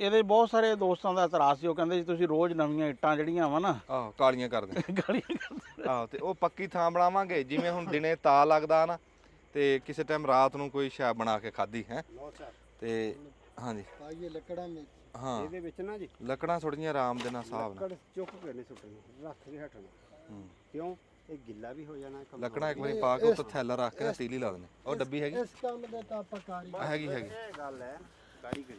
ਇਹਦੇ ਬਹੁਤ ਸਾਰੇ ਦੋਸਤਾਂ ਦਾ ਇਤਰਾਜ਼ ਸੀ। ਉਹ ਕਹਿੰਦੇ ਜੀ ਤੁਸੀਂ ਰੋਜ਼ ਨਵੀਆਂ ਇੱਟਾਂ ਜਿਹੜੀਆਂ ਵਾ ਨਾ ਆਹੋ ਕਾਲੀਆਂ ਕਰਦੇ ਗਾਲੀਆਂ ਕਰਦੇ। ਆਹੋ ਤੇ ਉਹ ਪੱਕੀ ਥਾਂ ਬਣਾਵਾਂਗੇ ਜਿਵੇਂ ਹੁਣ ਦਿਨੇ ਤਾ ਲੱਗਦਾ ਨਾ ਤੇ ਕਿਸੇ ਟਾਈਮ ਰਾਤ ਨੂੰ ਕੋਈ ਸ਼ੈ ਬਣਾ ਕੇ ਖਾਧੀ ਹੈ ਤੇ ਹਾਂਜੀ ਪਾਈਏ ਲੱਕੜਾਂ ਵਿੱਚ ਹਾਂ ਇਹਦੇ ਵਿੱਚ ਨਾ ਜੀ ਲੱਕੜਾਂ ਥੋੜੀਆਂ ਆਰਾਮ ਦੇ ਨਾਲ ਹਿਸਾਬ ਨਾਲ ਲੱਕੜ ਚੁੱਕ ਕੇ ਨਹੀਂ ਸੁੱਟਣੀ ਰੱਖ ਕੇ ਹਟਣਾ ਕਿਉਂ ਇਹ ਗਿੱਲਾ ਵੀ ਹੋ ਜਾਣਾ ਕੰਮ ਲੱਕੜਾਂ ਇੱਕ ਵਾਰੀ ਪਾ ਕੇ ਉੱਤੇ ਥੈਲਾ ਰੱਖ ਕੇ ਤੀਲੀ ਲਾ ਦੇਣੀ। ਉਹ ਡੱਬੀ ਹੈਗੀ ਇਸ ਕੰਮ ਦੇ ਤਾਂ ਆਪਾਂ ਕਾਰੀ ਹੈਗੀ ਹੈਗੀ ਇਹ ਗੱਲ ਹੈ ਕਾਰੀਗਰੀ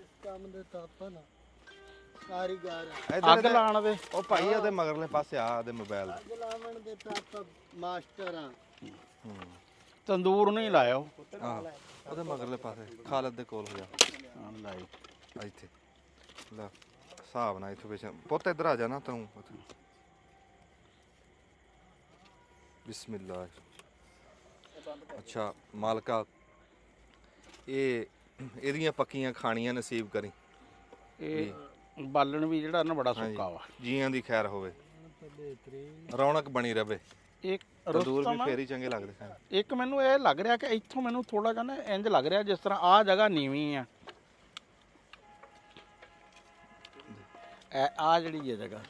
ਇਸ ਕੰਮ ਦੇ ਤਾਂ ਆਪਾਂ ਨਾ ਕਾਰੀਗਰ ਅੱਗ ਲਾਣ ਦੇ ਉਹ ਭਾਈ ਉਹਦੇ ਮਗਰਲੇ ਪਾਸੇ ਆ ਉਹਦੇ ਮੋਬਾਈਲ ਦੇ ਅੱਗ ਲਾਵਣ ਦੇ ਤਾਂ ਆਪਾਂ ਮਾਸਟਰ ਆ ਤੰਦੂਰ ਨਹੀਂ ਲਾਇਓ। ਹਾਂ ਉਹਦੇ ਮਗਰਲੇ ਪਾਸੇ ਖਾਲਦ ਦੇ ਕੋਲ ਹੋ ਜਾ ਹਾਂ ਲਾਈ ਇੱਥੇ ਲੈ ਹਿਸਾਬ ਨਾਲ ਇੱਥੇ ਵਿੱਚ ਪੁੱਤ ਇੱਧਰ ਆ ਜਾ ਨਾ ਤੂੰ ਬਿਸਮਿਲ੍ਲਾ। ਅੱਛਾ ਮਾਲਕਾ ਇਹਦੀਆਂ ਪੱਕੀਆਂ ਖਾਣੀਆਂ ਨਸੀਬ ਕਰੀ। ਇਹ ਬਾਲਣ ਵੀ ਜਿਹੜਾ ਨਾ ਬੜਾ ਸੁੱਕਾ ਵਾ। ਜੀਆਂ ਦੀ ਖੈਰ ਹੋਵੇ ਰੌਣਕ ਬਣੀ ਰਵੇ। ਇੱਕ ਤੰਦੂਰ ਵੀ ਰੁਸਤਮ ਫੇਰ ਹੀ ਚੰਗੇ ਲੱਗਦੇ ਸਨ। ਇੱਕ ਮੈਨੂੰ ਇਹ ਲੱਗ ਰਿਹਾ ਕਿ ਇੱਥੋਂ ਮੈਨੂੰ ਥੋੜਾ ਜਿਹਾ ਨਾ ਇੰਜ ਲੱਗ ਰਿਹਾ ਜਿਸ ਤਰ੍ਹਾਂ ਆਹ ਜਗ੍ਹਾ ਨੀਵੀਂ ਆ। ਆ ਜਿਹੜੀ ਇਹ ਜਗ੍ਹਾ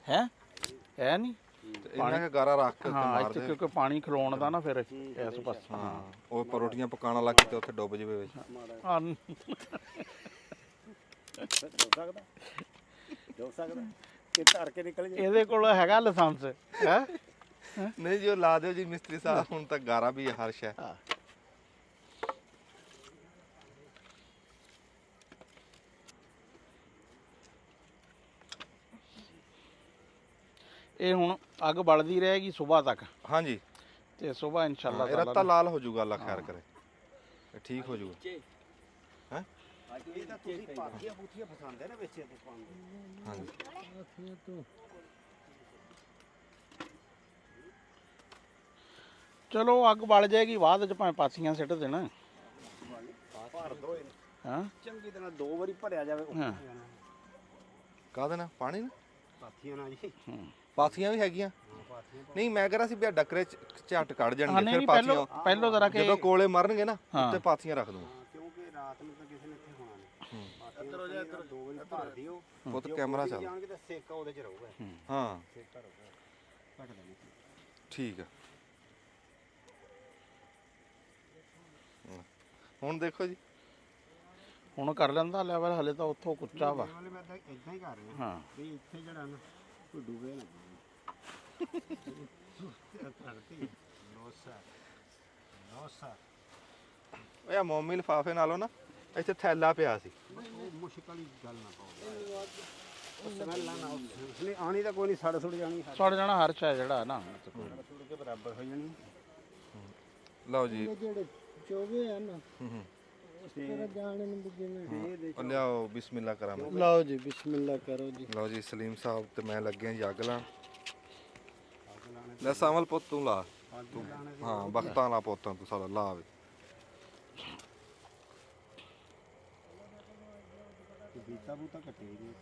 ਹੈ ਨਹੀਂ ਇਹਨਾਂ ਕੇ ਗਾਰਾ ਰੱਖ ਕੇ ਉੱਤੇ ਹਾਂ ਮਾਰ ਇੱਥੇ ਦੇ। ਕਿਉਂਕਿ ਪਾਣੀ ਖਲੋਣ ਦਾ ਨਾ ਫਿਰ ਇਸ ਪਾਸੇ ਹਾਂ ਉਹ ਪਰੋਟੀਆਂ ਪਕਾਉਣ ਵਾਲਾ ਕਿਤੇ ਉੱਥੇ ਡੁੱਬ ਜਵੇ ਵਿੱਚ। ਹਾਂ ਹੋ ਸਕਦਾ ਕਿ ਧਰ ਕੇ ਨਿਕਲ ਜੇ ਇਹਦੇ ਕੋਲ ਹੈਗਾ ਲਾਇਸੈਂਸ ਹੈ। ਨਹੀਂ ਜੀ ਉਹ ਲਾ ਦਿਓ ਜੀ ਮਿਸਤਰੀ ਸਾਹਿਬ ਹੁਣ ਤਾਂ ਗਾਰਾ ਵੀ ਹੈ ਹਰ ਸ਼ੈ। ਇਹ ਹੁਣ ਅੱਗ ਬਲਦੀ ਰਹੇਗੀ ਸਵੇਰ ਤੱਕ ਹਾਂਜੀ ਤੇ ਸਵੇਰ ਇਨਸ਼ਾਅੱਲਾ ਇਹ ਰੱਤਾ ਲਾਲ ਹੋ ਜਾਊਗਾ ਅੱਲਾ ਖੈਰ ਕਰੇ ਇਹ ਠੀਕ ਹੋ ਜਾਊਗਾ ਹੈ ਇਹ ਤਾਂ ਤੁਸੀਂ ਪਾਥੀਆਂ ਪੂਥੀਆਂ ਫਸਾਉਂਦੇ ਨਾ ਵਿੱਚ ਇਹਦੇ ਪਾਉਂਦੇ ਹਾਂਜੀ ਚਲੋ ਅੱਗ ਬਲ ਜਾਏਗੀ ਬਾਅਦ ਚ ਭਾਵੇਂ ਪਾਥੀਆਂ ਸਿੱਟ ਦੇਣਾ। ਭਰ ਦੋ ਹਾਂ ਚੰਗੀ ਤਰ੍ਹਾਂ 2 ਵਾਰੀ ਭਰਿਆ ਜਾਵੇ ਹਾਂ। ਕਾਹਦੇ ਨਾਲ ਪਾਣੀ ਨਾਲ ਪਾਥੀਆਂ ਨਾਲ ਜੀ। ਪਾਥੀਆਂ ਵੀ ਹੈਗੀਆਂ ਨਹੀਂ ਮੈਂ ਕਹ ਰਿਹਾ ਸੀ ਵੀ ਆਹ ਡੱਕਰੇ ਝੱਟ ਕੱਢ ਹਾਂ ਜਾਣਗੇ ਨਹੀਂ ਫਿਰ ਨਹੀਂ ਪਾਥੀਆਂ ਪਹਿਲੋਂ ਜ਼ਰਾ ਕਿ ਜਦੋਂ ਕੋਲੇ ਮਰਨਗੇ ਨਾ ਹਾਂ। ਉੱਤੇ ਪਾਥੀਆਂ ਰੱਖ ਦੂੰ ਕਿਉਂਕਿ ਰਾਤ ਨੂੰ ਤਾਂ ਕਿਸੇ ਨੇ ਇੱਥੇ ਹੋਣਾ ਨਹੀਂ ਇੱਧਰ ਹੋ ਜਾ 2 ਵਾਰੀ ਭਰ ਦਿਓ ਪੁੱਤ ਕੈਮਰਾ ਚੱਲ ਜਾਣਗੇ ਤਾਂ ਸੇਕਾ ਉਹਦੇ 'ਚ ਰਹੂਗਾ ਹਾਂ ਸੇਕਾ ਰਹੂਗਾ ਘਟਦਾ ਨਹੀਂ ਠੀਕ ਆ ਹੁਣ ਦੇਖੋ ਜੀ ਹੁਣ ਕਰ ਲੈਂਦਾ ਲੈਵਲ ਹਲੇ ਤਾਂ ਉੱਥੋਂ ਕੁੱਚਾ ਵਾ। ਵਾਲੇ ਮੈਂ ਤਾਂ ਇਦਾਂ ਹੀ ਕਰ ਰਿਹਾ ਹਾਂ ਵੀ ਇੱਥੇ ਜਿਹੜਾ ਨਾ ਕੋਈ ਡੁੱਬੇ ਨਾ ਧਰਤੀ ਨੋਸਾ ਓਏ ਆ ਮੋਮੀ ਲਿਫਾਫੇ ਨਾਲੋਂ ਨਾ ਇੱਥੇ ਥੈਲਾ ਪਿਆ ਸੀ ਉਹ ਮੁਸ਼ਕਲ ਹੀ ਗੱਲ ਨਾ ਪਾਓ ਉਸ ਸਮੈਲਾਂ ਨਾ ਉਸਨੇ ਆਣੀ ਤਾਂ ਕੋਈ ਨਹੀਂ ਸੜ ਸੁੜ ਜਾਣੀ ਸੜ ਜਾਣਾ ਹਰ ਸ਼ੈ ਜਿਹੜਾ ਨਾ ਸੁੜ ਕੇ ਬਰਾਬਰ ਹੋ ਜਾਣੀ ਲਓ ਜੀ ਜਿਹੜੇ ਚੋਗੇ ਆ ਨਾ ਹੂੰ ਉਸ ਤਰ੍ਹਾਂ ਜਾਣੇ ਨੂੰ ਜਿਵੇਂ ਉਹ ਲਿਆਓ ਬਿਸਮਿਲ੍ਲਾ ਕਰਾਂ ਮੈਂ ਲਓ ਜੀ ਬਿਸਮਿਲ੍ਲਾ ਕਰੋ ਜੀ ਲਓ ਜੀ ਸਲੀਮ ਸਾਹਿਬ ਤੇ ਮੈਂ ਲੱਗੇ ਹਾਂ ਜੀ ਅੱਗ ਲਾਉਣ ਲੈ ਸਾਵਲ ਪੁੱਤ ਤੂੰ ਲਾ ਤੂੰ ਹਾਂ ਬਖਤਾਂ ਲਾ ਪੁੱਤਾਂ ਤੂੰ ਸਾਲਾ ਲਾ ਵੇ ਬੀਤਾ ਬੂਤਾ ਕੱਟੇ ਜੀ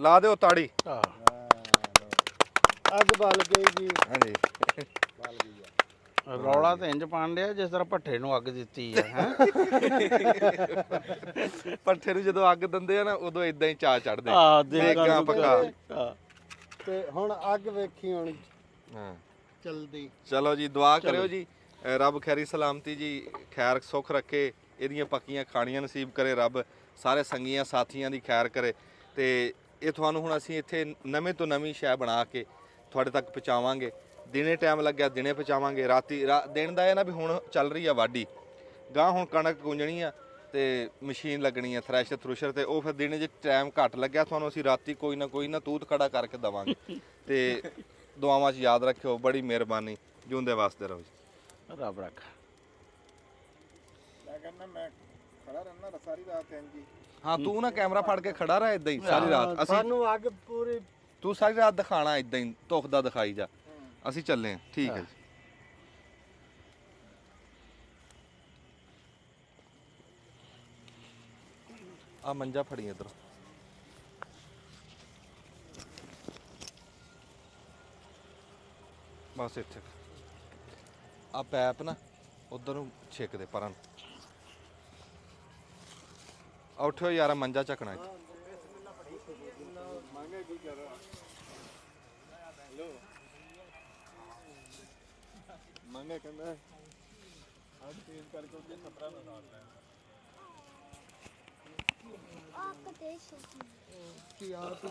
ਲਾ ਦਿਓ ਤਾੜੀ ਹਾਂ ਅੱਗ ਬਲ ਗਈ ਜੀ ਹਾਂਜੀ ਬਲ ਗਈ ਆ ਰੌਲਾ ਤਾਂ ਇੰਜ ਪਾਣ ਡਿਆ ਜਿਸ ਤਰ੍ਹਾਂ ਭੱਠੇ ਨੂੰ ਅੱਗ ਦਿੱਤੀ ਆ ਹੈ। ਪੱਠੇ ਨੂੰ ਜਦੋਂ ਅੱਗ ਦਿੰਦੇ ਆ ਨਾ ਉਦੋਂ ਇਦਾਂ ਹੀ ਚਾਹ ਚੜਦੇ ਆ ਦੇਖਾਂ ਪੱਕਾ ਤੇ ਹੁਣ ਅੱਗ ਵੇਖੀ ਹੁਣ ਹਾਂ ਚਲਦੀ ਚਲੋ ਜੀ ਦੁਆ ਕਰਿਓ ਜੀ ਰੱਬ ਖੈਰੀ ਸਲਾਮਤੀ ਜੀ ਖੈਰ ਸੁੱਖ ਰੱਖੇ ਇਹਦੀਆਂ ਪੱਕੀਆਂ ਖਾਣੀਆਂ ਨਸੀਬ ਕਰੇ ਰੱਬ ਸਾਰੇ ਸੰਗੀਆਂ ਸਾਥੀਆਂ ਦੀ ਖੈਰ ਕਰੇ ਤੇ ਇਹ ਤੁਹਾਨੂੰ ਹੁਣ ਅਸੀਂ ਇੱਥੇ ਨਵੇਂ ਤੋਂ ਨਵੀਂ ਸ਼ੈ ਬਣਾ ਕੇ ਤੁਹਾਡੇ ਤੱਕ ਪਹੁੰਚਾਵਾਂਗੇ ਦਿਨੇ ਟਾਈਮ ਲੱਗਿਆ ਦਿਨੇ ਪਹੁੰਚਾਵਾਂਗੇ ਰਾਤੀ ਦਿਨ ਦਾ ਇਹ ਨਾ ਵੀ ਹੁਣ ਚੱਲ ਰਹੀ ਆ ਵਾਢੀ ਗਾਂ ਹੁਣ ਕਣਕ ਗੁੰਜਣੀ ਆ ਤੇ ਮਸ਼ੀਨ ਲੱਗਣੀ ਆ ਥ੍ਰੈਸ਼ਰ ਥਰੂਸ਼ਰ ਤੇ ਉਹ ਫਿਰ ਦਿਨੇ ਜੇ ਟਾਈਮ ਘੱਟ ਲੱਗਿਆ ਤੁਹਾਨੂੰ ਅਸੀਂ ਰਾਤੀ ਕੋਈ ਨਾ ਤੂਤ ਖੜਾ ਕਰਕੇ ਦਵਾਂਗੇ ਤੇ ਦੁਆਵਾਂ 'ਚ ਯਾਦ ਰੱਖਿਓ ਬੜੀ ਮਿਹਰਬਾਨੀ ਜਿਉਂਦੇ ਵਾਸਤੇ ਰਹੋ ਜੀ ਰੱਬ ਰੱਖ ਹਾਂ ਤੂੰ ਨਾ ਕੈਮਰਾ ਫੜ ਕੇ ਖੜਾ ਰਹਿ ਇਦਾਂ ਹੀ ਸਾਰੀ ਰਾਤ ਅਸੀਂ ਸਾਨੂੰ ਅੱਗ ਪੂਰੀ ਤੂੰ ਸਾਰੀ ਰਾਤ ਦਿਖਾਣਾ ਇਦਾਂ ਹੀ ਧੁੱਖ ਦਾ ਦਿਖਾਈ ਜਾ ਅਸੀਂ ਚੱਲੇ ਹਾਂ ਠੀਕ ਹੈ ਜੀ ਆ ਮੰਜਾ ਫੜੀ ਇੱਧਰ ਬਸ ਇੱਥੇ ਆ ਪੈਪ ਨਾ ਉਧਰ ਨੂੰ ਛਿੱਕ ਦੇ ਪਰਾਂ ਨੂੰ ਆ ਉੱਠਿਓ ਯਾਰ ਮੰਜਾ ਚੱਕਣਾ ਇੱਥੇ ਮੰਗੇ ਕਹਿੰਦਾ ਅੱਜ ਤੇਜ਼ ਕਰਕੇ ਉਹਦੇ ਖਤਰਾ ਨਾ ਨਾਲ ਲੈ ਆਪ ਦੇਸ਼ ਕੀ ਆਪ ਹੀ